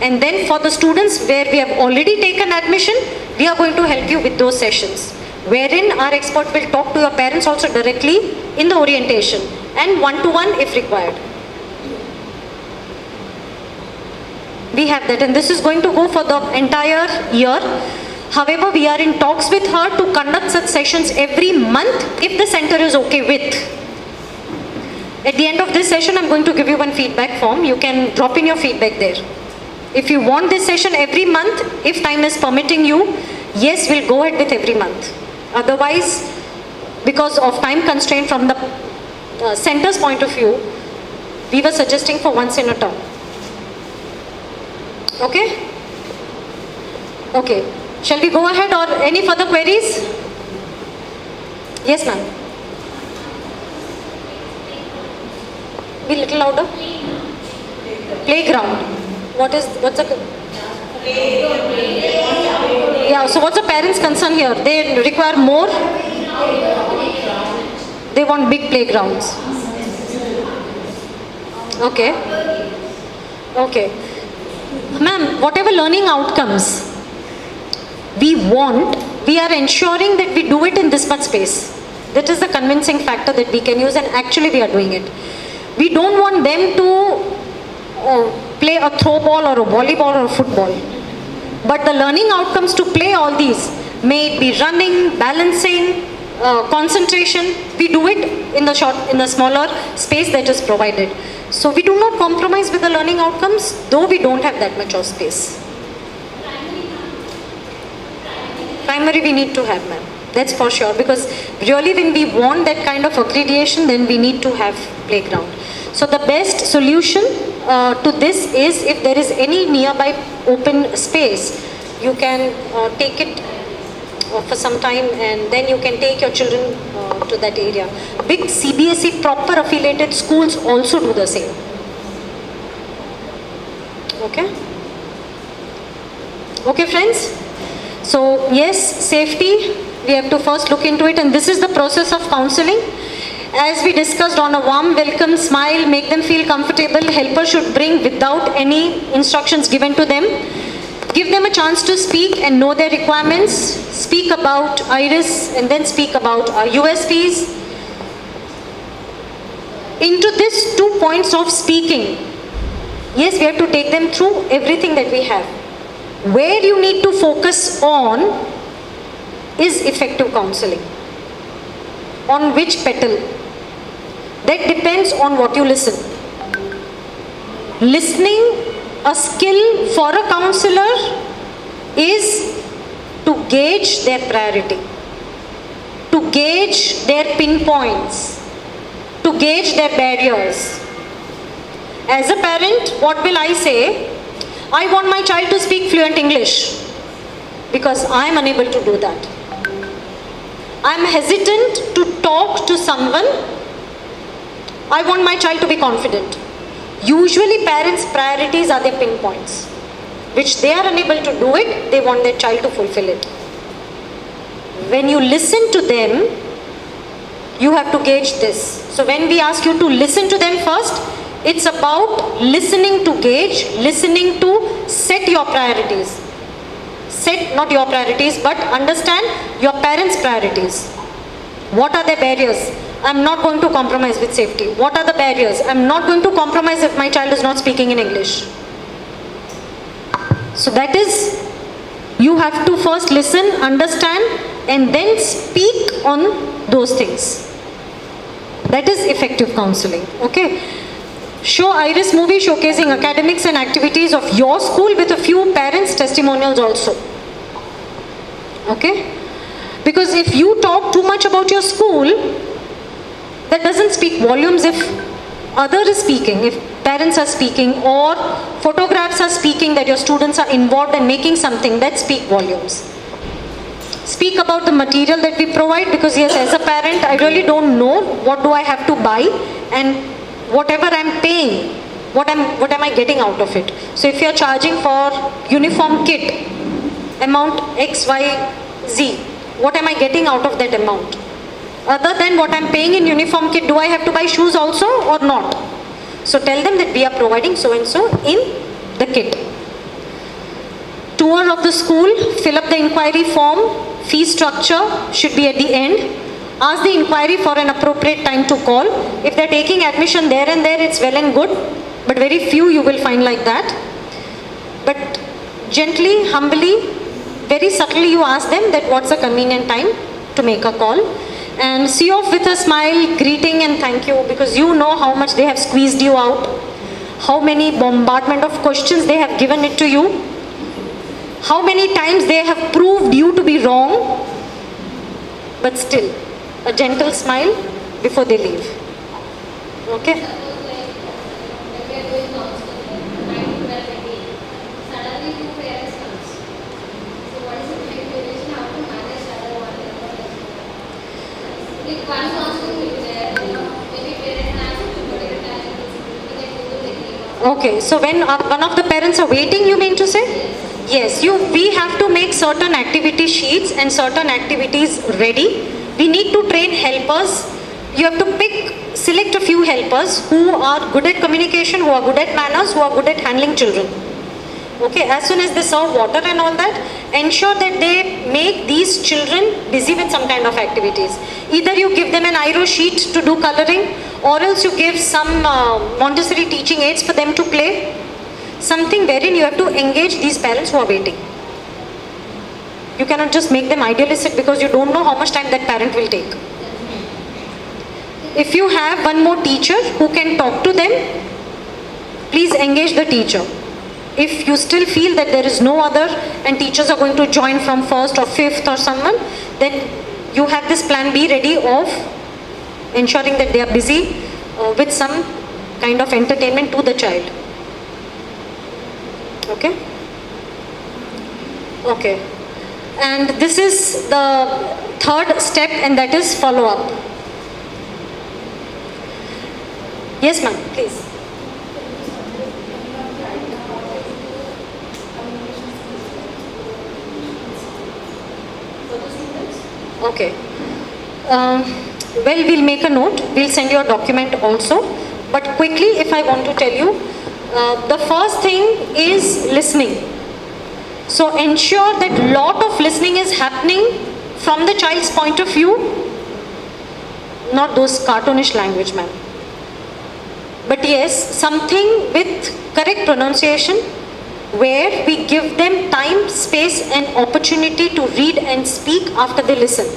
And then for the students where we have already taken admission, we are going to help you with those sessions, wherein our expert will talk to your parents also directly in the orientation and one-to-one if required. We have that, and this is going to go for the entire year. However, we are in talks with her to conduct such sessions every month if the center is okay with. At the end of this session, I'm going to give you one feedback form. You can drop in your feedback there. If you want this session every month, if time is permitting you, yes, we'll go ahead with every month. Otherwise, because of time constraint from the center's point of view, we were suggesting for once in a term. Okay? Okay. Shall we go ahead, or any further queries? Yes, ma'am. Be a little louder. Playground. What's the... Yeah, so what's the parents' concern here? They require more? They want big playgrounds. Okay. Okay. Ma'am, whatever learning outcomes, we want, we are ensuring that we do it in this much space. That is the convincing factor that we can use, and actually we are doing it. We don't want them to play a throw ball or a volleyball or a football. But the learning outcomes to play all these, may it be running, balancing, concentration, we do it in the smaller space that is provided. So we do not compromise with the learning outcomes, though we don't have that much of space. Primary we need to have, ma'am. That's for sure, because really when we want that kind of accreditation, then we need to have playground. So the best solution to this is, if there is any nearby open space, you can take it for some time, and then you can take your children to that area. Big CBSE proper affiliated schools also do the same. Okay? Okay, friends? So yes, safety, we have to first look into it, and this is the process of counseling. As we discussed, on a warm welcome, smile, make them feel comfortable. Helper should bring without any instructions given to them. Give them a chance to speak and know their requirements. Speak about IRIS and then speak about our USPs. Into this 2 points of speaking, yes, we have to take them through everything that we have. Where you need to focus on is effective counseling. On which petal? That depends on what you listen. Listening, a skill for a counselor is to gauge their priority, to gauge their pinpoints, to gauge their barriers. As a parent, what will I say? I want my child to speak fluent English because I am unable to do that. I am hesitant to talk to someone. I want my child to be confident. Usually parents' priorities are their pinpoints. Which they are unable to do it, they want their child to fulfill it. When you listen to them, you have to gauge this. So when we ask you to listen to them first, it's about listening to gauge, listening to set your priorities. Set not your priorities, but understand your parents' priorities. What are their barriers? I'm not going to compromise with safety. What are the barriers? I'm not going to compromise if my child is not speaking in English. So that is, you have to first listen, understand, and then speak on those things. That is effective counseling. Okay. Show IRIS movie showcasing academics and activities of your school with a few parents' testimonials also. Okay. Because if you talk too much about your school, that doesn't speak volumes. If other is speaking, if parents are speaking, or photographs are speaking that your students are involved in making something, that speak volumes. Speak about the material that we provide, because yes, as a parent, I really don't know what do I have to buy, and whatever I'm paying, what am I getting out of it. So if you're charging for uniform kit, amount X, Y, Z, what am I getting out of that amount? Other than what I'm paying in uniform kit, do I have to buy shoes also or not? So tell them that we are providing so and so in the kit. Tour of the school, fill up the inquiry form, fee structure should be at the end. Ask the inquiry for an appropriate time to call. If they're taking admission there and there, it's well and good, but very few you will find like that. But gently, humbly, very subtly you ask them that what's a convenient time to make a call. And see off with a smile, greeting and thank you, because you know how much they have squeezed you out, how many bombardment of questions they have given it to you, how many times they have proved you to be wrong, but still, a gentle smile before they leave. Okay? Okay, so when one of the parents are waiting, you mean to say? Yes, we have to make certain activity sheets and certain activities ready. We need to train helpers. You have to select a few helpers who are good at communication, who are good at manners, who are good at handling children. Okay, as soon as they serve water and all that, ensure that they make these children busy with some kind of activities. Either you give them an IRO sheet to do coloring, or else you give some Montessori teaching aids for them to play. Something wherein you have to engage these parents who are waiting. You cannot just make them idealistic because you don't know how much time that parent will take. If you have one more teacher who can talk to them, please engage the teacher. If you still feel that there is no other and teachers are going to join from 1st or 5th or someone, then you have this plan B ready of ensuring that they are busy with some kind of entertainment to the child. Okay? Okay. And this is the third step, and that is follow-up. Yes, ma'am, please. Okay. Well, we'll make a note. We'll send you a document also. But quickly, if I want to tell you, the first thing is listening. So ensure that lot of listening is happening from the child's point of view, not those cartoonish language, ma'am. But yes, something with correct pronunciation, where we give them time, space and opportunity to read and speak after they listen.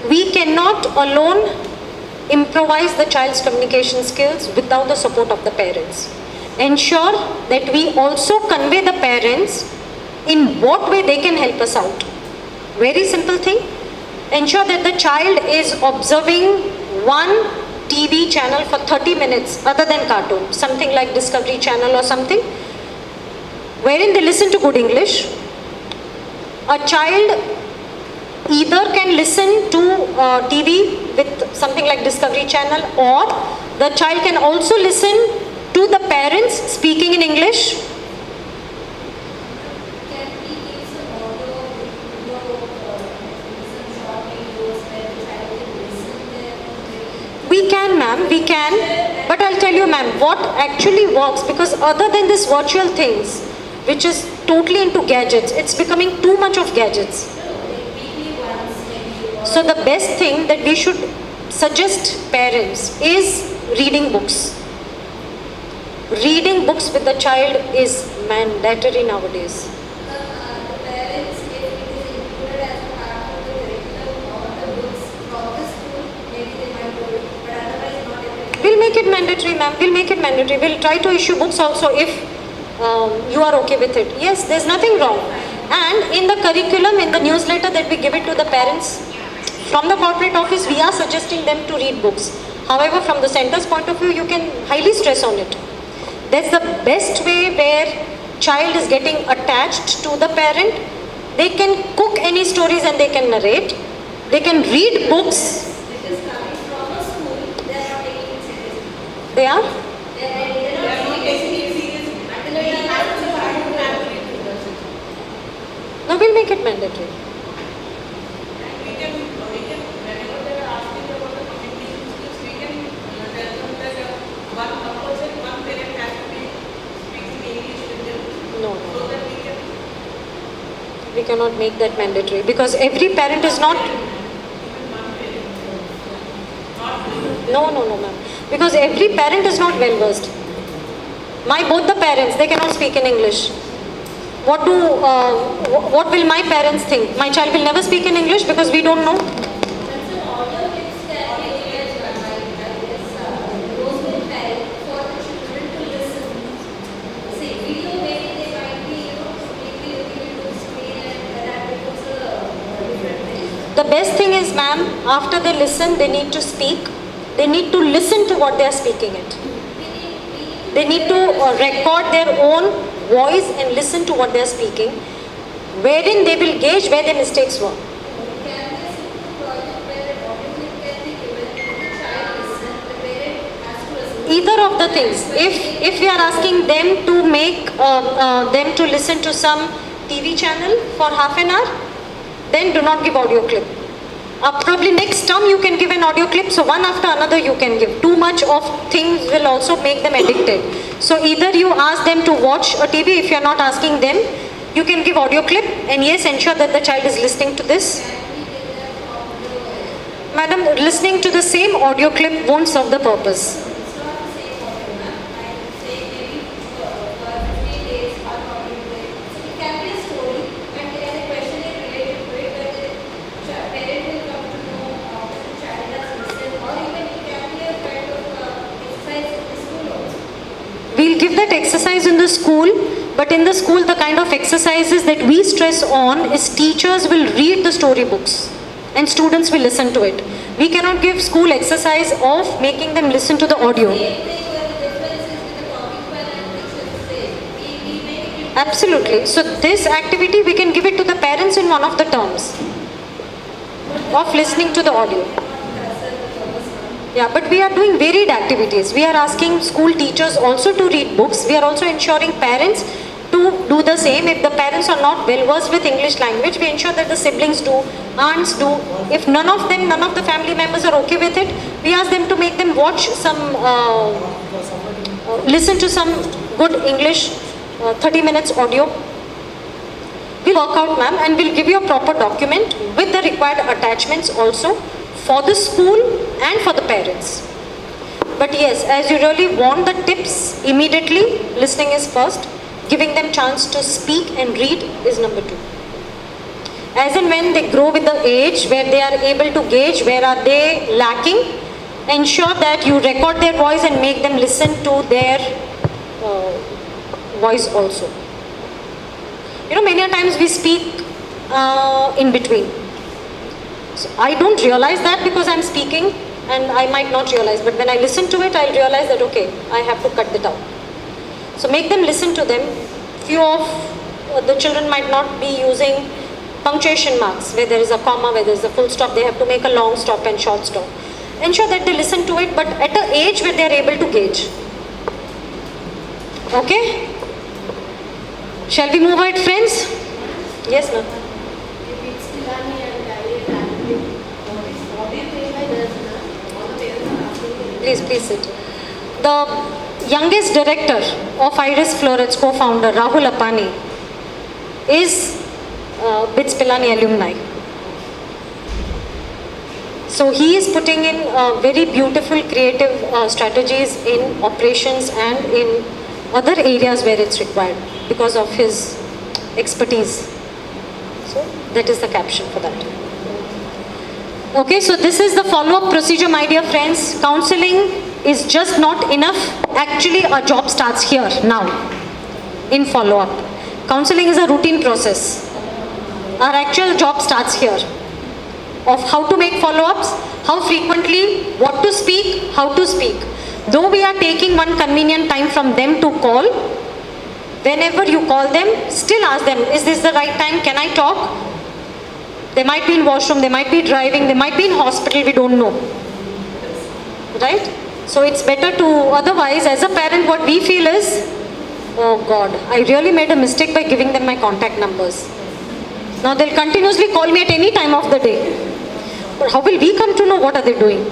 We cannot alone improvise the child's communication skills without the support of the parents. Ensure that we also convey the parents in what way they can help us out. Very simple thing. Ensure that the child is observing one TV channel for 30 minutes other than cartoon, something like Discovery Channel or something, wherein they listen to good English. A child either can listen to TV with something like Discovery Channel, or the child can also listen to the parents speaking in English. We can, ma'am, we can. But I'll tell you, ma'am, what actually works, because other than this virtual things, which is totally into gadgets, it's becoming too much of gadgets. So the best thing that we should suggest parents is reading books. Reading books with the child is mandatory nowadays. We'll make it mandatory, ma'am. We'll make it mandatory. We'll try to issue books also if you are okay with it. Yes, there's nothing wrong. And in the curriculum, in the newsletter that we give it to the parents, from the corporate office, we are suggesting them to read books. However, from the center's point of view, you can highly stress on it. That's the best way where child is getting attached to the parent. They can cook any stories and they can narrate. They can read books. They are? No, we'll make it mandatory. No. We cannot make that mandatory because every parent is not. No, ma'am. Because every parent is not well versed. Both the parents, they cannot speak in English. What will my parents think? My child will never speak in English because we don't know. The best thing is, ma'am, after they listen, they need to speak. They need to listen to what they are speaking it. They need to record their own voice and listen to what they are speaking, wherein they will gauge where their mistakes were. Either of the things. If we are asking them to make them to listen to some TV channel for half an hour, then do not give audio clip. Probably next term you can give an audio clip, so one after another you can give. Too much of things will also make them addicted. So either you ask them to watch a TV, if you are not asking them, you can give audio clip, and yes, ensure that the child is listening to this. Madam, listening to the same audio clip won't serve the purpose. We'll give that exercise in the school, but in the school the kind of exercises that we stress on is teachers will read the storybooks and students will listen to it. We cannot give school exercise of making them listen to the audio. Absolutely. So this activity we can give it to the parents in one of the terms of listening to the audio. Yeah, but we are doing varied activities. We are asking school teachers also to read books. We are also ensuring parents to do the same. If the parents are not well versed with English language, we ensure that the siblings do, aunts do. If none of the family members are okay with it, we ask them to make them watch some, listen to some good English 30 minutes audio. We'll work out, ma'am, and we'll give you a proper document with the required attachments also for the school and for the parents. But yes, as you really want the tips immediately, listening is first. Giving them chance to speak and read is number 2. As and when they grow with the age where they are able to gauge where are they lacking, ensure that you record their voice and make them listen to their voice also. You know, many a times we speak in between. So I don't realize that because I'm speaking and I might not realize, but when I listen to it, I'll realize that okay, I have to cut it out. So make them listen to them. Few of the children might not be using punctuation marks, where there is a comma, where there is a full stop, they have to make a long stop and short stop. Ensure that they listen to it, but at an age where they are able to gauge. Okay? Shall we move ahead, friends? Yes, ma'am. Please sit. The youngest director of Iris Florets, co-founder Rahul Apani, is BITS Pilani alumni. So he is putting in very beautiful creative strategies in operations and in other areas where it's required because of his expertise. So that is the caption for that. Okay, so this is the follow-up procedure, my dear friends. Counseling is just not enough. Actually, our job starts here, now, in follow-up. Counseling is a routine process. Our actual job starts here, of how to make follow-ups, how frequently, what to speak, how to speak. Though we are taking one convenient time from them to call, whenever you call them, still ask them, is this the right time, can I talk? They might be in washroom, they might be driving, they might be in hospital, we don't know. Right? So it's better to, otherwise as a parent what we feel is, oh God, I really made a mistake by giving them my contact numbers. Now they'll continuously call me at any time of the day. But how will we come to know what are they doing?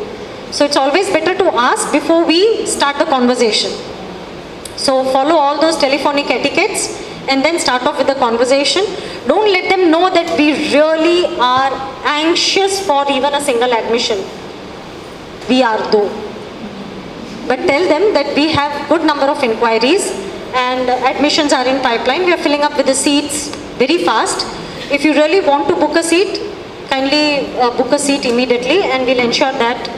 So it's always better to ask before we start the conversation. So follow all those telephonic etiquettes and then start off with the conversation. Don't let them know that we really are anxious for even a single admission. We are though. But tell them that we have good number of inquiries and admissions are in pipeline. We are filling up with the seats very fast. If you really want to book a seat, kindly book a seat immediately and we'll ensure that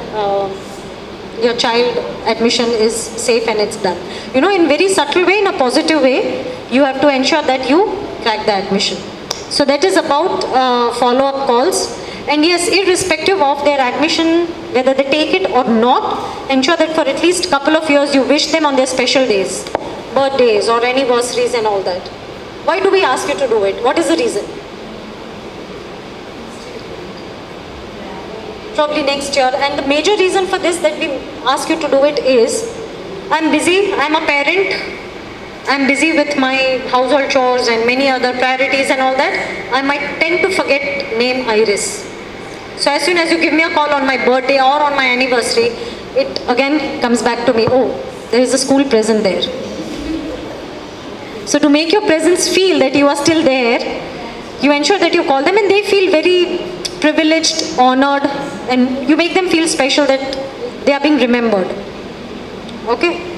your child admission is safe and it's done. You know, in very subtle way, in a positive way, you have to ensure that you crack the admission. So that is about follow-up calls. And yes, irrespective of their admission, whether they take it or not, ensure that for at least a couple of years you wish them on their special days, birthdays or anniversaries and all that. Why do we ask you to do it? What is the reason? Probably next year. And the major reason for this that we ask you to do it is, I'm busy, I'm a parent, I'm busy with my household chores and many other priorities and all that. I might tend to forget name Iris. So as soon as you give me a call on my birthday or on my anniversary, it again comes back to me, oh, there is a school present there. So to make your presence feel that you are still there, you ensure that you call them and they feel very privileged, honored, and you make them feel special that they are being remembered. Okay?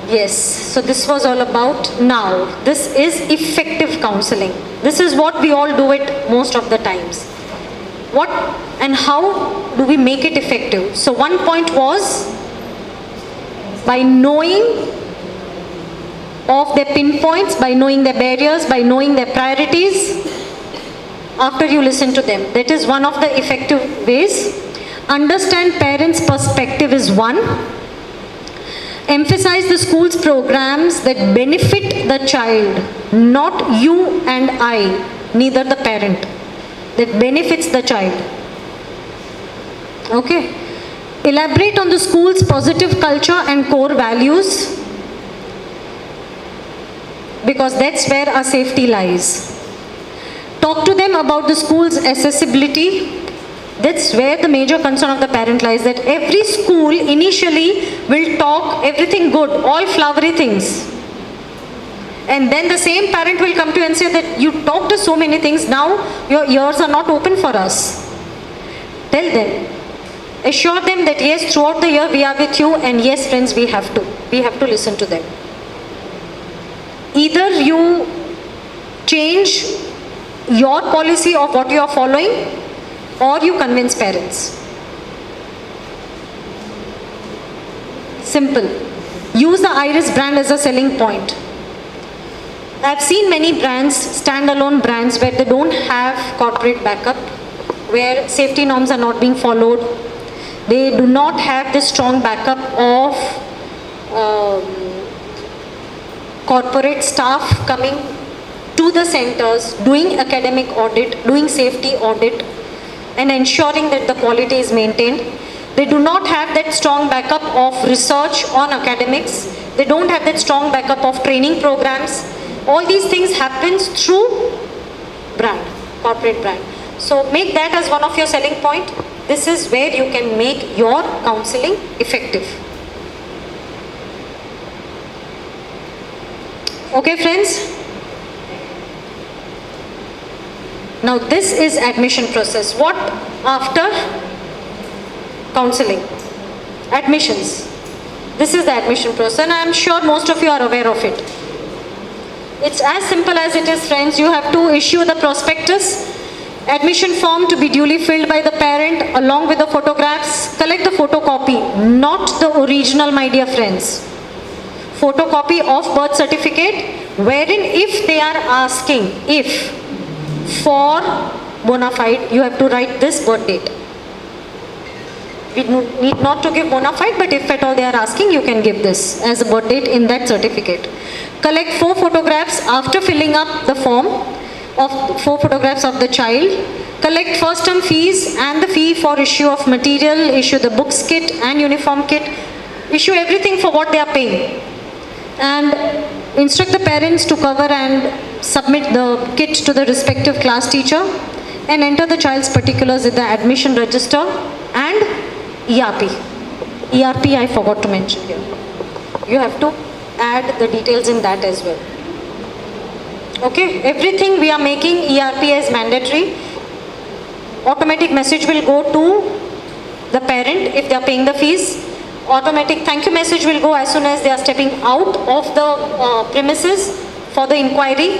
Yes, so this was all about now. This is effective counseling. This is what we all do it most of the times. What and how do we make it effective? So one point was by knowing of their pinpoints, by knowing their barriers, by knowing their priorities after you listen to them. That is one of the effective ways. Understand parents' perspective is one. Emphasize the school's programs that benefit the child, not you and I, neither the parent, that benefits the child. Okay. Elaborate on the school's positive culture and core values, because that's where our safety lies. Talk to them about the school's accessibility. That's where the major concern of the parent lies, that every school initially will talk everything good, all flowery things. And then the same parent will come to you and say that you talked to so many things, now your ears are not open for us. Tell them. Assure them that yes, throughout the year we are with you, and yes friends, we have to listen to them. Either you change your policy of what you are following, or you convince parents. Simple. Use the Iris brand as a selling point. I've seen many brands, standalone brands, where they don't have corporate backup, where safety norms are not being followed. They do not have the strong backup of corporate staff coming to the centers, doing academic audit, doing safety audit, and ensuring that the quality is maintained. They do not have that strong backup of research on academics. They don't have that strong backup of training programs. All these things happens through brand, corporate brand. So make that as one of your selling point. This is where you can make your counseling effective. Okay friends? Now this is admission process. What after counseling? Admissions. This is the admission process, and I am sure most of you are aware of it. It's as simple as it is, friends. You have to issue the prospectus, admission form to be duly filled by the parent along with the photographs. Collect the photocopy, not the original, my dear friends. Photocopy of birth certificate, wherein if they are asking, if for bona fide, you have to write this birth date. We need not to give bona fide, but if at all they are asking, you can give this as a birth date in that certificate. Collect 4 photographs after filling up the form of 4 photographs of the child. Collect first term fees and the fee for issue of material, issue the books kit and uniform kit, issue everything for what they are paying. And instruct the parents to cover and submit the kit to the respective class teacher, and enter the child's particulars in the admission register and ERP. ERP I forgot to mention here. You have to add the details in that as well. Okay, everything we are making ERP as mandatory. Automatic message will go to the parent if they are paying the fees. Automatic thank you message will go as soon as they are stepping out of the premises for the inquiry.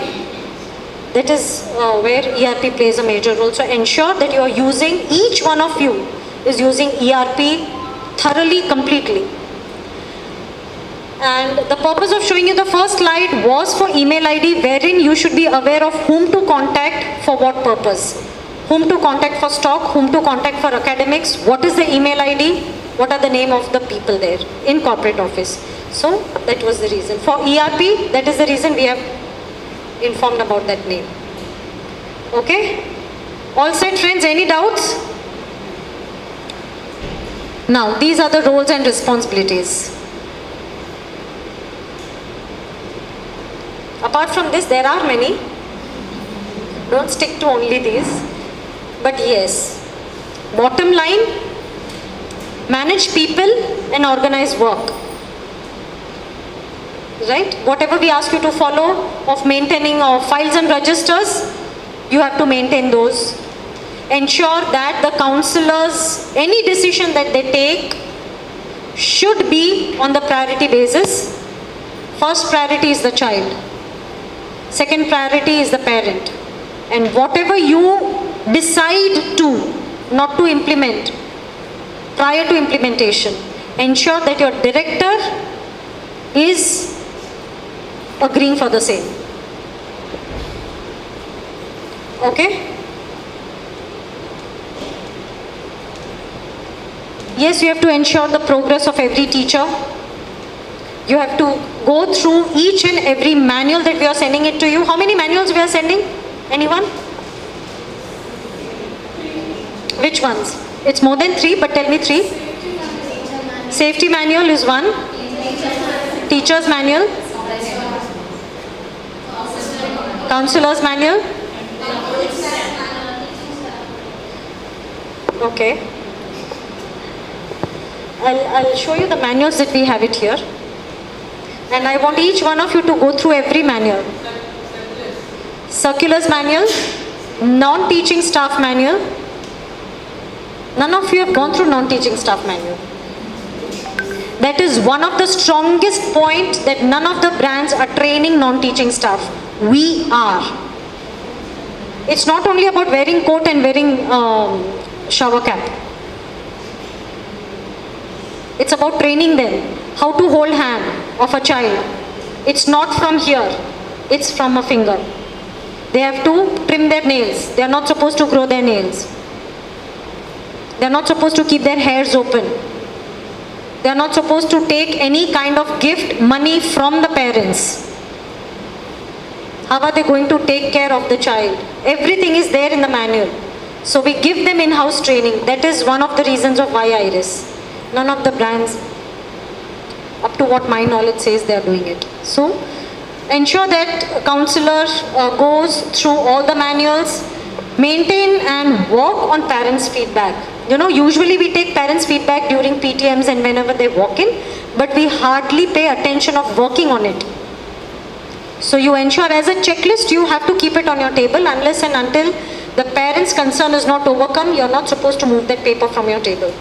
That is where ERP plays a major role. So ensure that you are using, each one of you is using ERP thoroughly, completely. And the purpose of showing you the first slide was for email ID, wherein you should be aware of whom to contact for what purpose. Whom to contact for stock, whom to contact for academics, what is the email ID, what are the name of the people there in corporate office. So that was the reason. For ERP, that is the reason we have informed about that name. Okay? All set friends, any doubts? Now these are the roles and responsibilities. Apart from this, there are many. Don't stick to only these. But yes, Bottom line, manage people and organize work. Right? Whatever we ask you to follow of maintaining of files and registers, you have to maintain those. Ensure that the counselors, any decision that they take should be on the priority basis. First priority is the child. Second priority is the parent. And whatever you decide to, not to implement, prior to implementation, ensure that your director is agreeing for the same. Okay? Yes, you have to ensure the progress of every teacher. You have to go through each and every manual that we are sending it to you. How many manuals we are sending? Anyone? Which ones? It's more than 3, but tell me 3. Safety manual is 1. Teacher's manual. Counselor's manual. Okay. I'll show you the manuals that we have it here. And I want each one of you to go through every manual. Circulars manual, non-teaching staff manual. None of you have gone through non-teaching staff manual. That is one of the strongest points, that none of the brands are training non-teaching staff. We are. It's not only about wearing coat and wearing shower cap. It's about training them how to hold hand of a child. It's not from here, it's from a finger. They have to trim their nails. They are not supposed to grow their nails. They are not supposed to keep their hairs open. They are not supposed to take any kind of gift, money from the parents. How are they going to take care of the child? Everything is there in the manual. So we give them in-house training. That is one of the reasons of why Iris. None of the brands, up to what my knowledge says, they are doing it. So ensure that counselor goes through all the manuals, maintain and work on parents' feedback. You know, usually we take parents' feedback during PTMs and whenever they walk in, but we hardly pay attention of working on it. So you ensure as a checklist, you have to keep it on your table. Unless and until the parent's concern is not overcome, you're not supposed to move that paper from your table.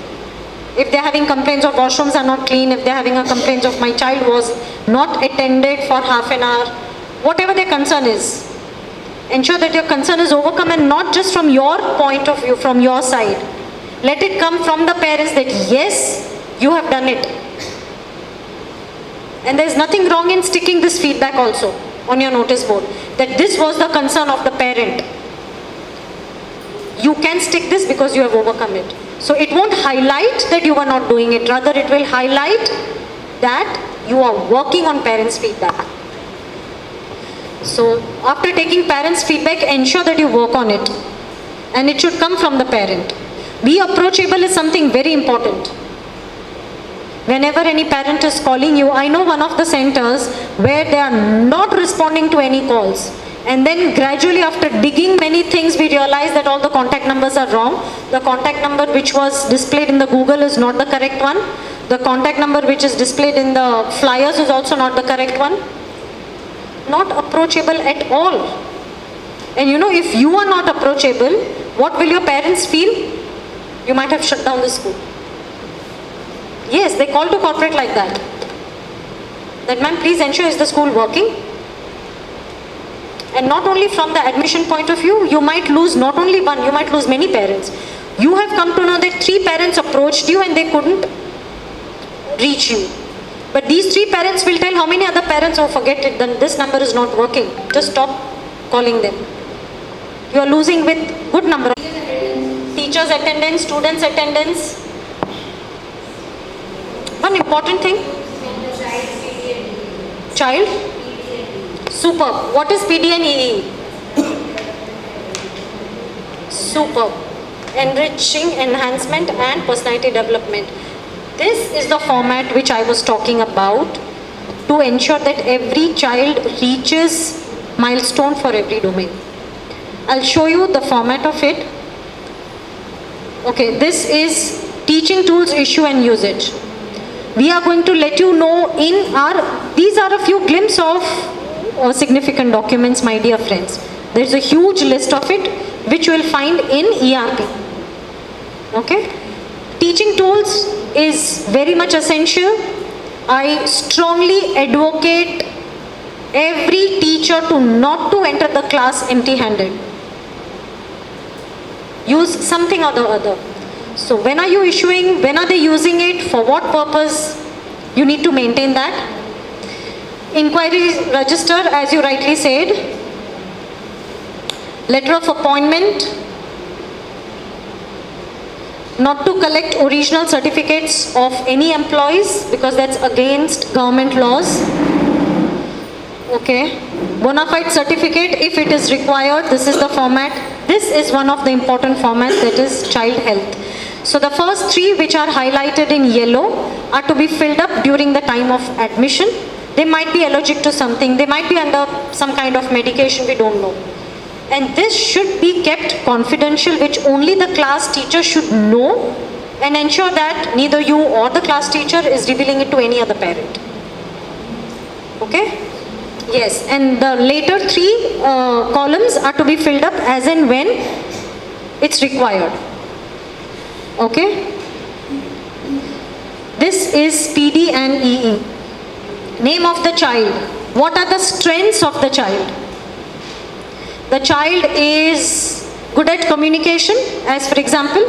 If they're having complaints of washrooms are not clean, if they're having a complaint of my child was not attended for half an hour, whatever their concern is, ensure that your concern is overcome, and not just from your point of view, from your side. Let it come from the parents that yes, you have done it. And there's nothing wrong in sticking this feedback also on your notice board, that this was the concern of the parent. You can stick this because you have overcome it. So it won't highlight that you are not doing it, rather it will highlight that you are working on parents' feedback. So after taking parents' feedback, ensure that you work on it. And it should come from the parent. Be approachable is something very important. Whenever any parent is calling you, I know one of the centers where they are not responding to any calls. And then gradually after digging many things, we realize that all the contact numbers are wrong. The contact number which was displayed in the Google is not the correct one. The contact number which is displayed in the flyers is also not the correct one. Not approachable at all. And you know, if you are not approachable, what will your parents feel? You might have shut down the school. Yes, they call to corporate like that. That, ma'am, please ensure is the school working? And not only from the admission point of view, you might lose not only one, you might lose many parents. You have come to know that 3 parents approached you and they couldn't reach you. But these 3 parents will tell how many other parents, oh forget it, then this number is not working. Just stop calling them. You are losing with good number of teachers' attendance, students' attendance. One important thing. Child. Superb. What is PD and EE? Superb. Enriching, enhancement and personality development. This is the format which I was talking about to ensure that every child reaches milestone for every domain. I'll show you the format of it. Okay, this is teaching tools, issue and usage. We are going to let you know these are a few glimpses of significant documents, my dear friends. There's a huge list of it, which you will find in ERP. Okay? Teaching tools is very much essential. I strongly advocate every teacher not to enter the class empty-handed. Use something or the other. So when are you issuing, when are they using it, for what purpose, you need to maintain that. Inquiry register, as you rightly said. Letter of appointment. Not to collect original certificates of any employees because that's against government laws. Okay. Bona fide certificate, if it is required, this is the format. This is one of the important formats, that is child health. So the first three, which are highlighted in yellow, are to be filled up during the time of admission. They might be allergic to something, they might be under some kind of medication, we don't know. And this should be kept confidential, which only the class teacher should know, and ensure that neither you or the class teacher is revealing it to any other parent. Okay? Yes, and the later three columns are to be filled up as and when it's required. Okay? This is PD and EE. Name of the child. What are the strengths of the child? The child is good at communication, as for example,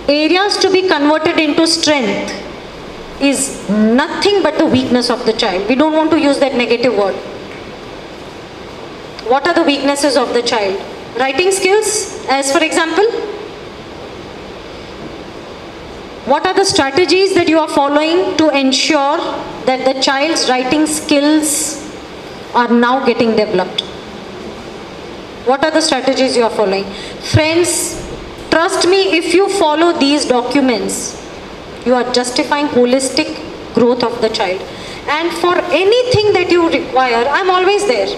areas to be converted into strength is nothing but the weakness of the child. We don't want to use that negative word. What are the weaknesses of the child? Writing skills, as for example. What are the strategies that you are following to ensure that the child's writing skills are now getting developed? What are the strategies you are following? Friends, trust me, if you follow these documents, you are justifying holistic growth of the child. And for anything that you require, I'm always there.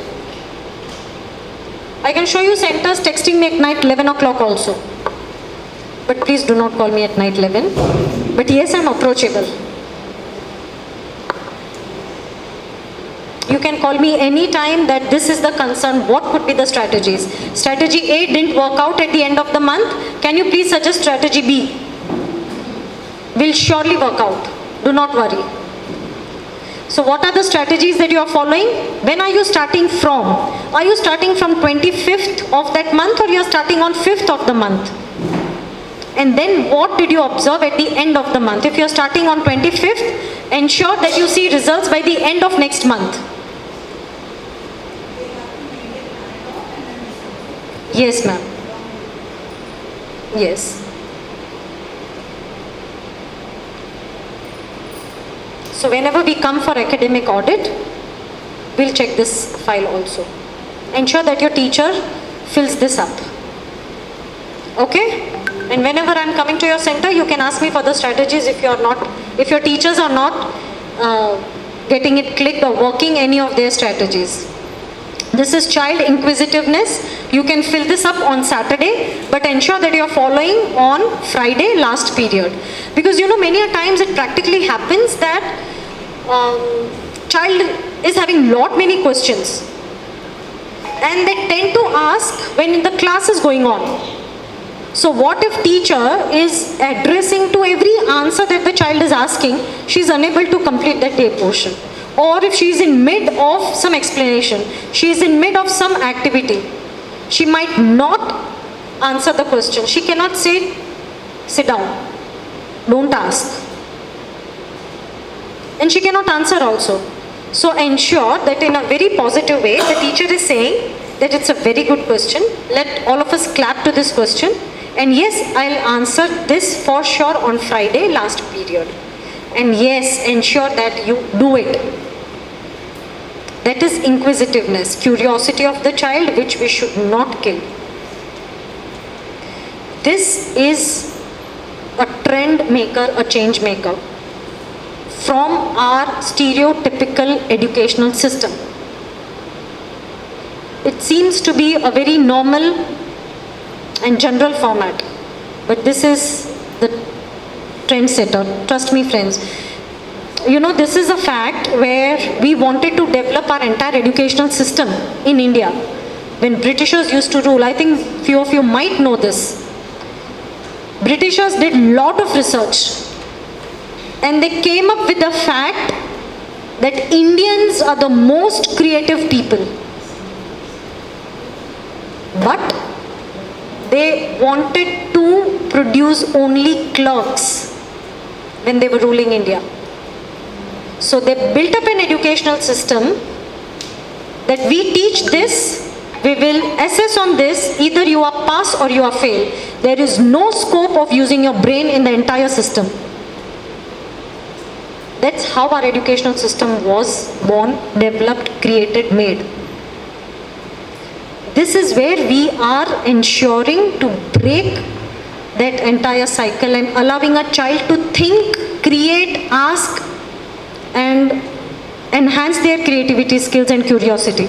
I can show you centers texting me at night 11 o'clock also. But please do not call me at night 11. But yes, I'm approachable. You can call me any time that this is the concern. What could be the strategies? Strategy A didn't work out at the end of the month. Can you please suggest strategy B? Will surely work out. Do not worry. So what are the strategies that you are following? When are you starting from? Are you starting from 25th of that month, or you are starting on 5th of the month? And then what did you observe at the end of the month? If you are starting on 25th, ensure that you see results by the end of next month. Yes, ma'am. Yes. So whenever we come for academic audit, we'll check this file also. Ensure that your teacher fills this up. Okay? And whenever I'm coming to your center, you can ask me for the strategies if your teachers are not getting it clicked or working any of their strategies. This is child inquisitiveness. You can fill this up on Saturday, but ensure that you are following on Friday last period. Because you know, many a times it practically happens that child is having many questions. And they tend to ask when the class is going on. So what if teacher is addressing to every answer that the child is asking, she is unable to complete that day portion. Or if she is in mid of some explanation, she is in mid of some activity, she might not answer the question. She cannot say, sit down, don't ask. And she cannot answer also. So ensure that in a very positive way, the teacher is saying that it's a very good question. Let all of us clap to this question. And yes, I'll answer this for sure on Friday last period. And yes, ensure that you do it. That is inquisitiveness, curiosity of the child, which we should not kill. This is a trend maker, a change maker from our stereotypical educational system. It seems to be a very normal and general format. But this is the trendsetter. Trust me, friends. You know, this is a fact where we wanted to develop our entire educational system in India. When Britishers used to rule, I think few of you might know this. Britishers did lot of research and they came up with the fact that Indians are the most creative people. But they wanted to produce only clerks when they were ruling India. So they built up an educational system that we teach this, we will assess on this, either you are pass or you are fail. There is no scope of using your brain in the entire system. That's how our educational system was born, developed, created, made. This is where we are ensuring to break that entire cycle and allowing a child to think, create, ask, and enhance their creativity skills and curiosity.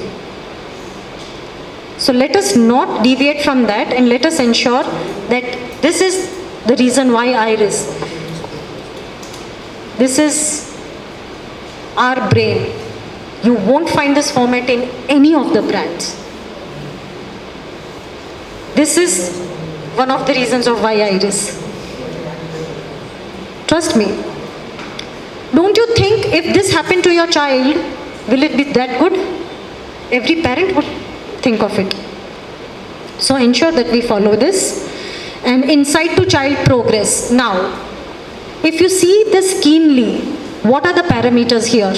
So let us not deviate from that and let us ensure that this is the reason why IRIS. This is our brain. You won't find this format in any of the brands. This is one of the reasons of why IRIS. Trust me. Don't you think if this happened to your child, will it be that good? Every parent would think of it. So ensure that we follow this. And insight to child progress. Now, if you see this keenly, what are the parameters here?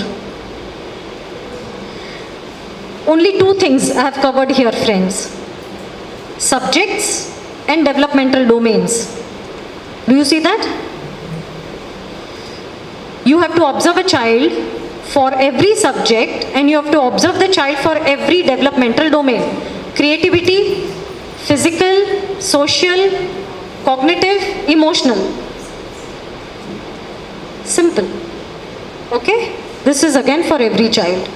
Only two things I have covered here, friends. Subjects and developmental domains. Do you see that? You have to observe a child for every subject and you have to observe the child for every developmental domain. Creativity, physical, social, cognitive, emotional. Simple. Okay? This is again for every child.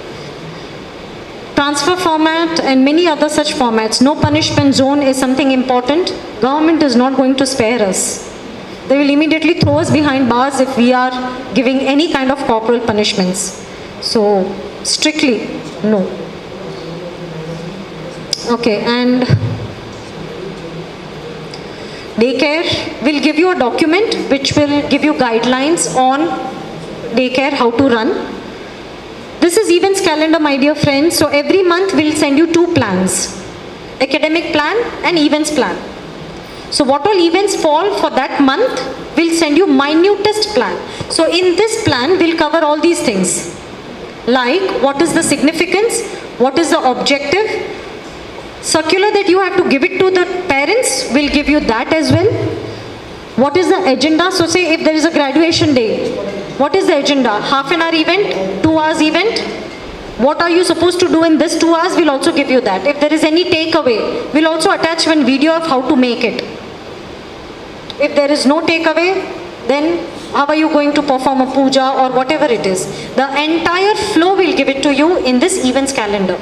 Transfer format and many other such formats. No punishment zone is something important. Government is not going to spare us. They will immediately throw us behind bars if we are giving any kind of corporal punishments. So, strictly, no. Okay, and daycare will give you a document which will give you guidelines on daycare, how to run. This is events calendar, my dear friends. So every month we'll send you two plans. Academic plan and events plan. So what all events fall for that month, we'll send you minutest plan. So in this plan, we'll cover all these things. Like what is the significance, what is the objective. Circular that you have to give it to the parents, we'll give you that as well. What is the agenda? So say if there is a graduation day, what is the agenda? Half an hour event, 2 hours event. What are you supposed to do in this 2 hours? We'll also give you that. If there is any takeaway, we'll also attach one video of how to make it. If there is no takeaway, then how are you going to perform a puja or whatever it is? The entire flow will give it to you in this events calendar.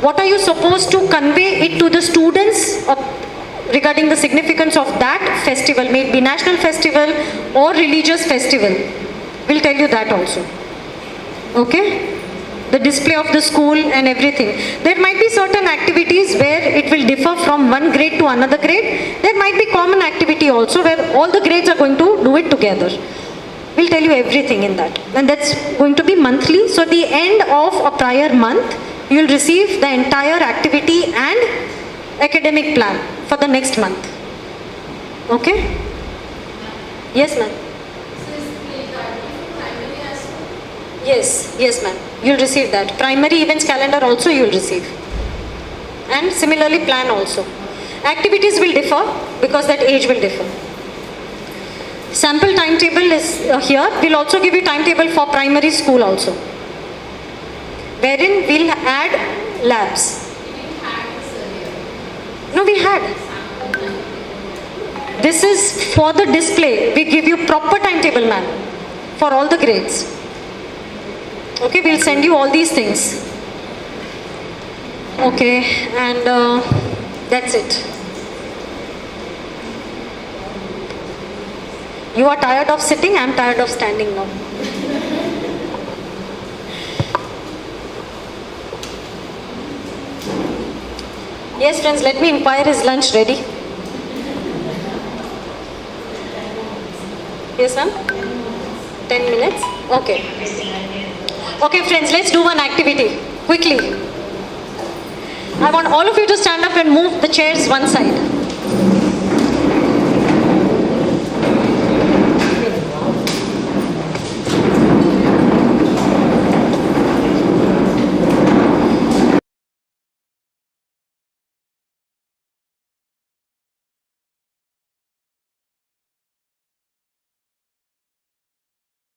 What are you supposed to convey it to the students regarding the significance of that festival, may it be national festival or religious festival? We'll tell you that also. Okay? The display of the school and everything. There might be certain activities where it will differ from one grade to another grade. There might be common activity also where all the grades are going to do it together. We'll tell you everything in that. And that's going to be monthly. So at the end of a prior month, you'll receive the entire activity and academic plan for the next month. Okay? Yes, ma'am. Yes, yes, ma'am. You'll receive that. Primary events calendar also you'll receive. And similarly plan also. Activities will differ because that age will differ. Sample timetable is here. We'll also give you timetable for primary school also. Wherein we'll add labs. No, we had. This is for the display. We give you proper timetable, ma'am, for all the grades. Okay, we'll send you all these things. Okay, and that's it. You are tired of sitting, I am tired of standing now. Yes, friends, let me inquire, is lunch ready? Yes, ma'am? 10 minutes? Okay. Okay, friends, let's do one activity. Quickly. I want all of you to stand up and move the chairs one side.